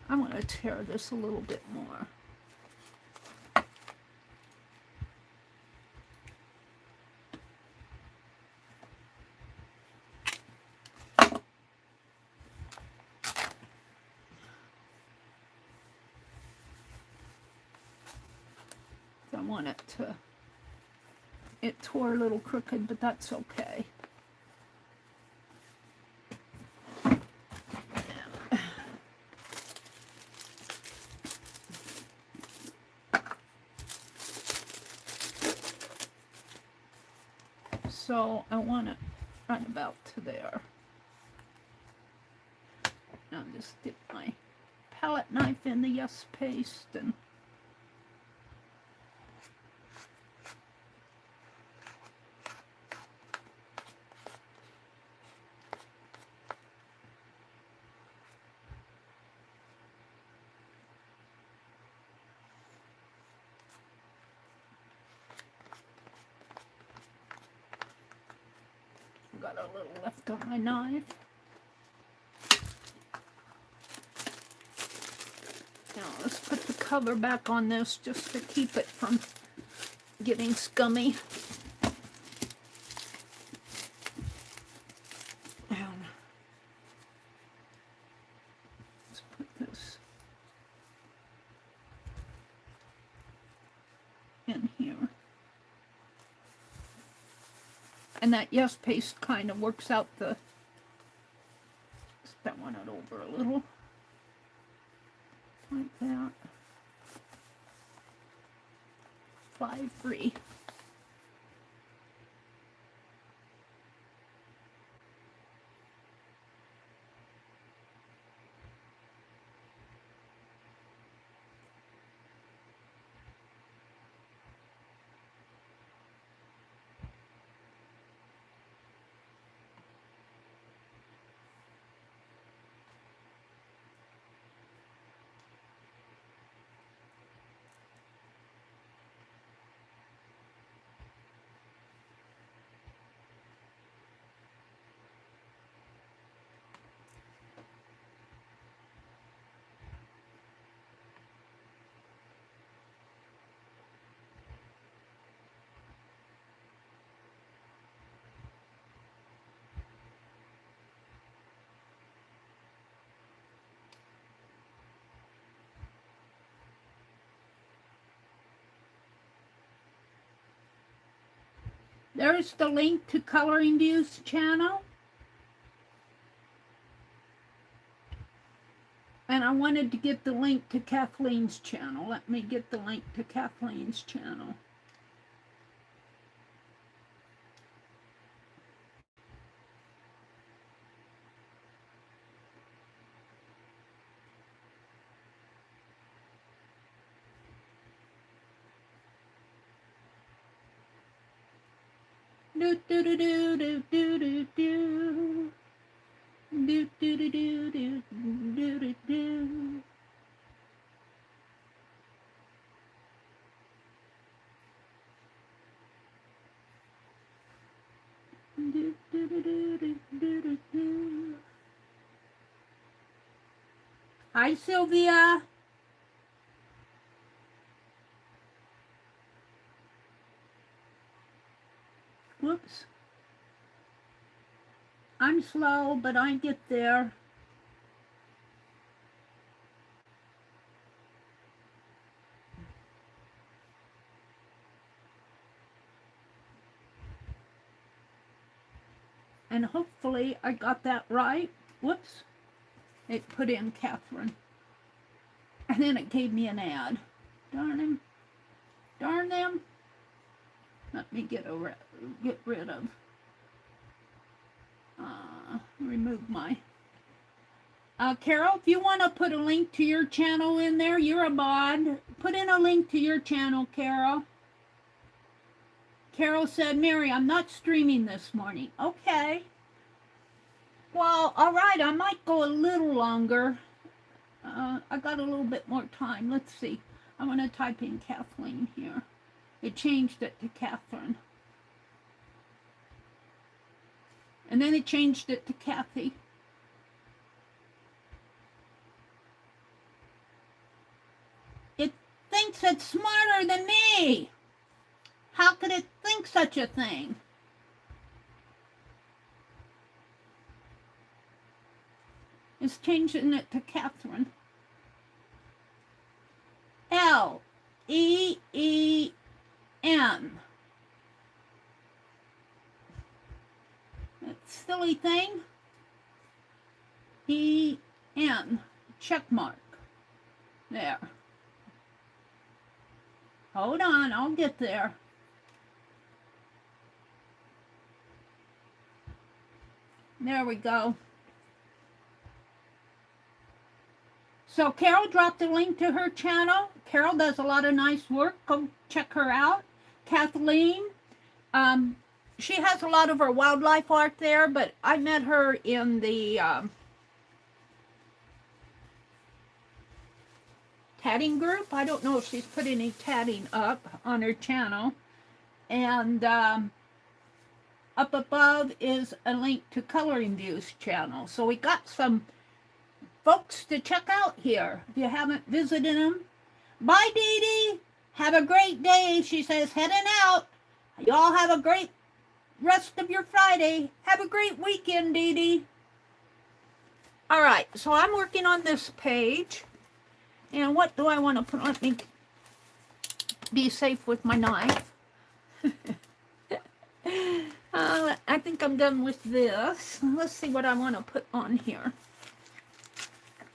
I'm going to tear this a little bit more. I want it to, it tore a little crooked, but that's okay. So I want it right about to there. I'll just dip my palette knife in the Yes paste and got a little left on my knife. Now let's put the cover back on this just to keep it from getting scummy. And let's put this in here. And that Yes paste kind of works out the, just want it over a little, like that. 5-3. There's the link to Coloring Views channel. And I wanted to get the link to Kathleen's channel. Let me get the link to Kathleen's channel. Do do do do do do do do. Do do do do do do do do. Do do do do do do do. Hi, Sylvia. Whoops. I'm slow, but I get there. And hopefully I got that right. Whoops. It put in Catherine. And then it gave me an ad. Darn him. Darn them. Let me get rid of. Remove my. Carol, if you want to put a link to your channel in there, you're a mod. Put in a link to your channel, Carol. Carol said, Meri, I'm not streaming this morning. Okay. Well, all right, I might go a little longer. I got a little bit more time. Let's see. I'm going to type in Kathleen here. It changed it to Catherine. And then it changed it to Kathy. It thinks it's smarter than me. How could it think such a thing? It's changing it to Catherine. L-E-E-M. That silly thing. E-N. Check mark. There. Hold on, I'll get there. There we go. So Carol dropped a link to her channel. Carol does a lot of nice work. Go check her out. Kathleen, she has a lot of her wildlife art there, but I met her in the tatting group. I don't know if she's put any tatting up on her channel. And up above is a link to Coloring View's channel. So we got some folks to check out here if you haven't visited them. Bye, Dee Dee. Have a great day. She says, heading out. Y'all have a great rest of your Friday. Have a great weekend, Dee Dee. All right, so I'm working on this page. And what do I want to put? Let me be safe with my knife. I think I'm done with this. Let's see what I want to put on here.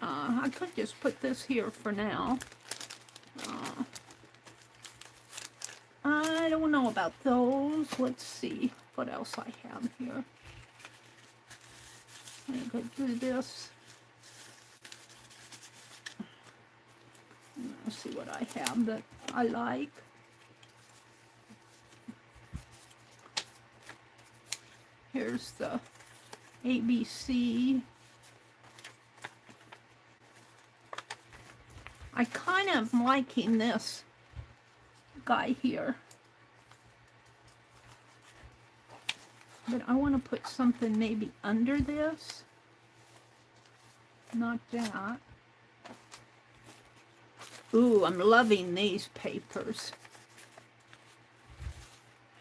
I could just put this here for now. I don't know about those. Let's see what else I have here. I could do this. Let's see what I have that I like. Here's the ABC. I kind of am liking this guy here. But I want to put something maybe under this. Not that. Ooh, I'm loving these papers.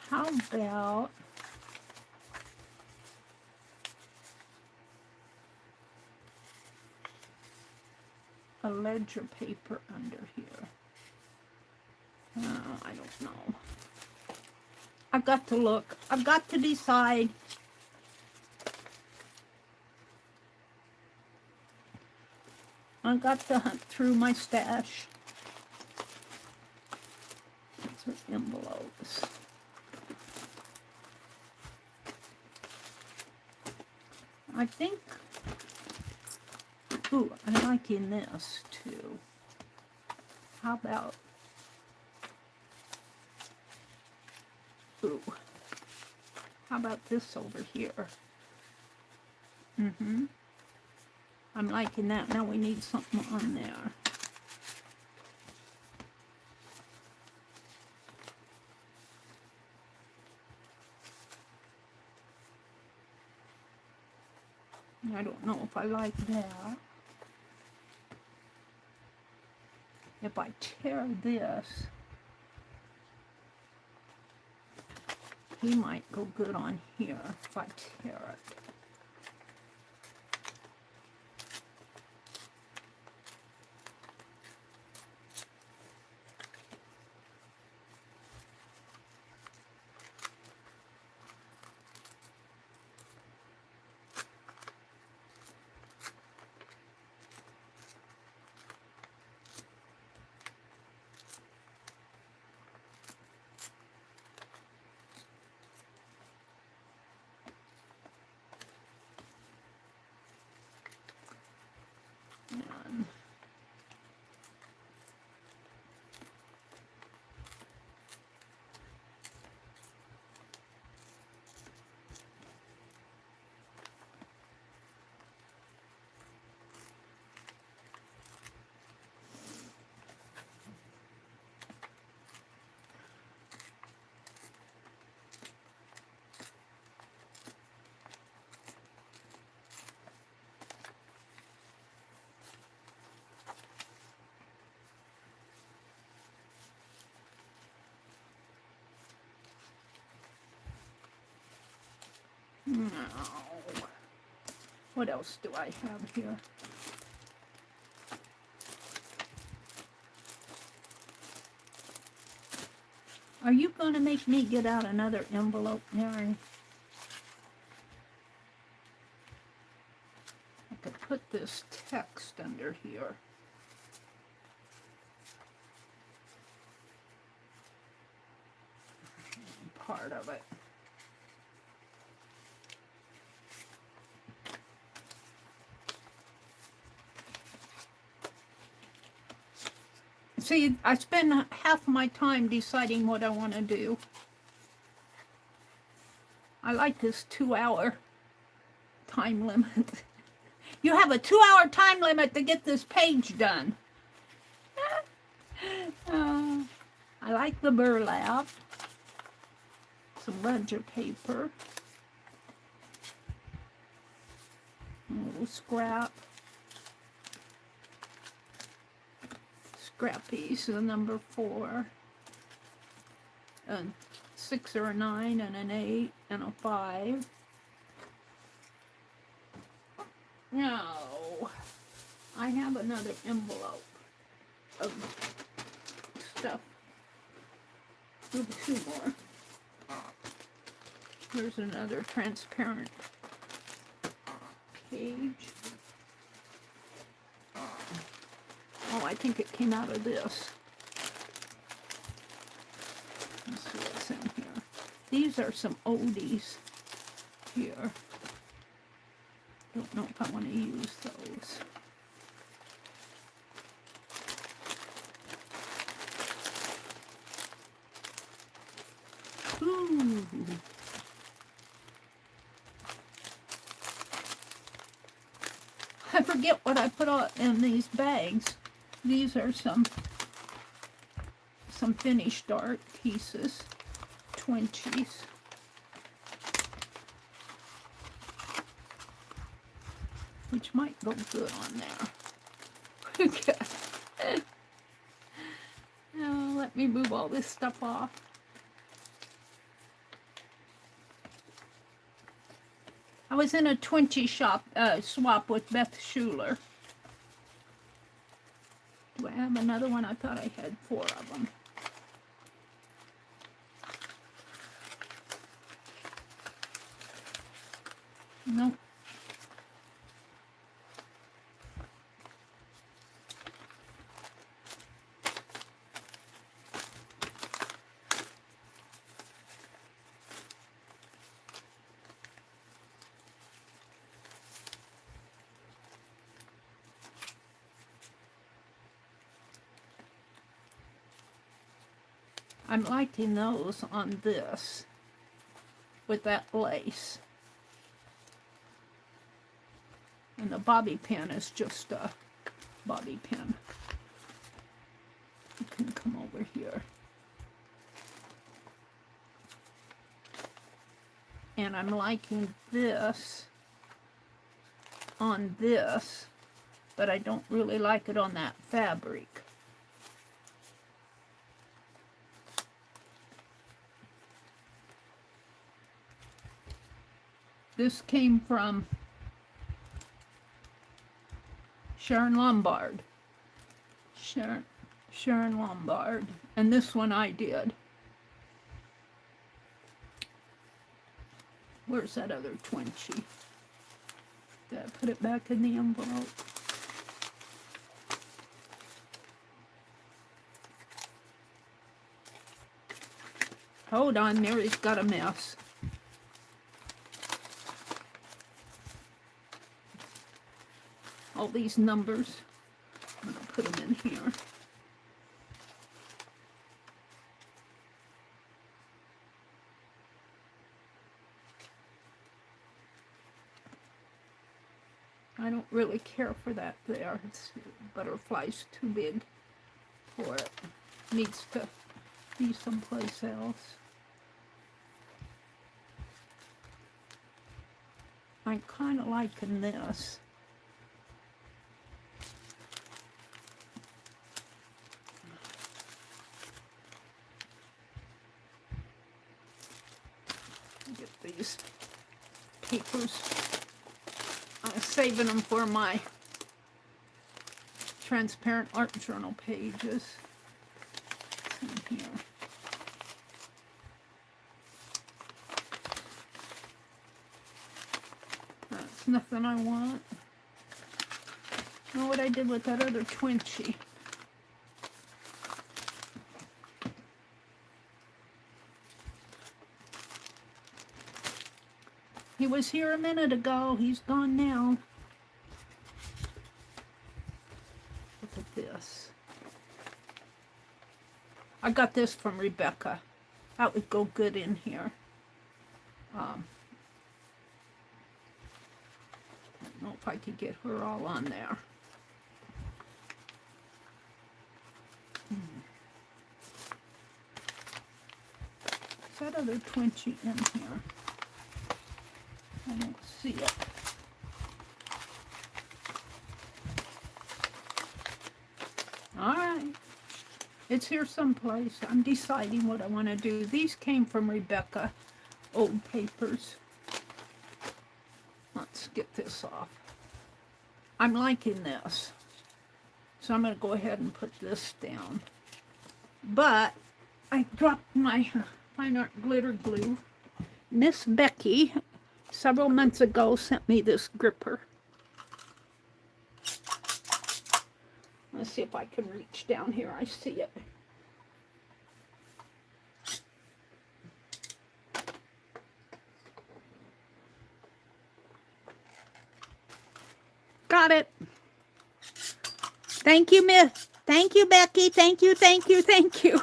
How about a ledger paper under here? I don't know. I've got to look. I've got to decide. I've got to hunt through my stash. These are envelopes. I think, ooh, I'm liking this too. How about, ooh, how about this over here? I'm liking that. Now we need something on there. I don't know if I like that. If I tear this, he might go good on here if I tear it. No. What else do I have here? Are you going to make me get out another envelope, Mary? I could put this text under here. Part of it. See, I spend half my time deciding what I want to do. I like this 2-hour time limit. You have a 2-hour time limit to get this page done. I like the burlap. Some ledger paper. A little scrap. Scrappies, the number 4. A 6 or a 9 and an 8 and a 5. No. I have another envelope of stuff. Ooh, 2 more. Here's another transparent page. Oh, I think it came out of this. Let's see what's in here. These are some oldies here. Don't know if I want to use those. Ooh. I forget what I put in these bags. These are some finished art pieces, 20s. Which might go good on there. Okay. Now let me move all this stuff off. I was in a 20 swap with Beth Schuler. Do I have another one? I thought I had 4 of them. Nope. I'm liking those on this with that lace. And the bobby pin is just a bobby pin. You can come over here. And I'm liking this on this, but I don't really like it on that fabric. This came from Sharon Lombard. Sharon Lombard. And this one I did. Where's that other 20? Did I put it back in the envelope? Hold on, Mary's got a mess. All these numbers, I'm going to put them in here. I don't really care for that there. Butterfly's too big for it. Needs to be someplace else. I'm kind of liking this. Get these papers. I'm saving them for my transparent art journal pages. It's in here. That's nothing I want. Know what I did with that other Twinchy. He was here a minute ago. He's gone now. Look at this. I got this from Rebecca. That would go good in here. I don't know if I could get her all on there. Is that other Twinchy in here? I don't see it. All right. It's here someplace. I'm deciding what I want to do. These came from Rebecca. Old papers. Let's get this off. I'm liking this. So I'm going to go ahead and put this down. But I dropped my fine art glitter glue. Miss Becky, several months ago, sent me this gripper. Let's see if I can reach down here. I see it. Got it. Thank you, Miss. Thank you, Becky. Thank you, thank you, thank you.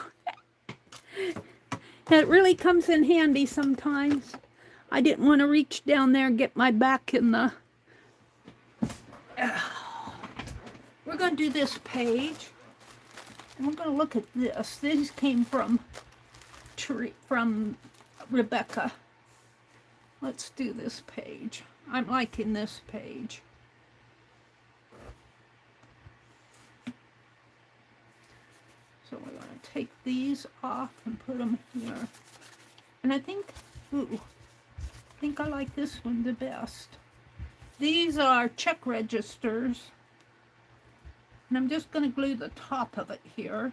It really comes in handy sometimes. I didn't want to reach down there and get my back in the... We're going to do this page. And we're going to look at this. These came from Rebecca. Let's do this page. I'm liking this page. So we're going to take these off and put them here. And I think, I think I like this one the best. These are check registers. And I'm just going to glue the top of it here.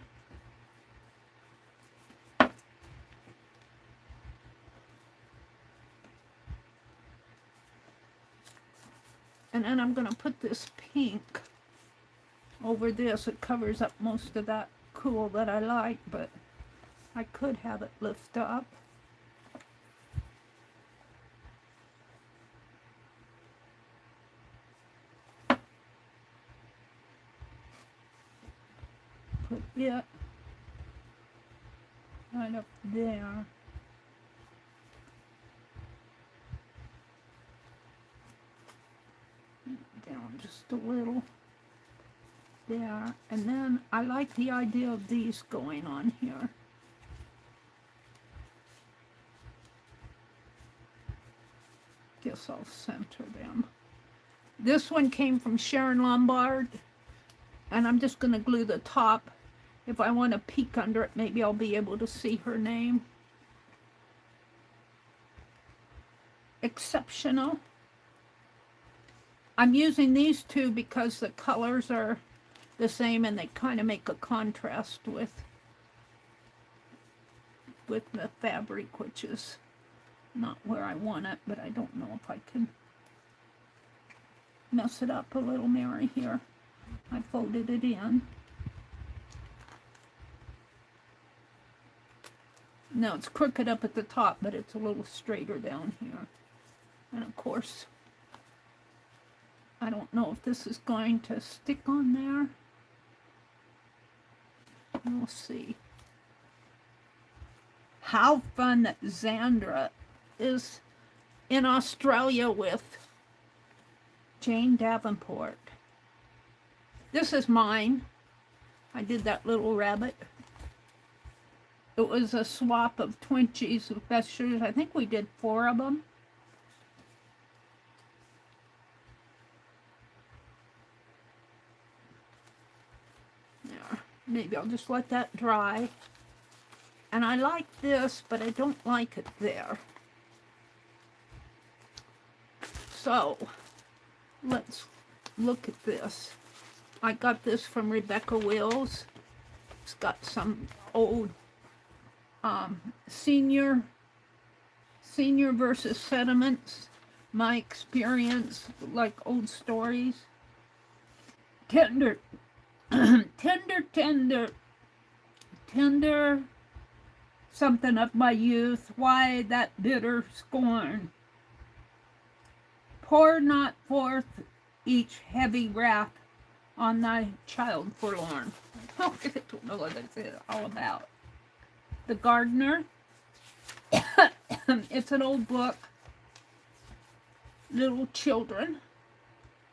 And then I'm going to put this pink over this. It covers up most of that cool that I like, but I could have it lift up. Put it right up there. Down just a little. There, and then I like the idea of these going on here. Guess I'll center them. This one came from Sharon Lombard, and I'm just going to glue the top. If I want to peek under it, maybe I'll be able to see her name. Exceptional. I'm using these two because the colors are the same and they kind of make a contrast with the fabric, which is not where I want it, but I don't know if I can mess it up a little, Mary, here. I folded it in. Now it's crooked up at the top, but it's a little straighter down here. And of course, I don't know if this is going to stick on there. We'll see. How fun that Zandra is in Australia with Jane Davenport. This is mine. I did that little rabbit. It was a swap of Twinchies with best shoes. I think we did 4 of them. Maybe I'll just let that dry. And I like this, but I don't like it there. So, let's look at this. I got this from Rebecca Wills. It's got some old senior versus sentiments, my experience, like old stories. Tender, tender, something of my youth, why that bitter scorn? Pour not forth each heavy wrath on thy child forlorn. I don't know what it's all about. The Gardener. It's an old book. Little Children.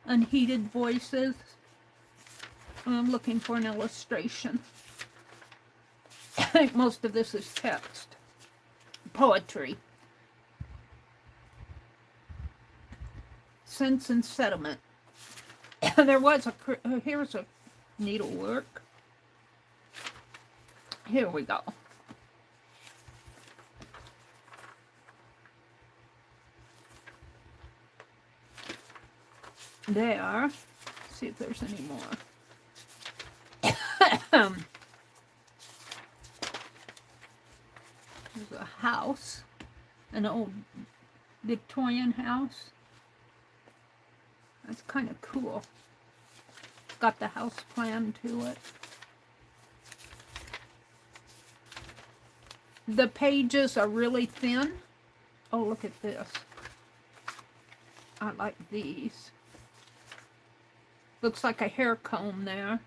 Unheeded Voices. I'm looking for an illustration. I think most of this is text. Poetry. Sense and Sediment. There was here's a needlework. Here we go. There. Let's see if there's any more. There's a house, an old Victorian house. That's kind of cool. Got the house plan to it. The pages are really thin. Oh, look at this. I like these. Looks like a hair comb there.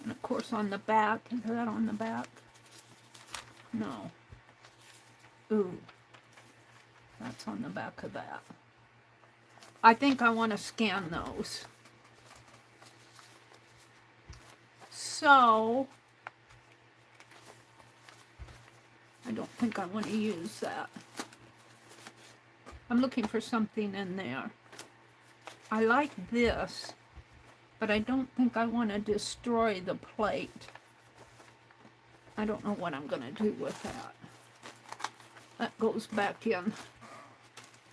And of course on the back, is that on the back? No. Ooh. That's on the back of that. I think I want to scan those. So, I don't think I want to use that. I'm looking for something in there. I like this, but I don't think I want to destroy the plate. I don't know what I'm going to do with that. That goes back in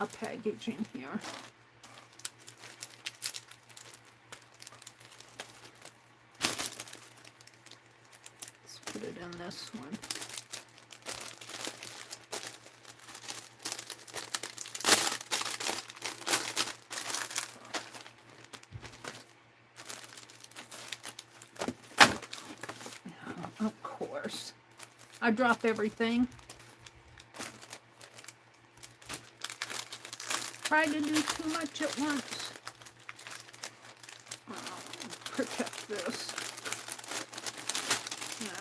a packaging here. Let's put it in this one. Of course. I drop everything. Try to do too much at once. Protect this. Yeah.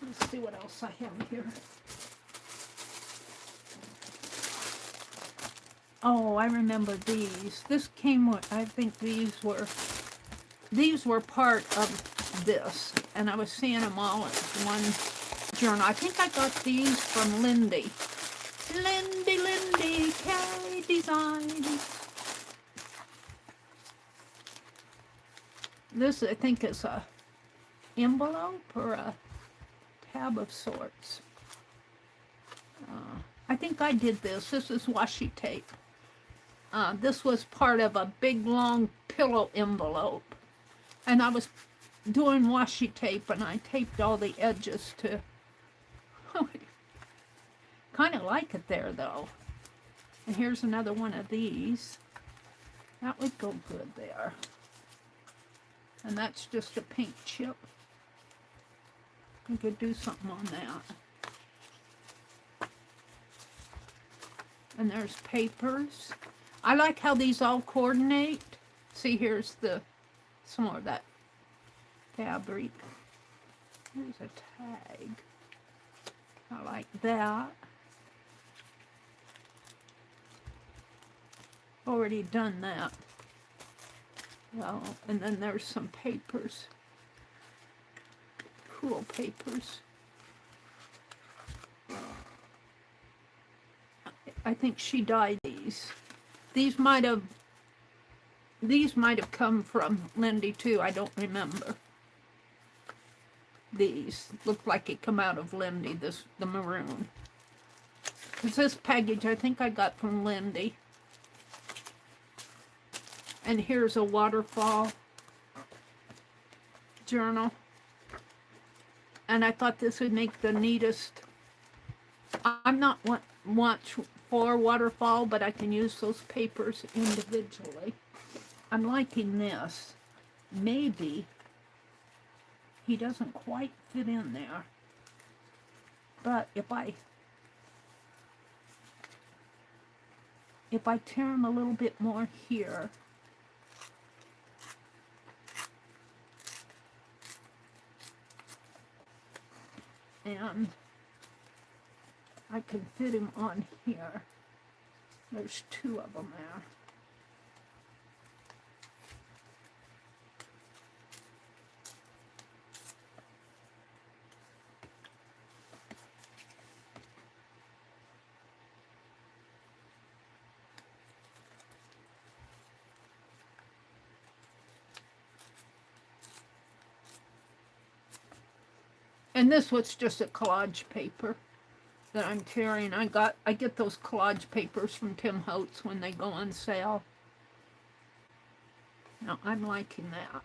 Let's see what else I have here. Oh, I remember these. This came with, I think these were part of this. And I was seeing them all at one journal. I think I got these from Lindy. Lindy, Kelly Designs. This, I think, is a envelope or a tab of sorts. I think I did this. This is washi tape. This was part of a big long pillow envelope. And I was doing washi tape and I taped all the edges to... kind of like it there though. And here's another one of these. That would go good there. And that's just a pink chip. I could do something on that. And there's papers. I like how these all coordinate. See, here's some more of that fabric. Here's a tag. I like that. Already done that. Well, and then there's some papers. cool papers. I think she dyed these. These might have come from Lindy too. I don't remember. These look like it come out of Lindy, the maroon. Because this package I think I got from Lindy. And here's a waterfall journal. And I thought this would make the neatest. I'm not much for waterfall, but I can use those papers individually. I'm liking this. Maybe he doesn't quite fit in there. But if I tear him a little bit more here, and I can fit him on here. There's two of them there. And this was just a collage paper that I'm tearing. I get those collage papers from Tim Holtz when they go on sale. Now I'm liking that.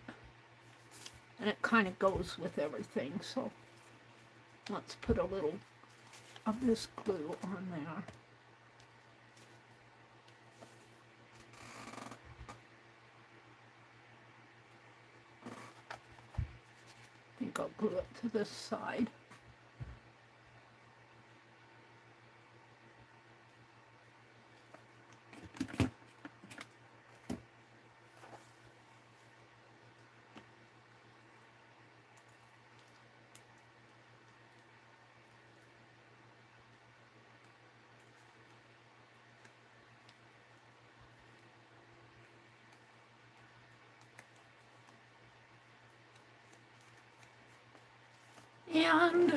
And it kind of goes with everything, so let's put a little of this glue on there. I think I'll glue it to this side. And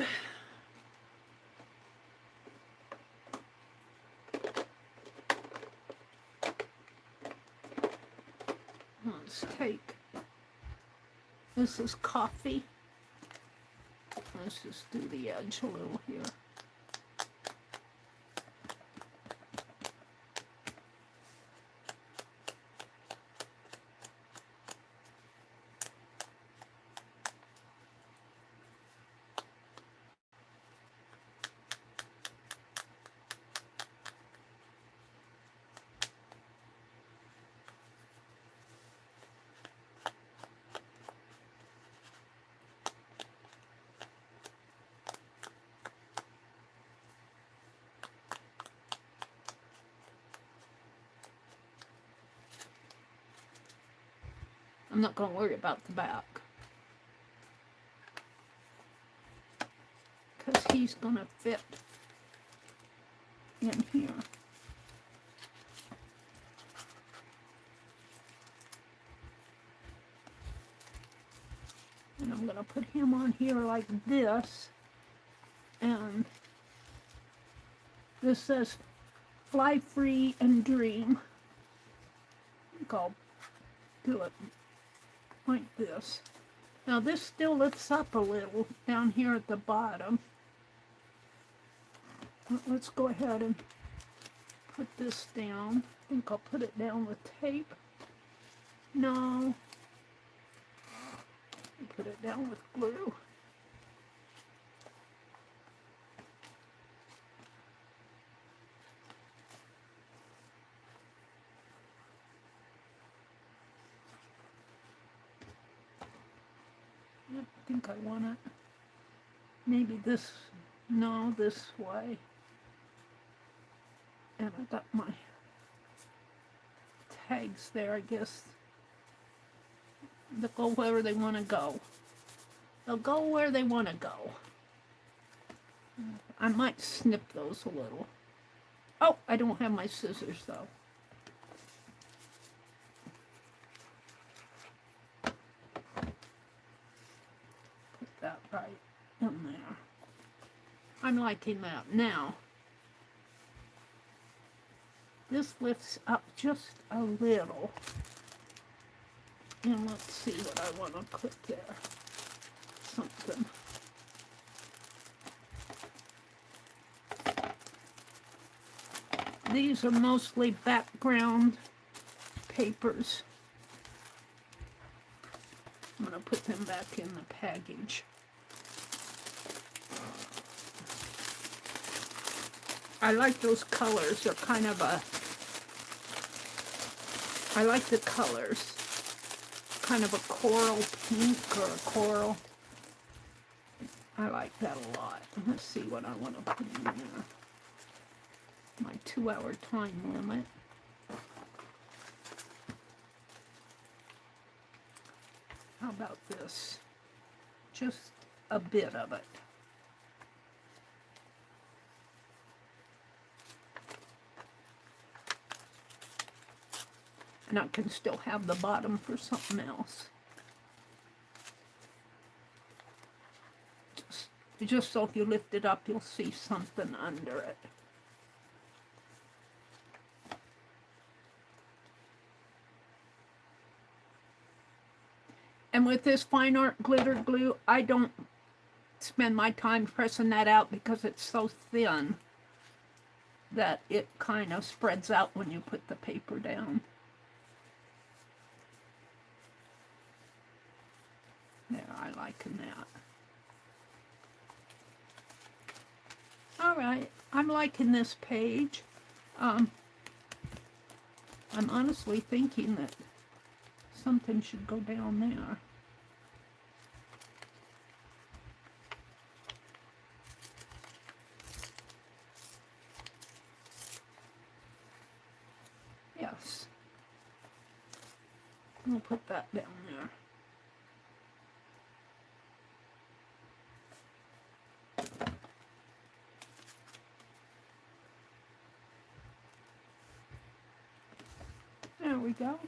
let's take, this is coffee. Let's just do the edge a little here. I'm not going to worry about the back, because he's going to fit in here. And I'm going to put him on here like this. And this says, "Fly free and dream." I think I'll do it like this. Now this still lifts up a little down here at the bottom. Let's go ahead and put this down. I think I'll put it down with tape. No. Put it down with glue. I think I want it maybe this, no, this way. And I got my tags there, I guess. They'll go wherever they want to go. They'll go where they want to go. I might snip those a little. Oh, I don't have my scissors though. Put that right in there. I'm liking that. Now, this lifts up just a little. And let's see what I want to put there. Something. These are mostly background papers. I'm going to put them back in the package. I like those colors. They're kind of a... I like the colors. Kind of a coral pink or a coral. I like that a lot. Let's see what I want to put in there. My 2-hour time limit. How about this? Just a bit of it. And I can still have the bottom for something else. Just so if you lift it up, you'll see something under it. And with this fine art glitter glue, I don't spend my time pressing that out because it's so thin that it kind of spreads out when you put the paper down. There, I liking that. All right, I'm liking this page. I'm honestly thinking that something should go down there. Yes. I'll put that down there. There we go.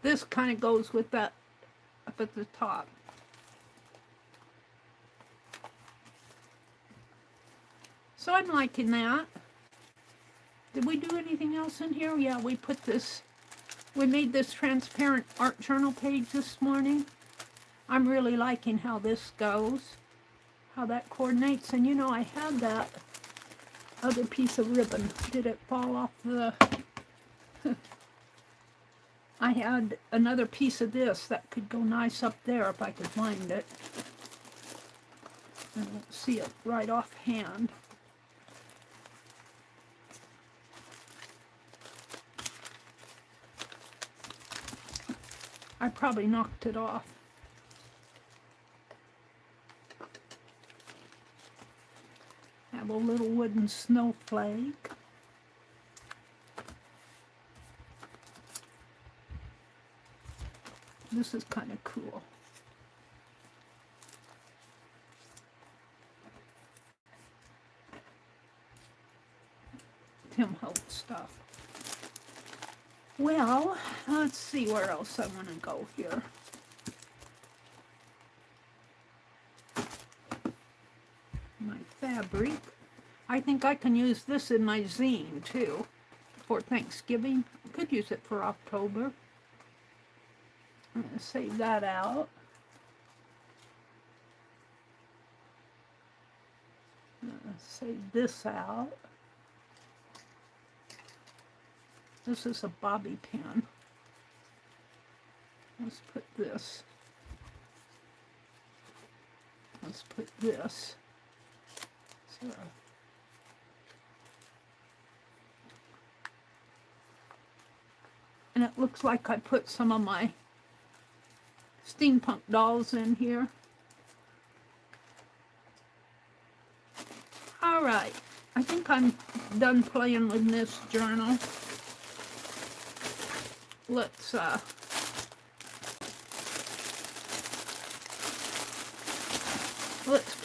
This kind of goes with that up at the top. So I'm liking that. Did we do anything else in here? Yeah, we made this transparent art journal page this morning. I'm really liking how this goes, how that coordinates. And you know, I had that other piece of ribbon. Did it fall off the... I had another piece of this that could go nice up there if I could find it. I don't see it right offhand. I probably knocked it off. Have a little wooden snowflake. This is kind of cool. Tim Holt stuff. Well, let's see where else I want to go here. My fabric. I think I can use this in my zine too for Thanksgiving. I could use it for October. I'm going to save that out. I'm going to save this out. This is a bobby pin. Let's put this. Let's put this. So, and it looks like I put some of my steampunk dolls in here. All right, I think I'm done playing with this journal. Let's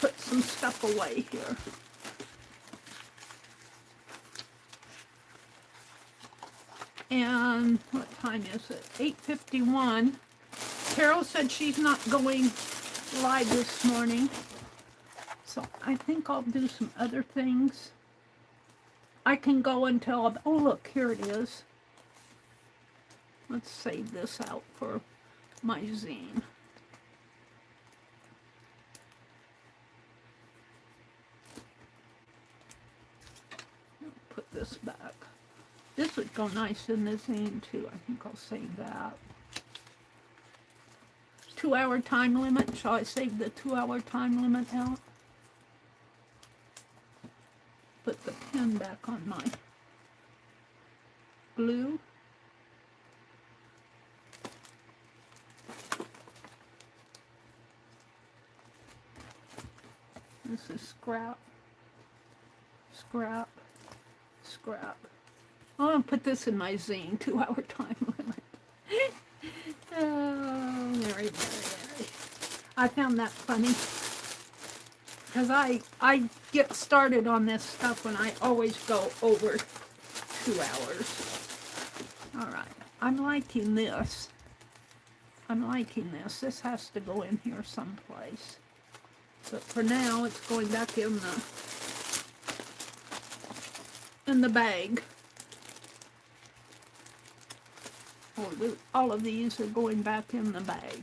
put some stuff away here. And what time is it? 8:51. Carol said she's not going live this morning. So I think I'll do some other things. I can go until, oh look, here it is. Let's save this out for my zine. Put this back. This would go nice in the zine too. I think I'll save that. 2-hour time limit. Shall I save the 2-hour time limit out? Put the pen back on my glue. This is scrap, scrap, scrap. I'm going to put this in my zine, 2-hour time limit. Oh, Meri. I found that funny. Because I get started on this stuff when I always go over 2 hours. All right. I'm liking this. I'm liking this. This has to go in here someplace. But for now, it's going back in the bag. All of these are going back in the bag.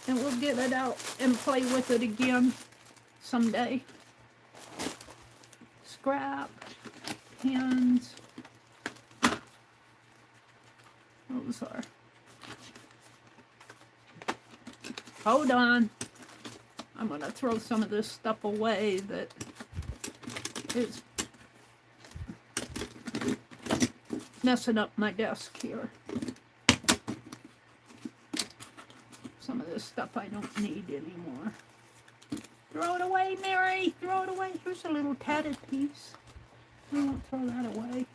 And we'll get it out and play with it again someday. Scrap, pins. Those are. Hold on. I'm going to throw some of this stuff away that is messing up my desk here. Some of this stuff I don't need anymore. Throw it away, Meri. Throw it away. Here's a little tatted piece. I won't throw that away.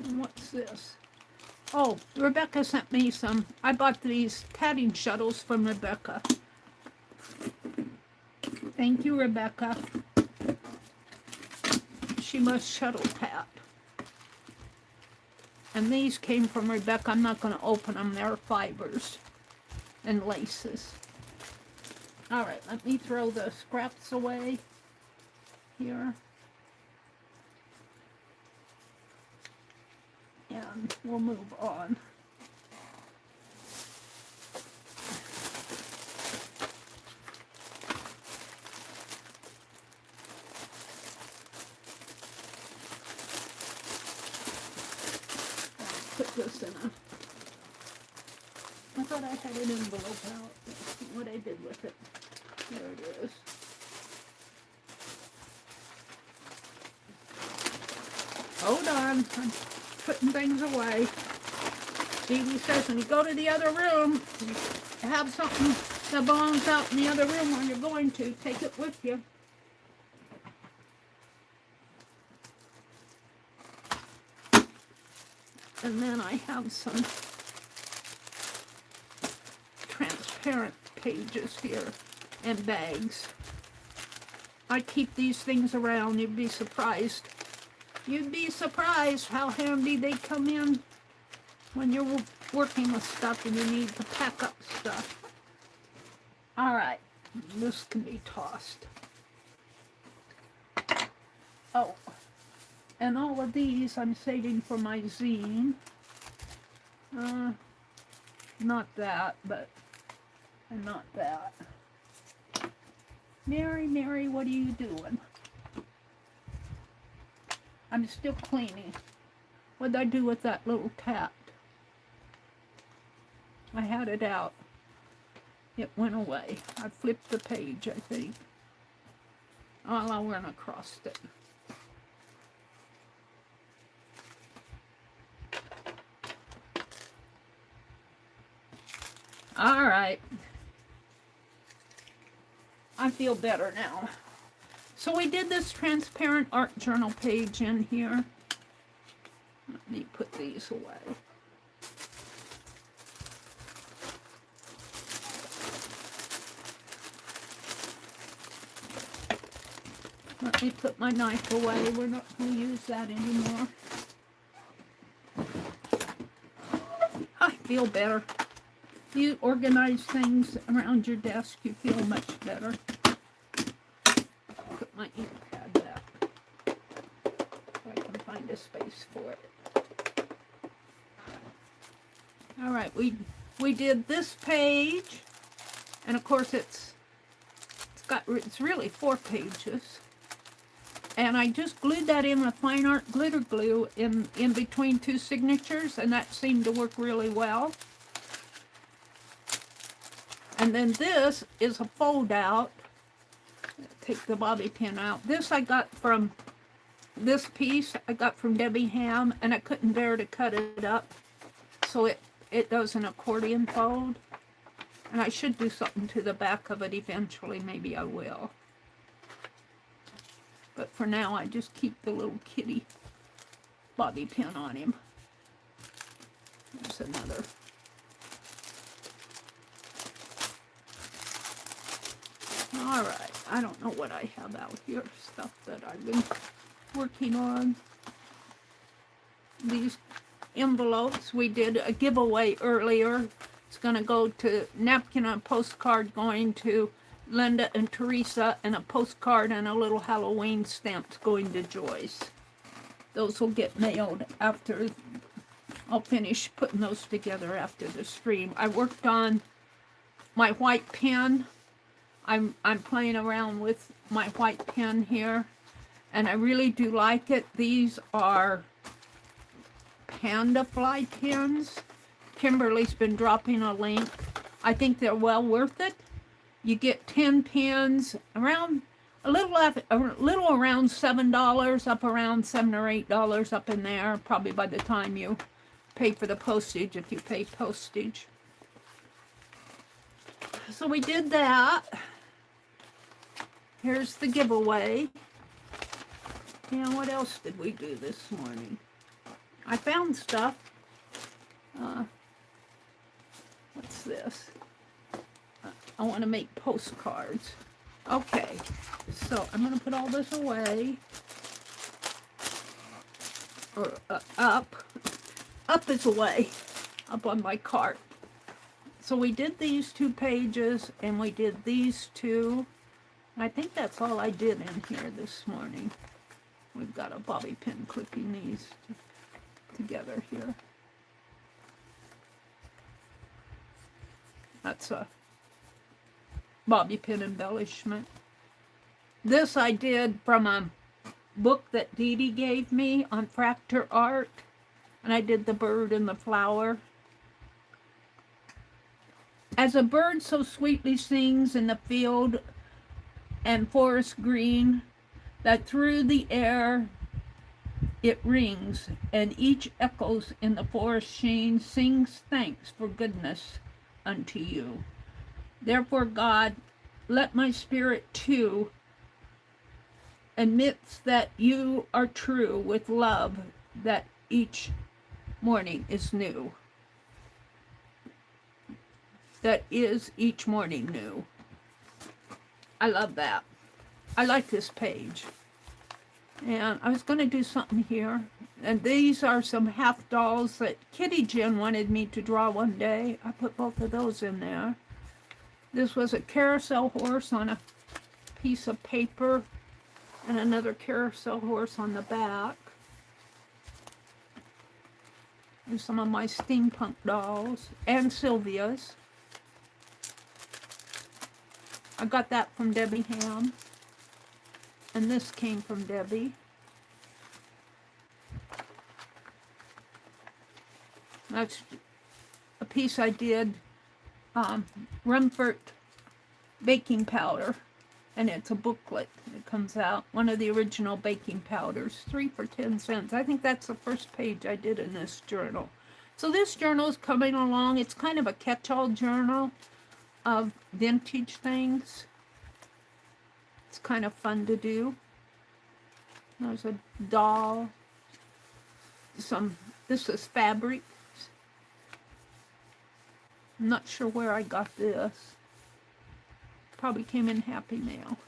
And what's this? Oh, Rebecca sent me some. I bought these tatting shuttles from Rebecca. Thank you, Rebecca. She must shuttle tat. And these came from Rebecca. I'm not going to open them. They're fibers and laces. All right, let me throw the scraps away here. And we'll move on. Put this in a... I thought I had an envelope out. Let's see what I did with it. There it is. Hold on. I'm putting things away. Stevie says when you go to the other room, you have something that belongs out in the other room when you're going to. Take it with you. And then I have some transparent pages here and bags. I keep these things around. You'd be surprised. You'd be surprised how handy they come in when you're working with stuff and you need to pack up stuff. All right, this can be tossed. Oh. And all of these I'm saving for my zine. Not that, but and not that. Meri, what are you doing? I'm still cleaning. What did I do with that little tat? I had it out. It went away. I flipped the page, I think. Oh, I went across it. All right. I feel better now. So we did this transparent art journal page in here. Let me put these away. Let me put my knife away. We're not going to use that anymore. feel better. You organize things around your desk, you feel much better. Put my ink pad back so I can find a space for it. All right, we did this page, and of course it's really 4 pages. And I just glued that in with fine art glitter glue in between 2 signatures, and that seemed to work really well. And then this is a fold out. Take the bobby pin out. This I got from, this piece I got from Debbie Ham, and I couldn't bear to cut it up. So it does an accordion fold. And I should do something to the back of it eventually. Maybe I will. But for now, I just keep the little kitty bobby pin on him. There's another. All right. I don't know what I have out here. Stuff that I've been working on. These envelopes, we did a giveaway earlier. It's going to go to napkin and postcard going to Linda and Teresa, and a postcard and a little Halloween stamp going to Joyce. Those will get mailed after. I'll finish putting those together after the stream. I worked on my white pen. I'm playing around with my white pen here, and I really do like it. These are Panda Fly pens. Kimberly's been dropping a link. I think they're well worth it. You get 10 pens around a little around $7, up around $7 or $8 up in there, probably by the time you pay for the postage, if you pay postage. So we did that. Here's the giveaway. And what else did we do this morning? I found stuff. What's this? I want to make postcards. Okay, so I'm going to put all this away. Or up. Up is away. Up on my cart. So we did these 2 pages, and we did these 2. I think that's all I did in here this morning. We've got a bobby pin clipping these together here. That's a bobby pin embellishment. This I did from a book that Dee Dee gave me on fractal art. And I did the bird and the flower. As a bird so sweetly sings in the field and forest green, that through the air it rings, and each echoes in the forest sheen, sings thanks for goodness unto you. Therefore, God, let my spirit too admits that you are true with love, that each morning is new. That is each morning new. I love that. I like this page. And I was going to do something here. And these are some half dolls that Kitty Jen wanted me to draw one day. I put both of those in there. This was a carousel horse on a piece of paper, and another carousel horse on the back. And some of my steampunk dolls, and Sylvia's. I got that from Debbie Ham. And this came from Debbie. That's a piece I did, Rumford baking powder, and it's a booklet. It comes out, one of the original baking powders, 3 for 10 cents. I think that's the first page I did in this journal. So this journal is coming along. It's kind of a catch-all journal of vintage things. It's kind of fun to do. There's a doll. This is fabric. I'm not sure where I got this. Probably came in Happy Mail.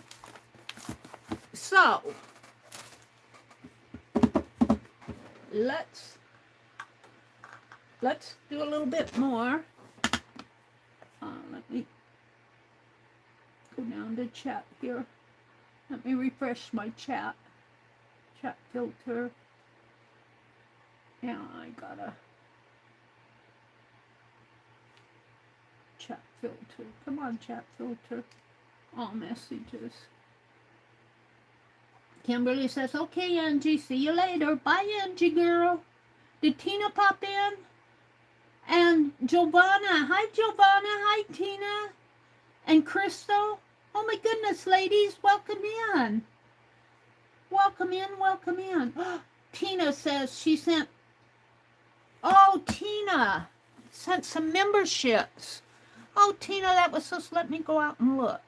So, let's do a little bit more. Let me go down to chat here. Let me refresh my chat filter. Yeah, I gotta chat filter. Come on, chat filter. All messages. Kimberly says, okay, Angie, see you later. Bye, Angie girl. Did Tina pop in? And Giovanna. Hi, Giovanna. Hi, Tina. And Crystal. Oh, my goodness, ladies. Welcome in. Welcome in. Welcome in. Tina says she sent... Oh, Tina sent some memberships. Oh, Tina, that was so... Let me go out and look.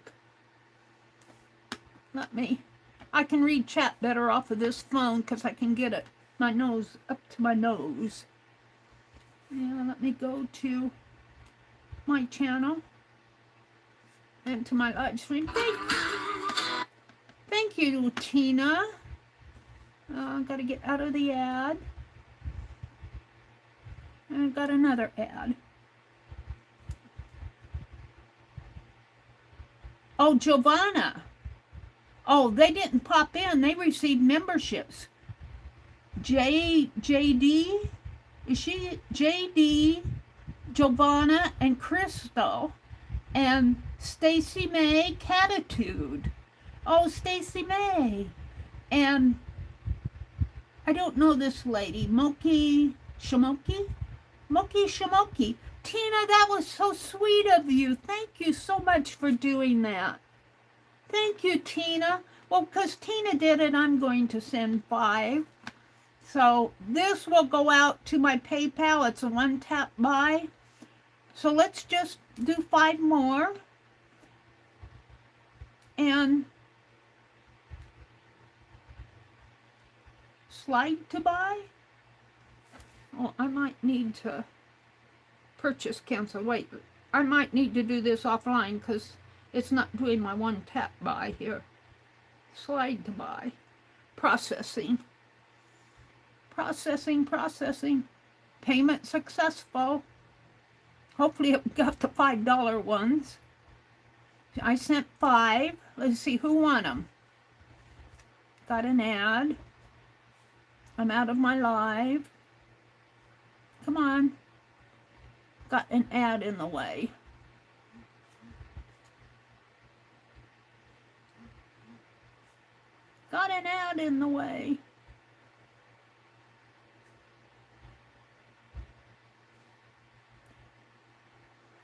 I can read chat better off of this phone because I can get it, my nose up to my nose. Yeah, let me go to my channel and to my live stream. Thank you, Tina. I've got to get out of the ad. And I've got another ad. Oh, Giovanna. Oh, they didn't pop in. They received memberships. JD, is she JD, Giovanna, and Crystal, and Stacy May Catitude. Oh, Stacy May. And I don't know this lady. Moki Shamoki? Tina, that was so sweet of you. Thank you so much for doing that. Thank you, Tina. Well, because Tina did it, I'm going to send 5. So this will go out to my PayPal. It's a one-tap buy. So let's just do 5 more. And slide to buy. Oh, I might need to purchase cancel. Wait, I might need to do this offline because it's not doing my one-tap buy here. Slide to buy. Processing. Payment successful. Hopefully it got the $5 ones. I sent 5. Let's see who won them. Got an ad. I'm out of my live. Come on. Got an ad in the way. Got an ad in the way.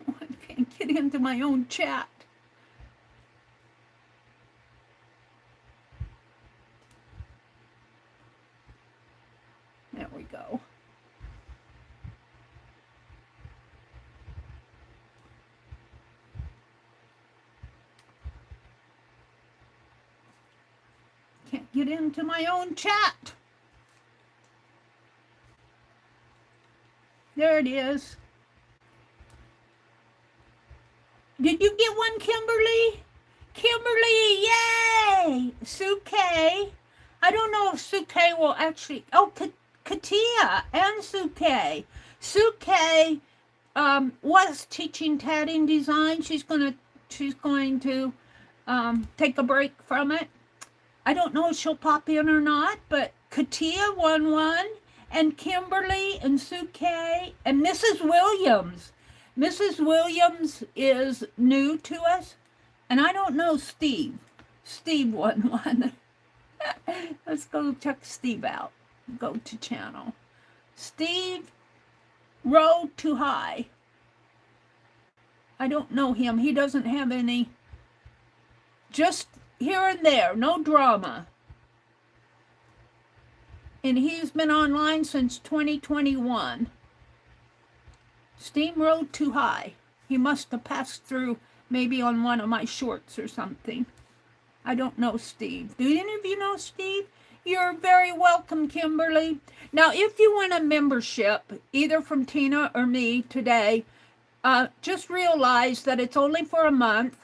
Oh, I can't get into my own chat. There we go. Can't get into my own chat. There it is. Did you get one, Kimberly? Kimberly, yay! Sue K. I don't know if Sue K will actually... Oh, Katia and Sue K. Sue K was teaching tatting design. She's going to take a break from it. I don't know if she'll pop in or not, but Katia won one, and Kimberly and Sue K and Mrs. Williams. Mrs. Williams is new to us, and I don't know Steve. Steve won one. Let's go check Steve out. Go to channel. Steve rode too high. I don't know him. He doesn't have any. Just here and there, no drama. And he's been online since 2021. Steam rode too high. He must have passed through maybe on one of my shorts or something. I don't know Steve. Do any of you know Steve? You're very welcome, Kimberly. Now, if you want a membership, either from Tina or me today, just realize that it's only for a month.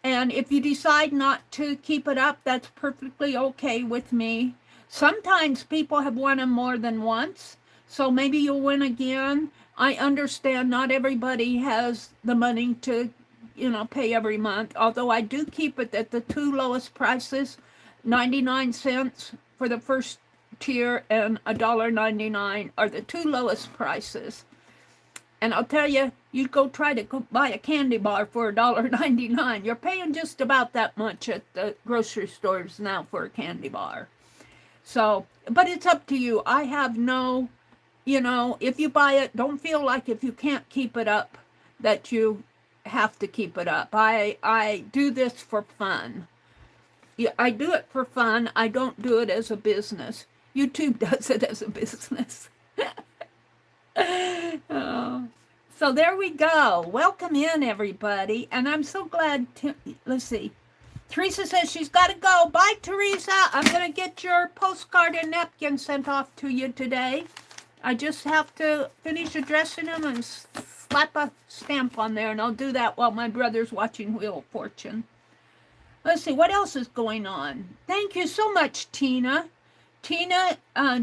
And if you decide not to keep it up, that's perfectly okay with me. Sometimes people have won them more than once, so maybe you'll win again. I understand not everybody has the money to, pay every month, although I do keep it at the two lowest prices, 99 cents for the first tier and $1.99 are the two lowest prices. And I'll tell you, you go try to buy a candy bar for $1.99. You're paying just about that much at the grocery stores now for a candy bar. So, but it's up to you. I have no, if you buy it, don't feel like if you can't keep it up that you have to keep it up. I do this for fun. Yeah, I do it for fun. I don't do it as a business. YouTube does it as a business. Oh. So there we go. Welcome in, everybody. And I'm so glad to, let's see. Teresa says she's got to go. Bye, Teresa. I'm going to get your postcard and napkin sent off to you today. I just have to finish addressing them and slap a stamp on there, and I'll do that while my brother's watching Wheel of Fortune. Let's see, what else is going on? Thank you so much, Tina. Tina,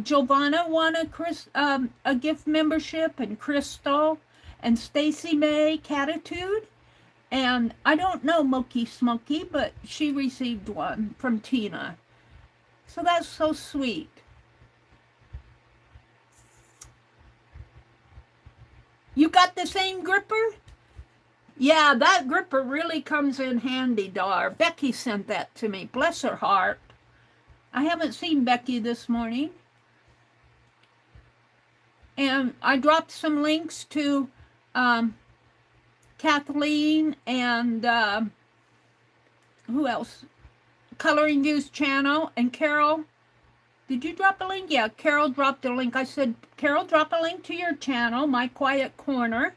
Giovanna won a gift membership, and Crystal, and Stacy May, Catitude. And I don't know Moki Smoky, but she received one from Tina. So that's so sweet. You got the same gripper? Yeah, that gripper really comes in handy, Dar. Becky sent that to me. Bless her heart. I haven't seen Becky this morning. And I dropped some links to Kathleen and who else? Coloring Views channel, and Carol. Did you drop a link? Yeah, Carol dropped a link. I said, Carol, drop a link to your channel, My Quiet Corner.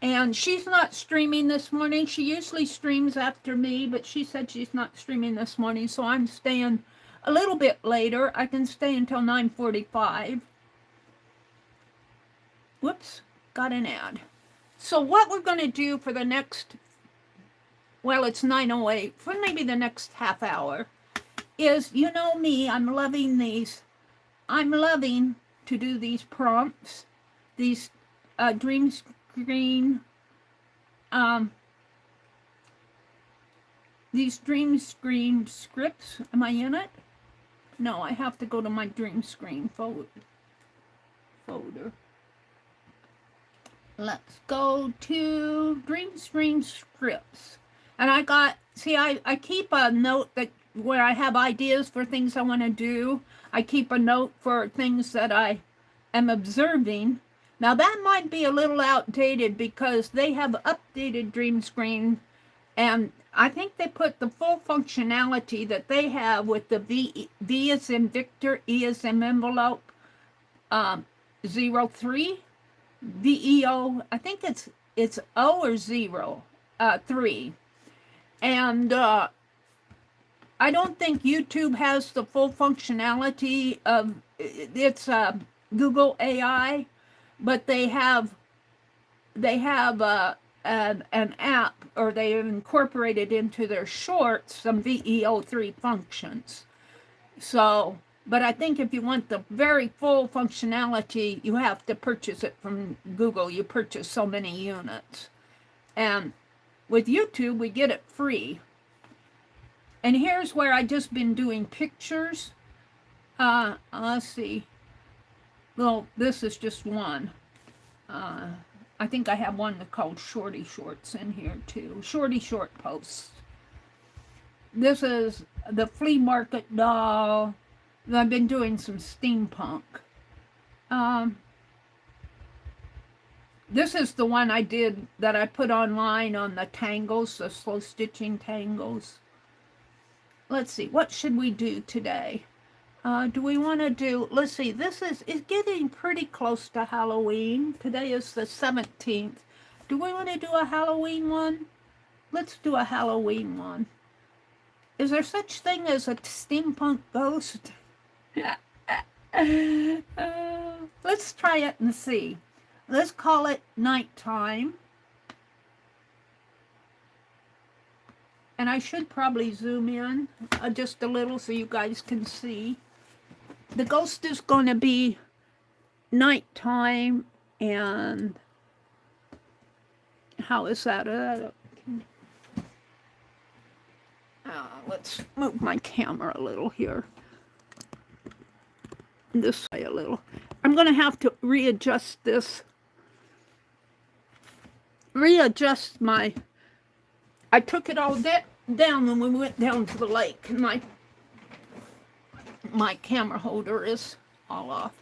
And she's not streaming this morning. She usually streams after me, but she said she's not streaming this morning, so I'm staying a little bit later. I can stay until 9:45. Whoops, got an ad. So what we're going to do for the next, well, it's 9:08, for maybe the next half hour, is, you know me, I'm loving these. I'm loving to do these prompts, these dream screen, these dream screen scripts. Am I in it? No, I have to go to my dream screen folder. Let's go to dream screen scripts. And I got, see, I keep a note that where I have ideas for things I want to do. I keep a note for things that I am observing. Now that might be a little outdated because they have updated Dream Screen, and I think they put the full functionality that they have with the V as in Victor, E as in envelope, 03, VEO, I think it's O or 0, 3. And I don't think YouTube has the full functionality of its Google AI, but they have an app, or they have incorporated into their shorts some VEO3 functions. So, but I think if you want the very full functionality, you have to purchase it from Google. You purchase so many units. And with YouTube, we get it free. And here's where I just been doing pictures. Let's see. Well, this is just one. I think I have one called Shorty Shorts in here too. Shorty Short Posts. This is the flea market doll. I've been doing some steampunk. This is the one I did that I put online on the tangles, the slow stitching tangles. Let's see, what should we do today? Do we want to do, let's see, this is getting pretty close to Halloween. Today is the 17th. Do we want to do a Halloween one? Let's do a Halloween one. Is there such thing as a steampunk ghost? Let's try it and see. Let's call it nighttime. And I should probably zoom in just a little so you guys can see. The ghost is going to be nighttime, And how is that? Let's move my camera a little here. This way a little. I'm going to have to readjust this. Readjust my... I took it all down when we went down to the lake, and my camera holder is all off.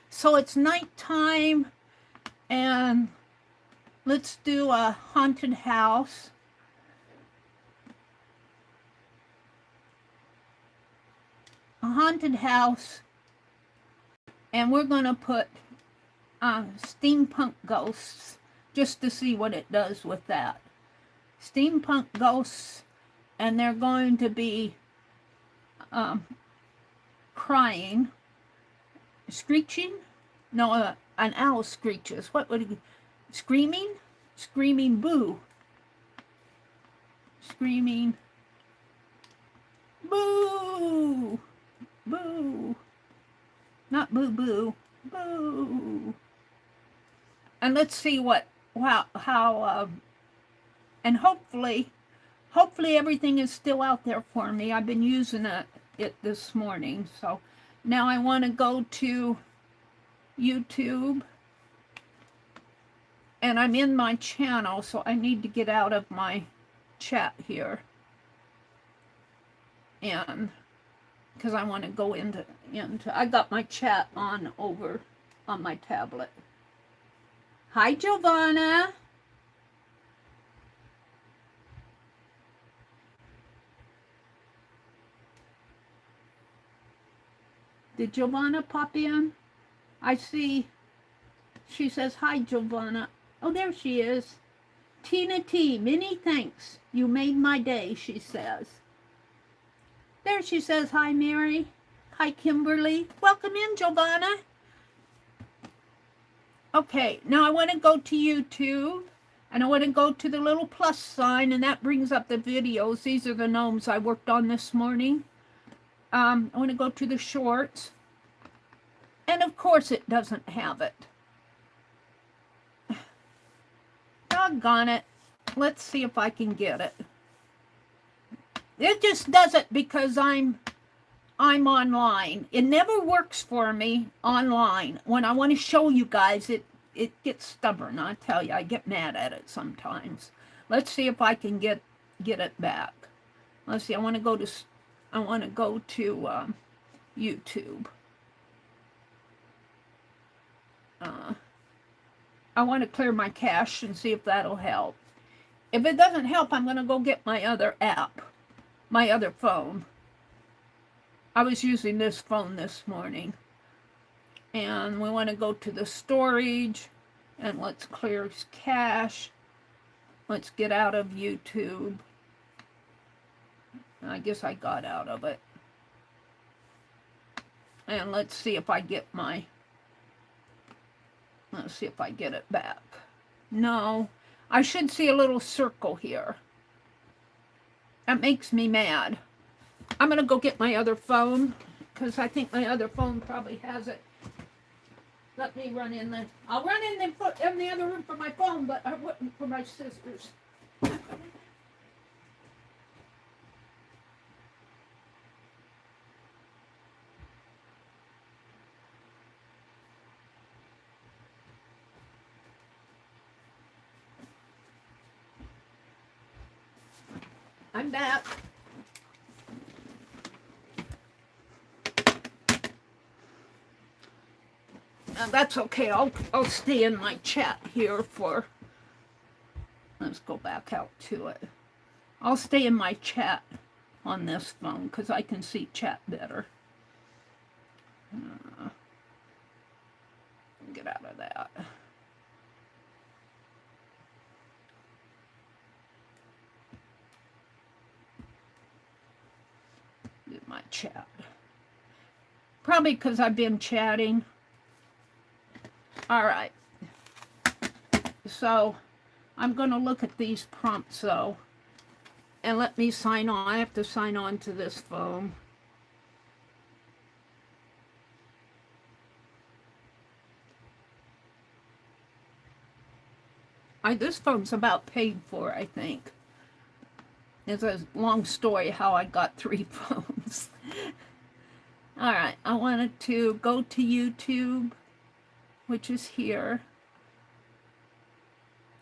So it's nighttime, and let's do a haunted house. A haunted house, and we're going to put steampunk ghosts just to see what it does with that. Steampunk ghosts, and they're going to be crying, screeching. No, an owl screeches. What would it, screaming? Screaming boo. Screaming boo. Boo. Not boo boo. Boo. And let's see how and hopefully everything is still out there for me. I've been using it this morning. So now I want to go to YouTube, and I'm in my channel, so I need to get out of my chat here, and because I want to go into I got my chat on over on my tablet. Hi, Giovanna. Did Giovanna pop in? I see. She says, hi, Giovanna. Oh, there she is. Tina T, many thanks. You made my day, she says. There she says, hi, Mary. Hi, Kimberly. Welcome in, Giovanna. Okay, now I want to go to YouTube, and I want to go to the little plus sign, and that brings up the videos. These are the gnomes I worked on this morning. I want to go to the shorts, and of course it doesn't have it. Doggone it. Let's see if I can get it. It just does it because I'm online. It never works for me online. When I want to show you guys, it gets stubborn. I tell you, I get mad at it sometimes. Let's see if I can get it back. Let's see. I want to go to YouTube. I want to clear my cache and see if that'll help. If it doesn't help, I'm going to go get my other app, my other phone. I was using this phone this morning. And we want to go to the storage, and let's clear cache. Let's get out of YouTube. I guess I got out of it. And let's see if I get let's see if I get it back. No, I should see a little circle here. That makes me mad. I'm going to go get my other phone, because I think my other phone probably has it. Let me run in there. I'll run in the other room for my phone, but I wouldn't for my scissors. I'm back. That's okay. I'll stay in my chat here for. Let's go back out to it. I'll stay in my chat on this phone because I can see chat better. Get out of that. Get my chat. Probably because I've been chatting. All right. So I'm going to look at these prompts though. And let me sign on. I have to sign on to this phone. This phone's about paid for, I think. It's a long story how I got 3 phones. All right, I wanted to go to YouTube, which is here.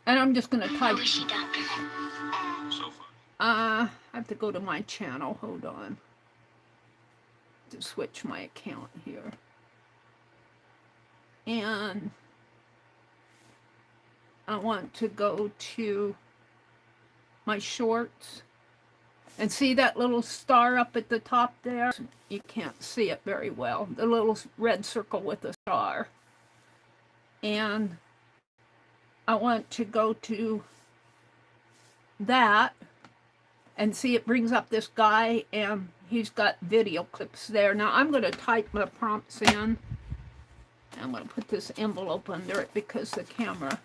And I'm just going to type. I have to go to my channel. Hold on. To switch my account here. And I want to go to my shorts. And see that little star up at the top there? You can't see it very well. The little red circle with the star. And I want to go to that and see it brings up this guy and he's got video clips there. Now I'm going to type my prompts in. I'm going to put this envelope under it because the camera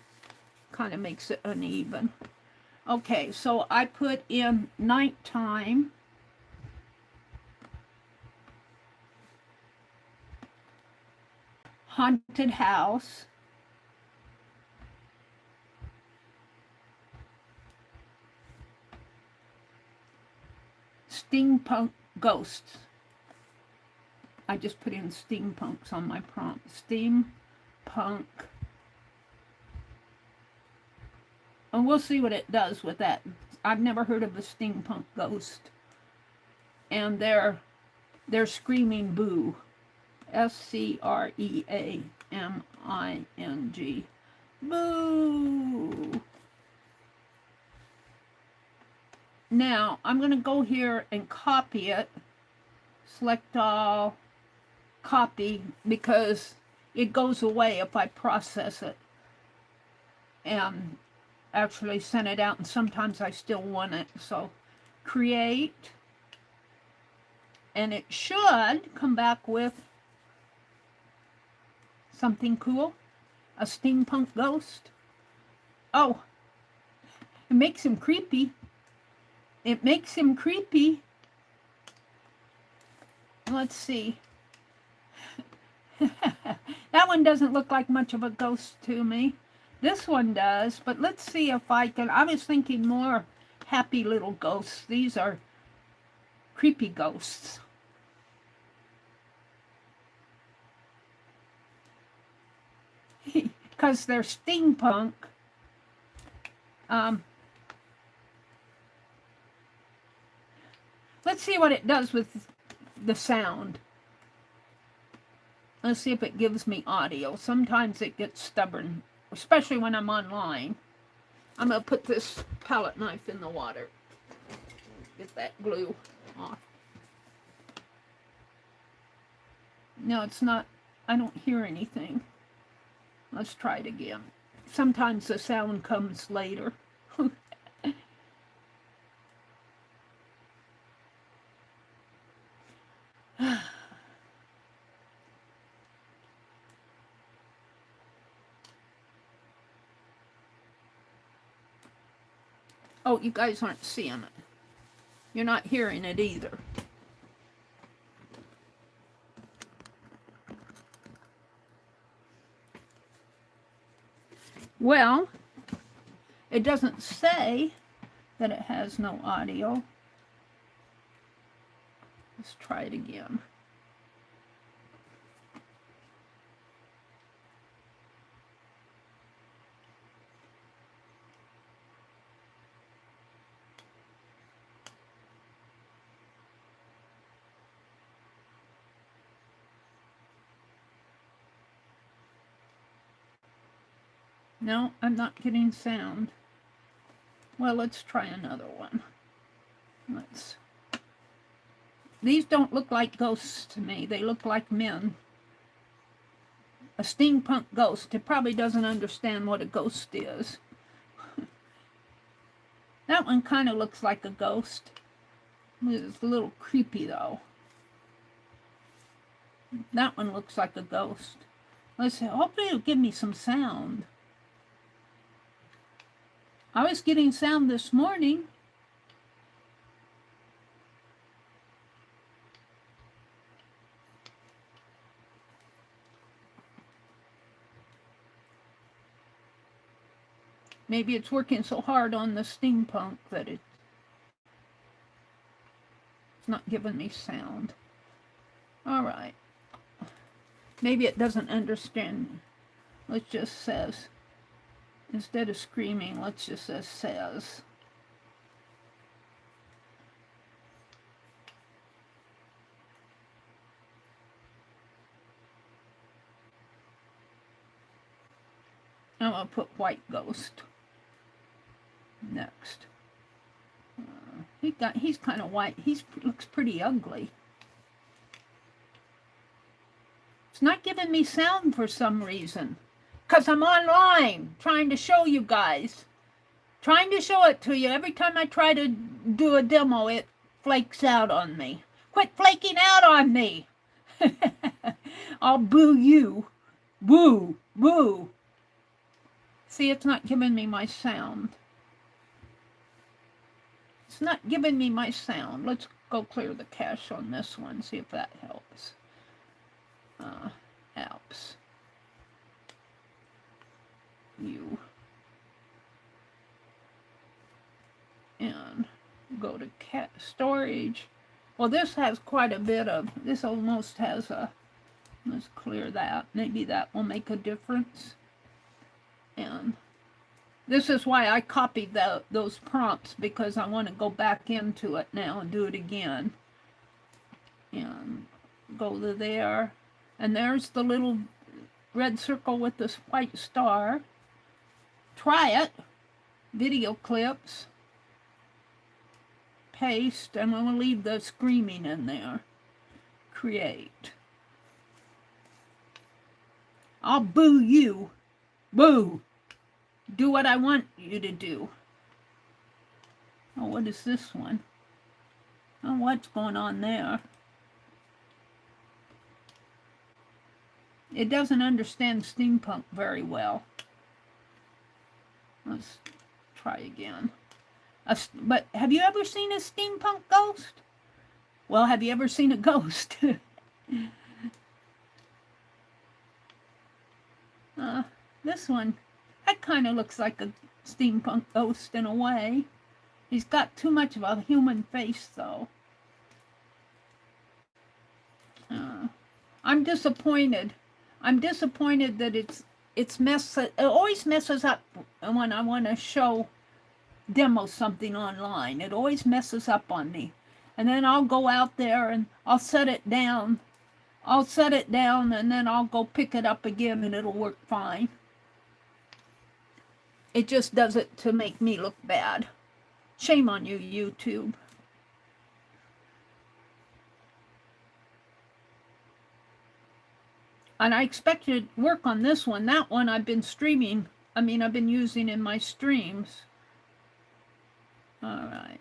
kind of makes it uneven. Okay, so I put in nighttime. Haunted house. Steampunk ghosts. I just put in steampunks on my prompt. Steampunk. And we'll see what it does with that. I've never heard of a steampunk ghost. And they're screaming boo. S-C-R-E-A-M-I-N-G. Boo! Now, I'm going to go here and copy it. Select all. Copy, because it goes away if I process it. And actually send it out, and sometimes I still want it. So create, and it should come back with something cool. A steampunk ghost. Oh, it makes him creepy. It makes him creepy. Let's see. That one doesn't look like much of a ghost to me. This one does, but let's see if I can. I was thinking more happy little ghosts. These are creepy ghosts. Because they're steampunk. Let's see what it does with the sound. Let's see if it gives me audio. Sometimes it gets stubborn, especially when I'm online. I'm going to put this palette knife in the water. Get that glue off. No, it's not. I don't hear anything. Let's try it again. Sometimes the sound comes later. Oh, you guys aren't seeing it. You're not hearing it either. Well, it doesn't say that it has no audio. Let's try it again. No, I'm not getting sound. Well, let's try another one. These don't look like ghosts to me. They look like men. A steampunk ghost. It probably doesn't understand what a ghost is. That one kind of looks like a ghost. It's a little creepy, though. That one looks like a ghost. Let's see. Hopefully it'll give me some sound. I was getting sound this morning. Maybe it's working so hard on the steampunk that it's not giving me sound. All right. Maybe it doesn't understand. Let's just says. Instead of screaming, let's just says. I'm going to put white ghost next. He's kind of white. He looks pretty ugly. It's not giving me sound for some reason. Because I'm online trying to show you guys. Trying to show it to you. Every time I try to do a demo, it flakes out on me. Quit flaking out on me. I'll boo you. Boo. Boo. See, it's not giving me my sound. It's not giving me my sound. Let's go clear the cache on this one. See if that helps. Apps. You. And go to storage. Well, this has quite a bit of, this almost has a, let's clear that. Maybe that will make a difference. And this is why I copied those prompts, because I want to go back into it now and do it again. And go to there. And there's the little red circle with this white star. Try it. Video clips. Paste. And I'm going to leave the screaming in there. Create. I'll boo you. Boo. Do what I want you to do. Oh, what is this one? Oh, what's going on there? It doesn't understand steampunk very well. Let's try again. But have you ever seen a steampunk ghost? Well, have you ever seen a ghost? This one, that kind of looks like a steampunk ghost in a way. He's got too much of a human face, though. I'm disappointed. I'm disappointed that it always messes up when I want to demo something online. It always messes up on me. And then I'll go out there and I'll set it down. I'll set it down and then I'll go pick it up again and it'll work fine. It just does it to make me look bad. Shame on you, YouTube. And I expected to work on this one. That one I've been streaming. I've been using in my streams. All right.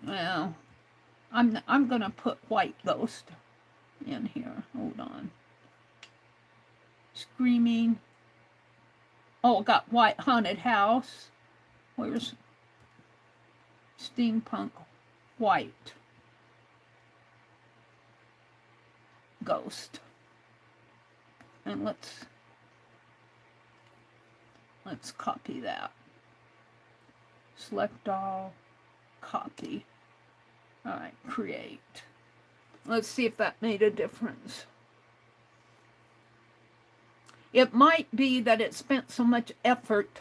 Well, I'm gonna put white ghost in here. Hold on. Screaming. Oh, got white haunted house. Where's steampunk white ghost? And let's copy that. Select all, copy. All right, create. Let's see if that made a difference. It might be that it spent so much effort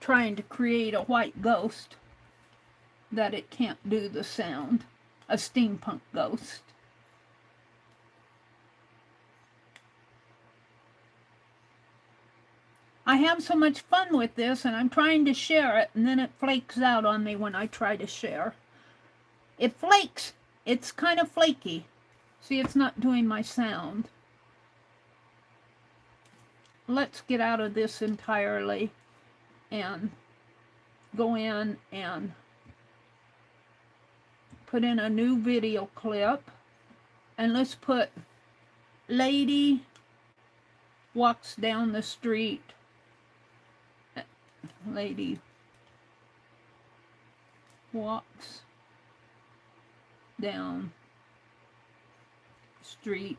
trying to create a white ghost that it can't do the sound. A steampunk ghost. I have so much fun with this and I'm trying to share it and then it flakes out on me when I try to share. It flakes. It's kind of flaky. See, it's not doing my sound. Let's get out of this entirely and go in and put in a new video clip. And let's put lady walks down the street. Lady walks down street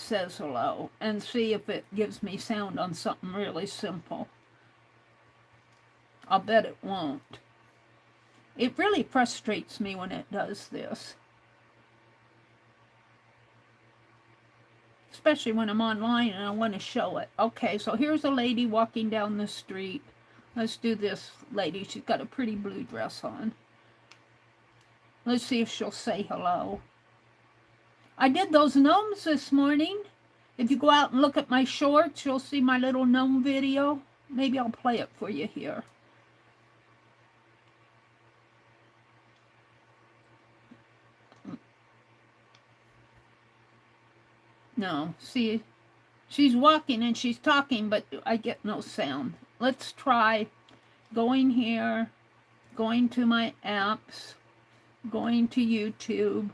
says hello and see if it gives me sound on something really simple. I'll bet it won't. It really frustrates me when it does this. Especially when I'm online and I want to show it. Okay, so here's a lady walking down the street. Let's do this lady. She's got a pretty blue dress on. Let's see if she'll say hello. I did those gnomes this morning. If you go out and look at my shorts, you'll see my little gnome video. Maybe I'll play it for you here. No, see, she's walking and she's talking, but I get no sound. Let's try going here, going to my apps, going to YouTube,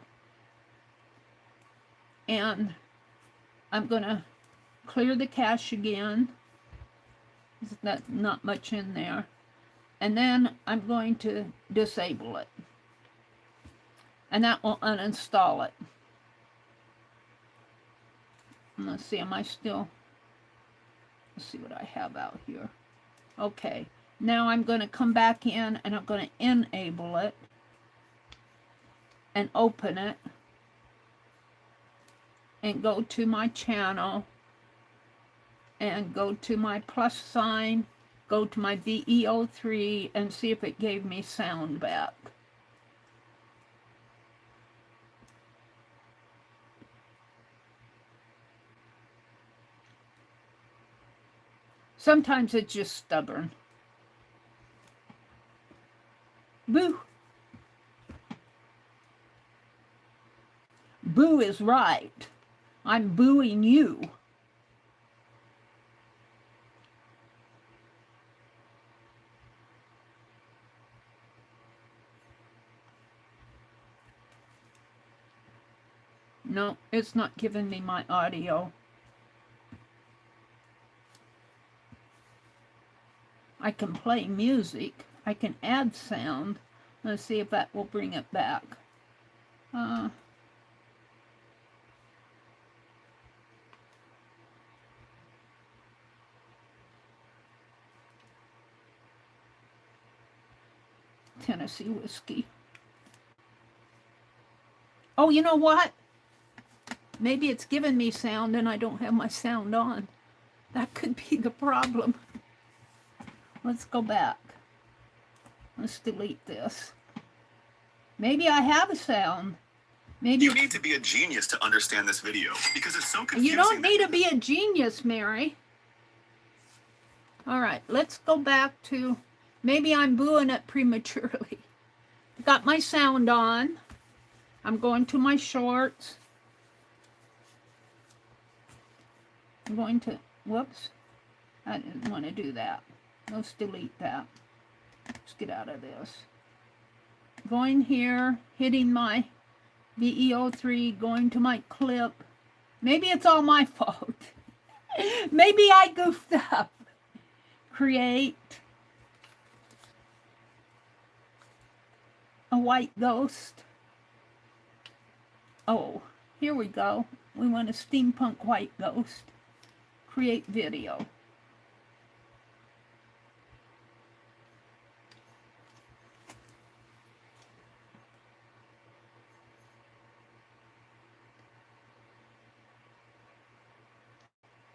and I'm going to clear the cache again. There's not much in there. And then I'm going to disable it. And that will uninstall it. Let's see, am I still? Let's see what I have out here. Okay, now I'm going to come back in and I'm going to enable it and open it and go to my channel and go to my plus sign, go to my VEO3 and see if it gave me sound back. Sometimes it's just stubborn. Boo. Boo is right. I'm booing you. No, it's not giving me my audio. I can play music. I can add sound. Let's see if that will bring it back. Tennessee whiskey. Oh, you know what? Maybe it's giving me sound and I don't have my sound on. That could be the problem. Let's go back. Let's delete this. Maybe I have a sound. Maybe you need to be a genius to understand this video because it's so confusing. You don't need to be a genius, Mary. All right, let's go back to, maybe I'm booing it prematurely. Got my sound on. I'm going to my shorts. I'm going to, whoops. I didn't want to do that. Let's delete that. Let's get out of this. Going here, hitting my VEO3, going to my clip. Maybe it's all my fault. Maybe I goofed up. Create a white ghost. Oh, here we go. We want a steampunk white ghost. Create video.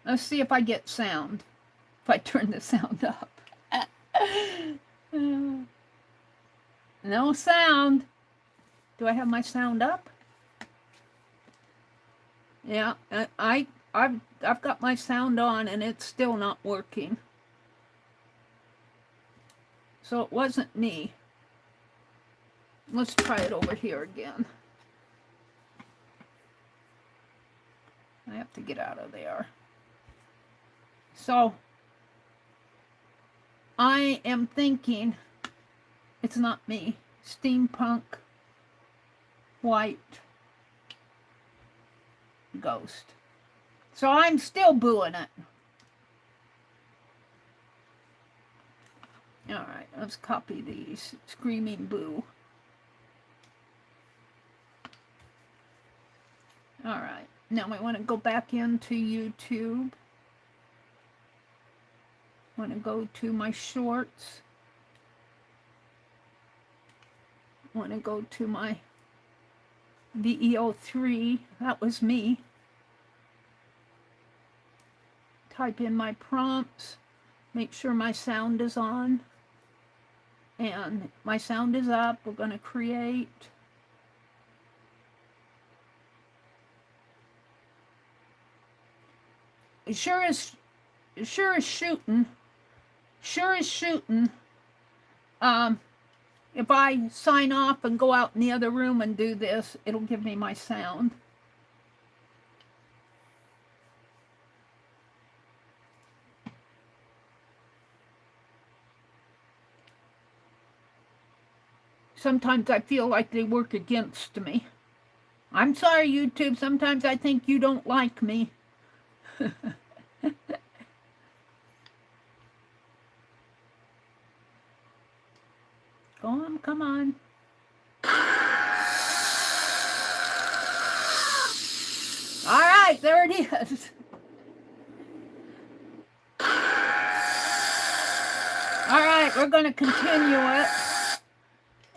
Let's see if I get sound. If I turn the sound up. No sound. Do I have my sound up? Yeah, I've got my sound on and it's still not working. So it wasn't me. Let's try it over here again. I have to get out of there. So I am thinking it's not me. Steampunk white ghost. So I'm still booing it. All right, let's copy these. Screaming boo. All right, Now I want to go back into YouTube. I want to go to my shorts. I want to go to my VEO3. That was me. Type in my prompts. Make sure my sound is on. And my sound is up. We're going to create. It sure is shooting. Sure is shooting. If I sign off and go out in the other room and do this, it'll give me my sound. Sometimes I feel like they work against me. I'm sorry, YouTube. Sometimes I think you don't like me. Go on, come on. All right, there it is. All right, we're going to continue it.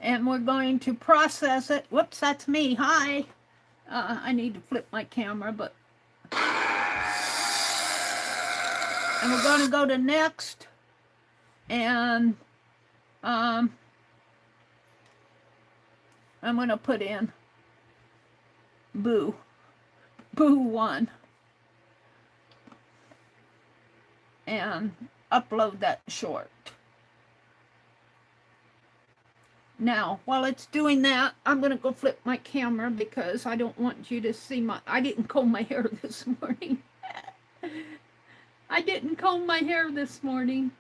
And we're going to process it. Whoops, that's me. Hi. I need to flip my camera, but... And we're going to go to next. And I'm going to put in Boo 1. And upload that short. Now, while it's doing that, I'm going to go flip my camera because I don't want you to see my... I didn't comb my hair this morning. I didn't comb my hair this morning.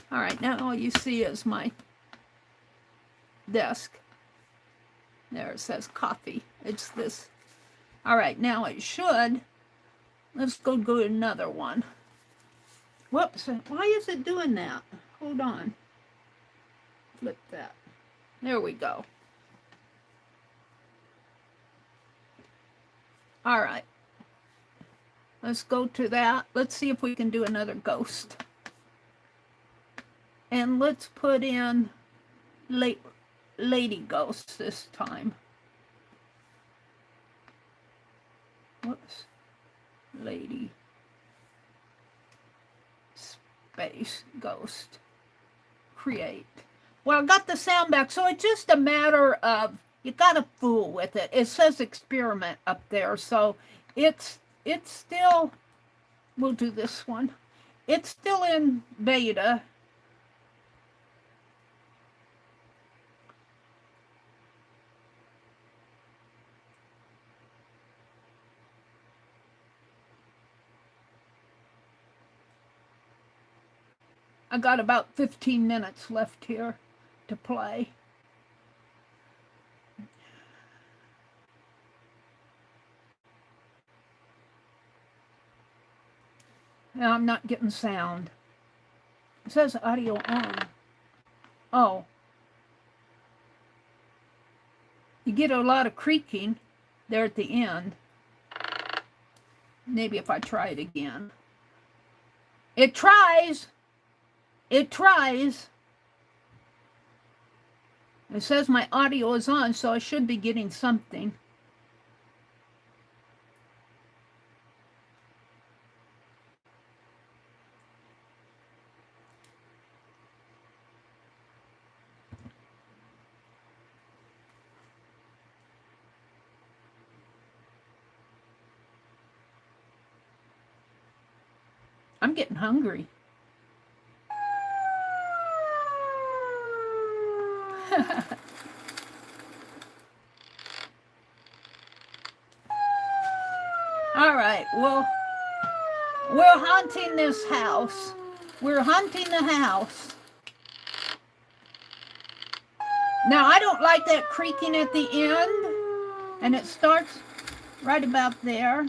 All right, now all you see is my desk. There it says coffee. It's this. All right, now it should. Let's go to another one. Whoops, why is it doing that? Hold on. Flip that. There we go. All right. Let's go to that. Let's see if we can do another ghost. And let's put in lady ghosts this time. Whoops. Lady space ghost. Create. Well, I got the sound back, so it's just a matter of you gotta fool with it. It says experiment up there, so it's still, we'll do this one. It's still in beta. I got about 15 minutes left here to play. Now I'm not getting sound. It says audio on. Oh. You get a lot of creaking there at the end. Maybe if I try it again. It tries. It tries. It says my audio is on, so I should be getting something. I'm getting hungry. All right, well, we're haunting this house. We're hunting the house. Now, I don't like that creaking at the end, and it starts right about there.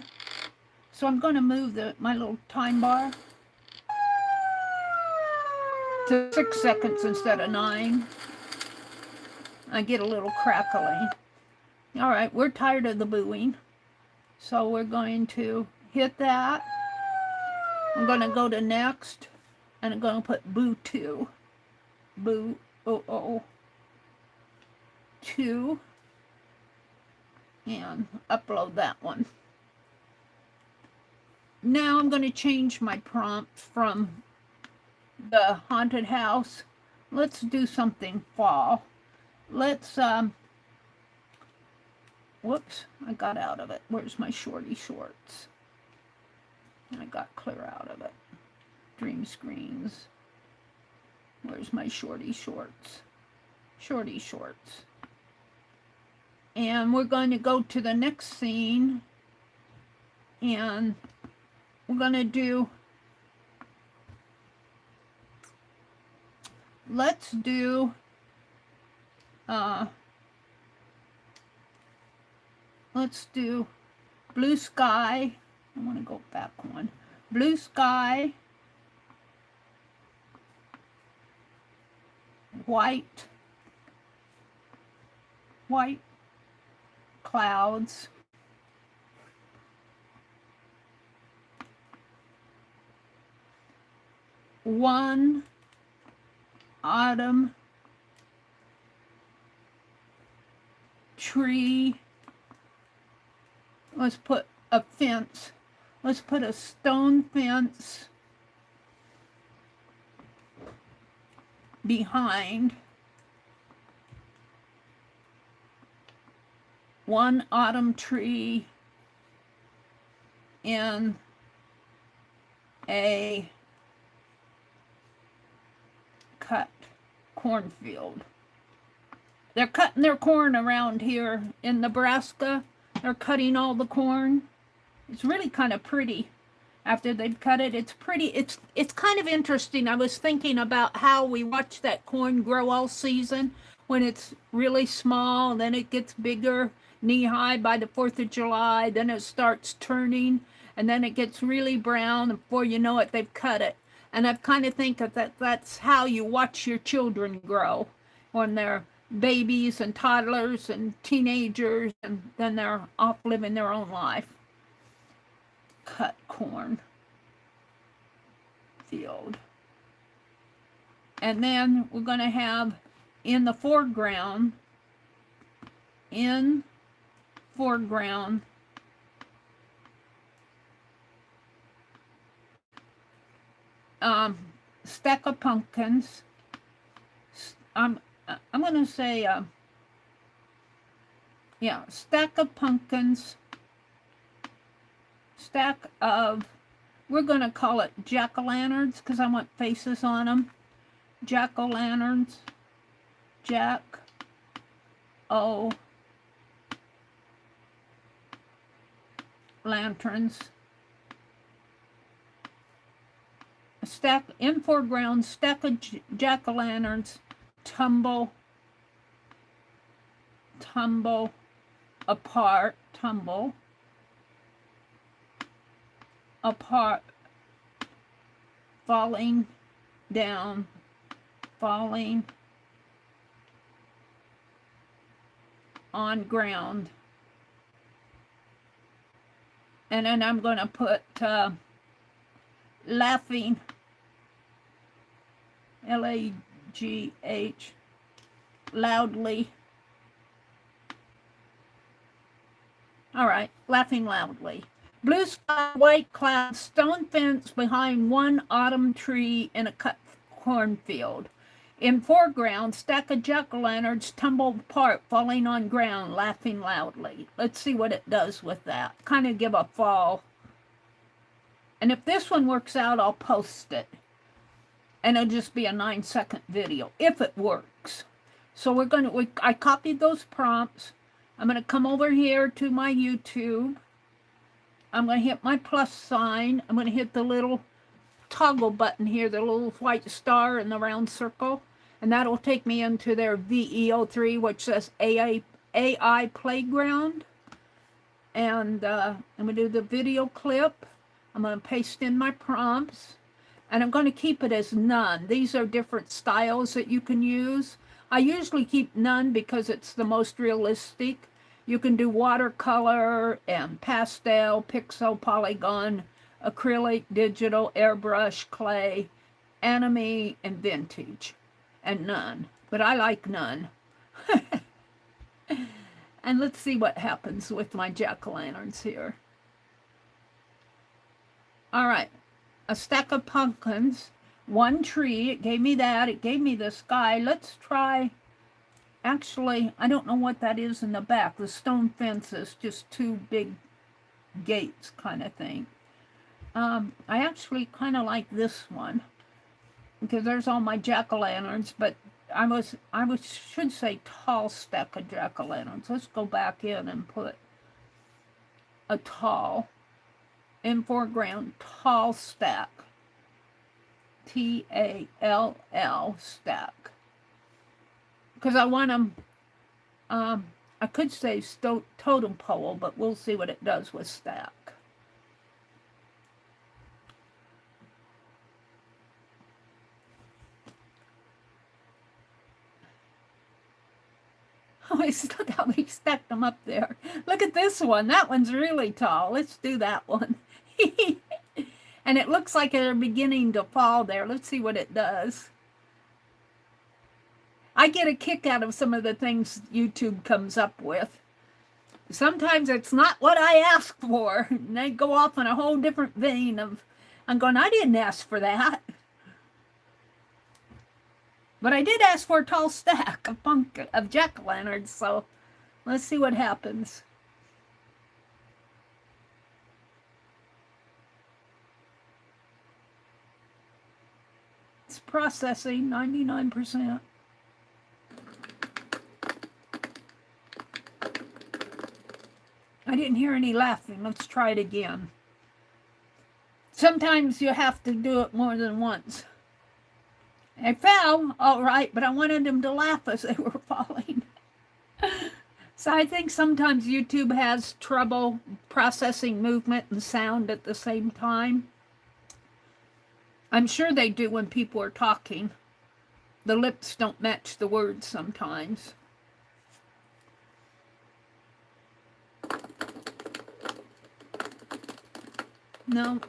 So I'm going to move my little time bar to 6 seconds instead of 9. I get a little crackling. All right, we're tired of the booing. So we're going to hit that. I'm going to go to next, and I'm going to put boo 2. Boo 2. And upload that one. Now I'm going to change my prompt from the haunted house. Let's do something fall. Let's, whoops, I got out of it. Where's my shorty shorts? I got clear out of it. Dream screens. Where's my shorty shorts? Shorty shorts. And we're going to go to the next scene, and we're going to do, let's do, blue sky. I want to go back one. Blue sky, white clouds, one autumn tree. Let's put a fence. Let's put a stone fence behind. One autumn tree in a cut cornfield. They're cutting their corn around here in Nebraska. They're cutting all the corn. It's really kind of pretty. After they've cut it, it's pretty. It's kind of interesting. I was thinking about how we watch that corn grow all season when it's really small, then it gets bigger, knee-high by the 4th of July, then it starts turning, and then it gets really brown, and before you know it, they've cut it. And I kind of think that's how you watch your children grow when they're babies and toddlers and teenagers, and then they're off living their own life. Cut corn field. And then we're going to have in the foreground, stack of pumpkins. I'm going to say, stack of pumpkins, stack of, we're going to call it jack-o'-lanterns because I want faces on them. Jack-o'-lanterns, jack-o'-lanterns. Stack in foreground, stack of jack-o'-lanterns, tumble apart, falling down, falling on ground. And then I'm going to put laughing, L-A-G-H, loudly. All right, laughing loudly. Blue sky, white clouds, stone fence behind one autumn tree in a cut cornfield. In foreground, stack of jack-o'-lanterns tumbled apart, falling on ground, laughing loudly. Let's see what it does with that. Kind of give a fall. And if this one works out, I'll post it. And it'll just be a 9-second video, if it works. So we're going to, I copied those prompts. I'm going to come over here to my YouTube. I'm going to hit my plus sign. I'm going to hit the little toggle button here, the little white star and the round circle. And that'll take me into their VEO3, which says AI Playground. And I'm going to do the video clip. I'm going to paste in my prompts. And I'm going to keep it as none. These are different styles that you can use. I usually keep none because it's the most realistic. You can do watercolor and pastel, pixel, polygon, acrylic, digital, airbrush, clay, anime, and vintage, and none. But I like none. And let's see what happens with my jack-o'-lanterns here. All right, a stack of pumpkins, one tree. It gave me that. It gave me the sky. Let's try, actually, I don't know what that is in the back. The stone fence is just two big gates kind of thing. I actually kind of like this one because there's all my jack-o'-lanterns, but I should say tall stack of jack-o'-lanterns. Let's go back in and put a tall, in foreground, tall stack. T-A-L-L stack. Because I want them, I could say totem pole, but we'll see what it does with stack. Look how we stacked them up there. Look at this one. That one's really tall. Let's do that one. And it looks like they're beginning to fall there. Let's see what it does. I get a kick out of some of the things YouTube comes up with. Sometimes it's not what I asked for. And they go off in a whole different vein of, I'm going, I didn't ask for that. But I did ask for a tall stack of jack-o'-lanterns, so let's see what happens. It's processing 99%. I didn't hear any laughing. Let's try it again. Sometimes you have to do it more than once. They fell, all right, but I wanted them to laugh as they were falling. So I think sometimes YouTube has trouble processing movement and sound at the same time. I'm sure they do when people are talking. The lips don't match the words sometimes. No,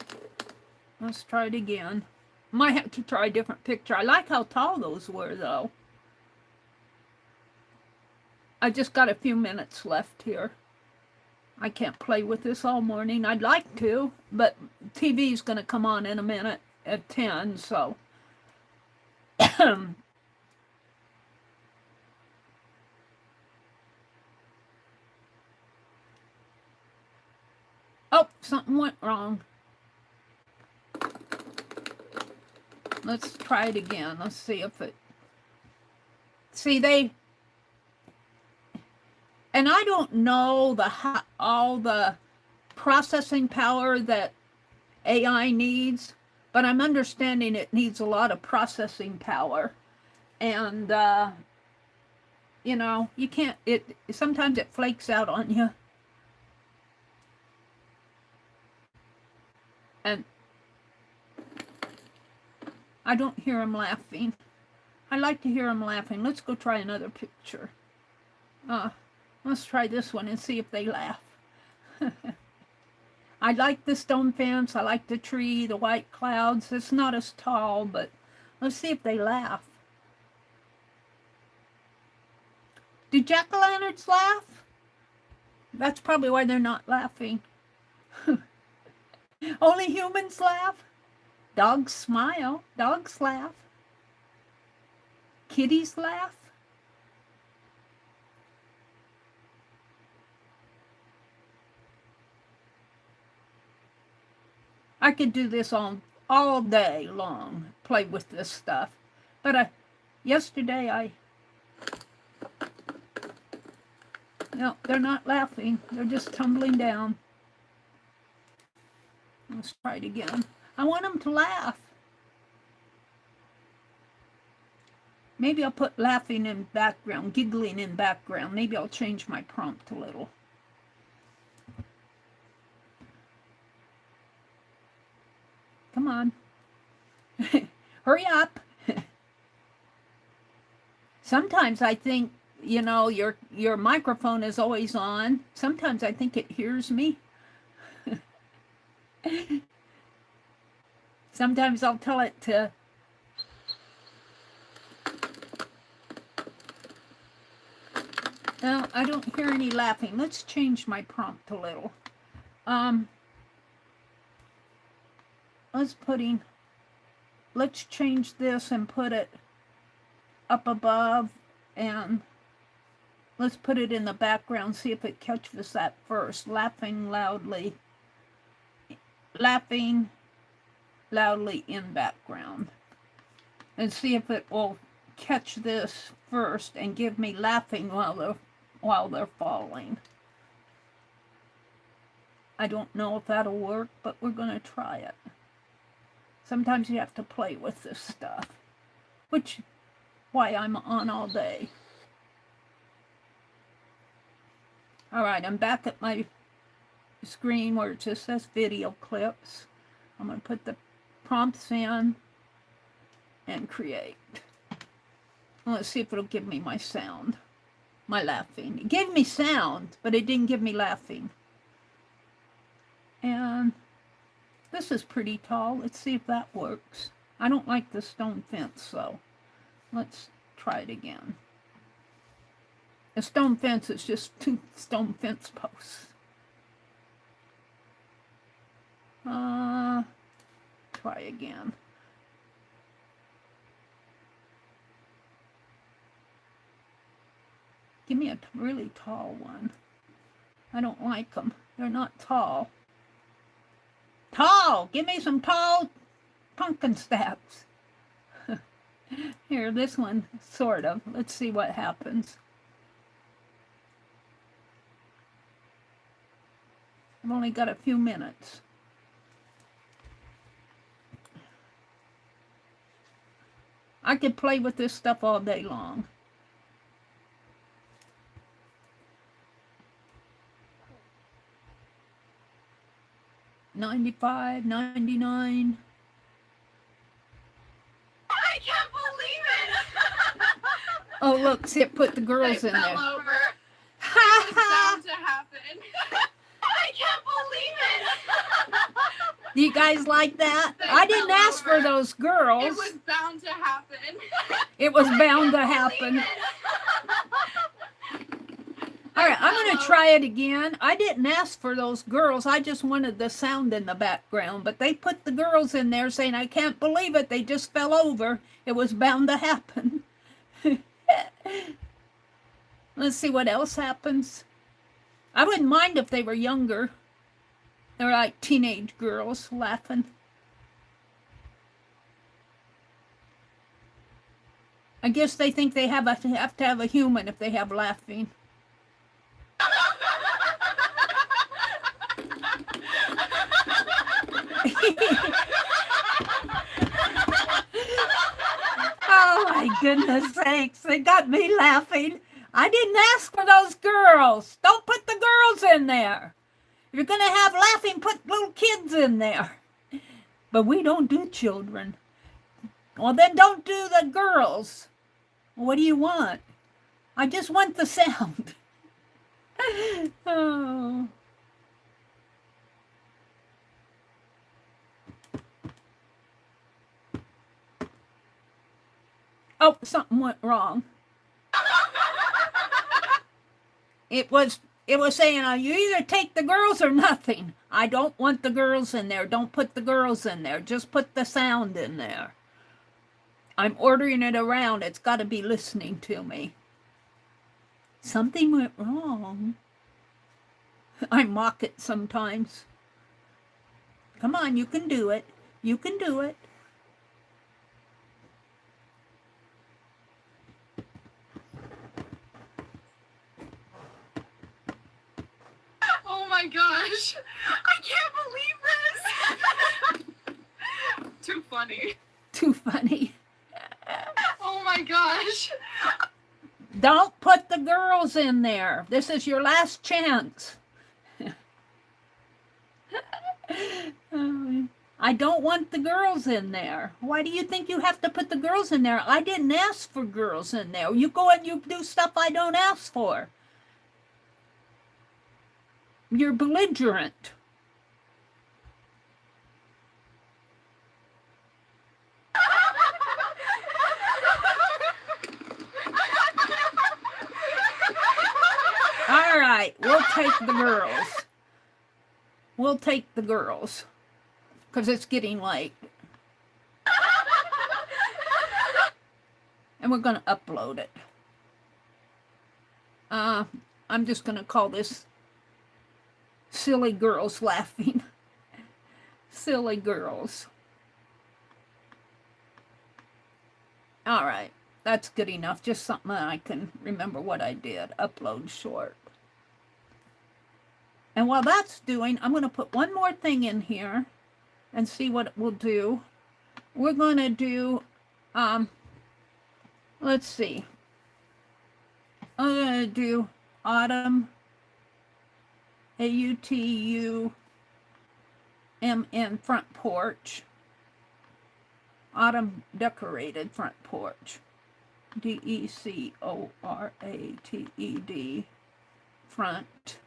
let's try it again. Might have to try a different picture. I like how tall those were, though. I just got a few minutes left here. I can't play with this all morning. I'd like to, but TV's going to come on in a minute at 10, so. Oh, something went wrong. Let's try it again. Let's see if it... See, and I don't know all the processing power that AI needs, but I'm understanding it needs a lot of processing power. And, you know, you can't... Sometimes it flakes out on you. And I don't hear him laughing. I like to hear him laughing. Let's go try another picture. Let's try this one and see if they laugh. I like the stone fence. I like the tree, the white clouds. It's not as tall, but let's see if they laugh. Do jack-o'-lanterns laugh? That's probably why they're not laughing. Only humans laugh? Dogs smile. Dogs laugh. Kitties laugh. I could do this all day long, play with this stuff. But yesterday no, they're not laughing. They're just tumbling down. Let's try it again. I want them to laugh. Maybe I'll put laughing in background, giggling in background. Maybe I'll change my prompt a little. Come on. Hurry up. Sometimes I think you know, your microphone is always on. Sometimes I think it hears me. Sometimes I'll tell it to no, I don't hear any laughing. Let's change my prompt a little. Let's change this and put it up above, and let's put it in the background, see if it catches that first. Laughing loudly in background. And see if it will catch this first and give me laughing while they're falling. I don't know if that'll work, but we're going to try it. Sometimes you have to play with this stuff, which why I'm on all day. All right, I'm back at my screen where it just says video clips. I'm going to put the prompts in and create. Let's see if it'll give me my sound, my laughing. It gave me sound, but it didn't give me laughing. And this is pretty tall. Let's see if that works. I don't like the stone fence, so let's try it again. A stone fence is just 2 stone fence posts. Try again. Give me a really tall one. I don't like them. They're not tall. Tall! Give me some tall pumpkin steps. Here, this one, sort of. Let's see what happens. I've only got a few minutes. I could play with this stuff all day long. $95, $99. I can't believe it! Oh, look, see, it put the girls They in fell there. over. It was bound to happen. I can't believe it! You guys like that? They I didn't fell ask for over. those girls. It was bound to happen. It was I bound to can't happen. believe it. All right, I'm going to try it again. I didn't ask for those girls. I just wanted the sound in the background. But they put the girls in there saying, I can't believe it. They just fell over. It was bound to happen. Let's see what else happens. I wouldn't mind if they were younger. They're like teenage girls laughing. I guess they think they have to have a human if they have laughing. Oh my goodness sakes, they got me laughing. I didn't ask for those girls. Don't put the girls in there. If you're going to have laughing, put little kids in there. But we don't do children. Well, then don't do the girls. What do you want? I just want the sound. Oh. Oh, something went wrong. It was saying, you either take the girls or nothing. I don't want the girls in there. Don't put the girls in there. Just put the sound in there. I'm ordering it around. It's got to be listening to me. Something went wrong. I mock it sometimes. Come on, you can do it. You can do it. Oh my gosh. I can't believe this. Too funny. Too funny. Oh my gosh. Don't put the girls in there. This is your last I don't want the girls in there. Why do you think you have to put the girls in there? I didn't ask for girls in there. You go and you do stuff I don't ask for. You're belligerent. All right, we'll take the girls. We'll take the girls. Because it's getting late. And we're going to upload it. I'm just going to call this Silly Girls Laughing. Silly Girls. All right. That's good enough. Just something that I can remember what I did. Upload short. And while that's doing, I'm going to put one more thing in here and see what it will do. We're going to do, let's see. I'm going to do Autumn, AUTUMN front porch. Autumn decorated front porch. DECORATED front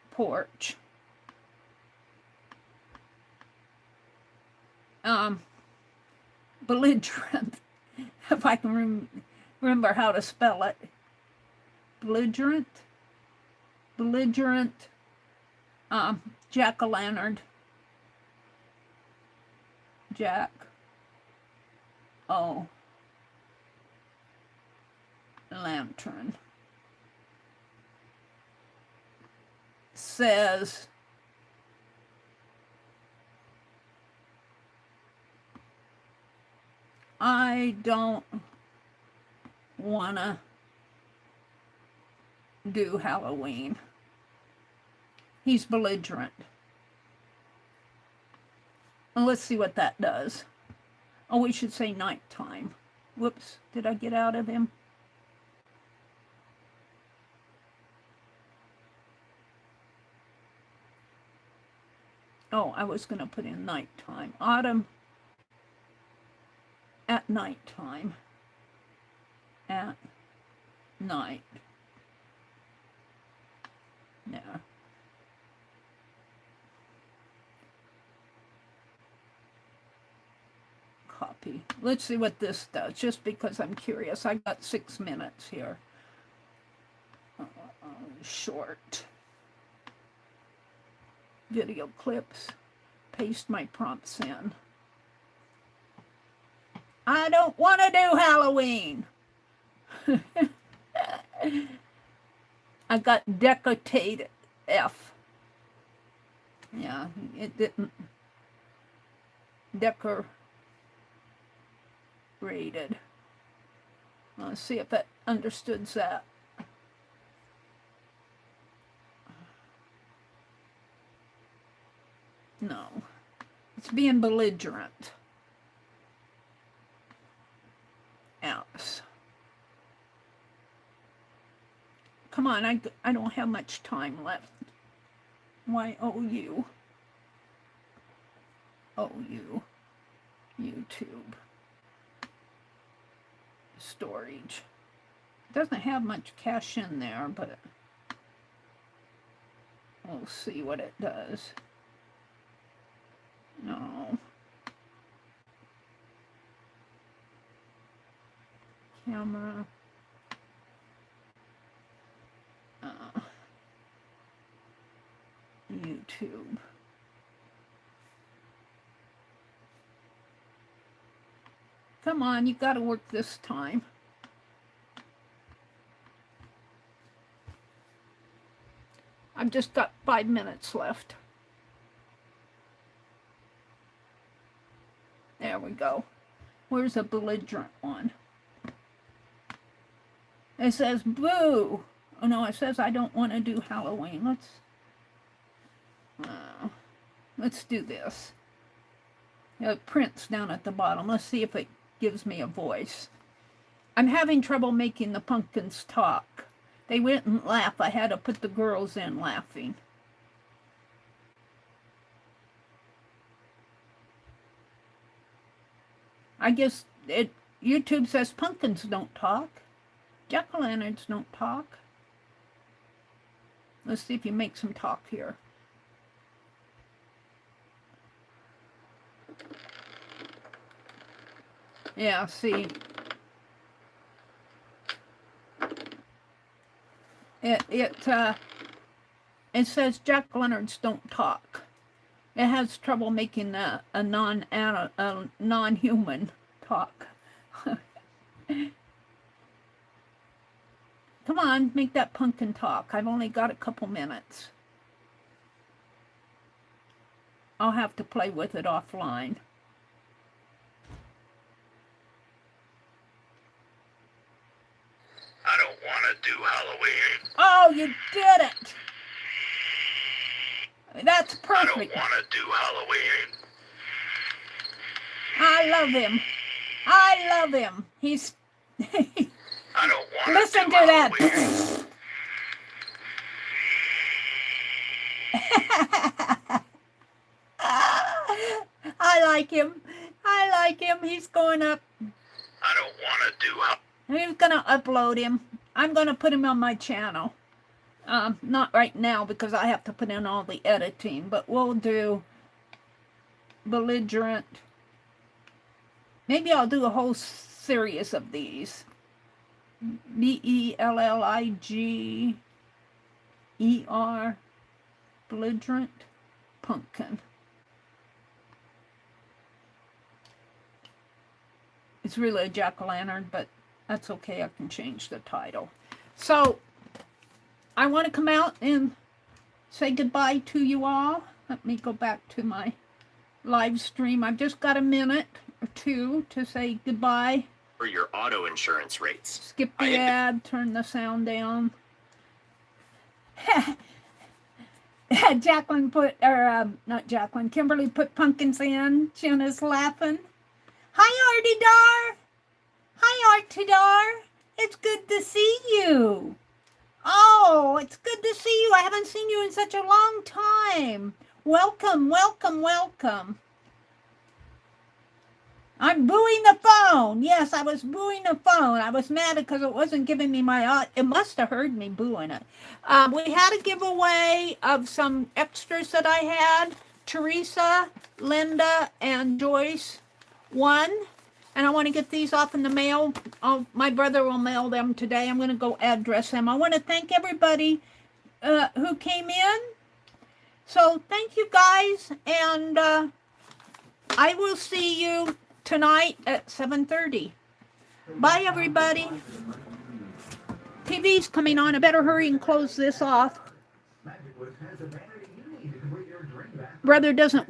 porch. Belligerent, if I can remember how to spell it. Belligerent, jack-o'-lantern, jack-o'-lantern, says, I don't want to do Halloween. He's belligerent. Well, let's see what that does. Oh, we should say nighttime. Whoops, did I get out of him? Oh, I was going to put in nighttime. Autumn at nighttime. At night. Yeah. Copy. Let's see what this does, just because I'm curious. I got 6 minutes here. Short. Video clips. Paste my prompts in. I don't want to do Halloween. I got decorated F. Yeah, it didn't. Decorated. Let's see if it understood that. No. It's being belligerent. Else. Come on, I don't have much time left. YOU. OU. YouTube. Storage. Doesn't have much cache in there, but we'll see what it does. No. Camera. YouTube. Come on, you got to work this time. I've just got 5 minutes left. There we go. Where's a belligerent one? It says boo. Oh no, it says I don't want to do Halloween. Let's do this. It prints down at the bottom. Let's see if it gives me a voice. I'm having trouble making the pumpkins talk. They wouldn't laugh. I had to put the girls in laughing. I guess YouTube says pumpkins don't talk. Jack-o'-lanterns don't talk. Let's see if you make some talk here. Yeah, see. It says jack-o'-lanterns don't talk. It has trouble making a non-human talk. Come on, make that pumpkin talk. I've only got a couple minutes. I'll have to play with it offline. I don't want to do Halloween. Oh, you did it! That's perfect. I don't want to do Halloween. I love him. I love him. He's... I don't want Listen to to that. I like him. I like him. He's going up. I don't want to do Halloween. He's going to upload him. I'm going to put him on my channel. Not right now because I have to put in all the editing, but we'll do belligerent. Maybe I'll do a whole series of these. B-E-L-L-I-G-E-R, belligerent pumpkin. It's really a jack-o'-lantern, but that's okay. I can change the title. So, I want to come out and say goodbye to you all. Let me go back to my live stream. I've just got a minute or two to say goodbye. For your auto insurance rates. Skip the ad, turn the sound down. Jacqueline put, or not Jacqueline, Kimberly put pumpkins in. Jenna's laughing. Hi, Artidar. Hi, Artidar. It's good to see you. Oh, it's good to see you. I haven't seen you in such a long time. Welcome, welcome, welcome. I'm booing the phone. Yes, I was booing the phone. I was mad because it wasn't giving me my... It must have heard me booing it. We had a giveaway of some extras that I had. Teresa, Linda, and Joyce won. And I want to get these off in the mail. My brother will mail them today. I'm going to go address them. I want to thank everybody who came in. So thank you guys. And I will see you tonight at 7:30. Bye, everybody. TV's coming on. I better hurry and close this off. Brother doesn't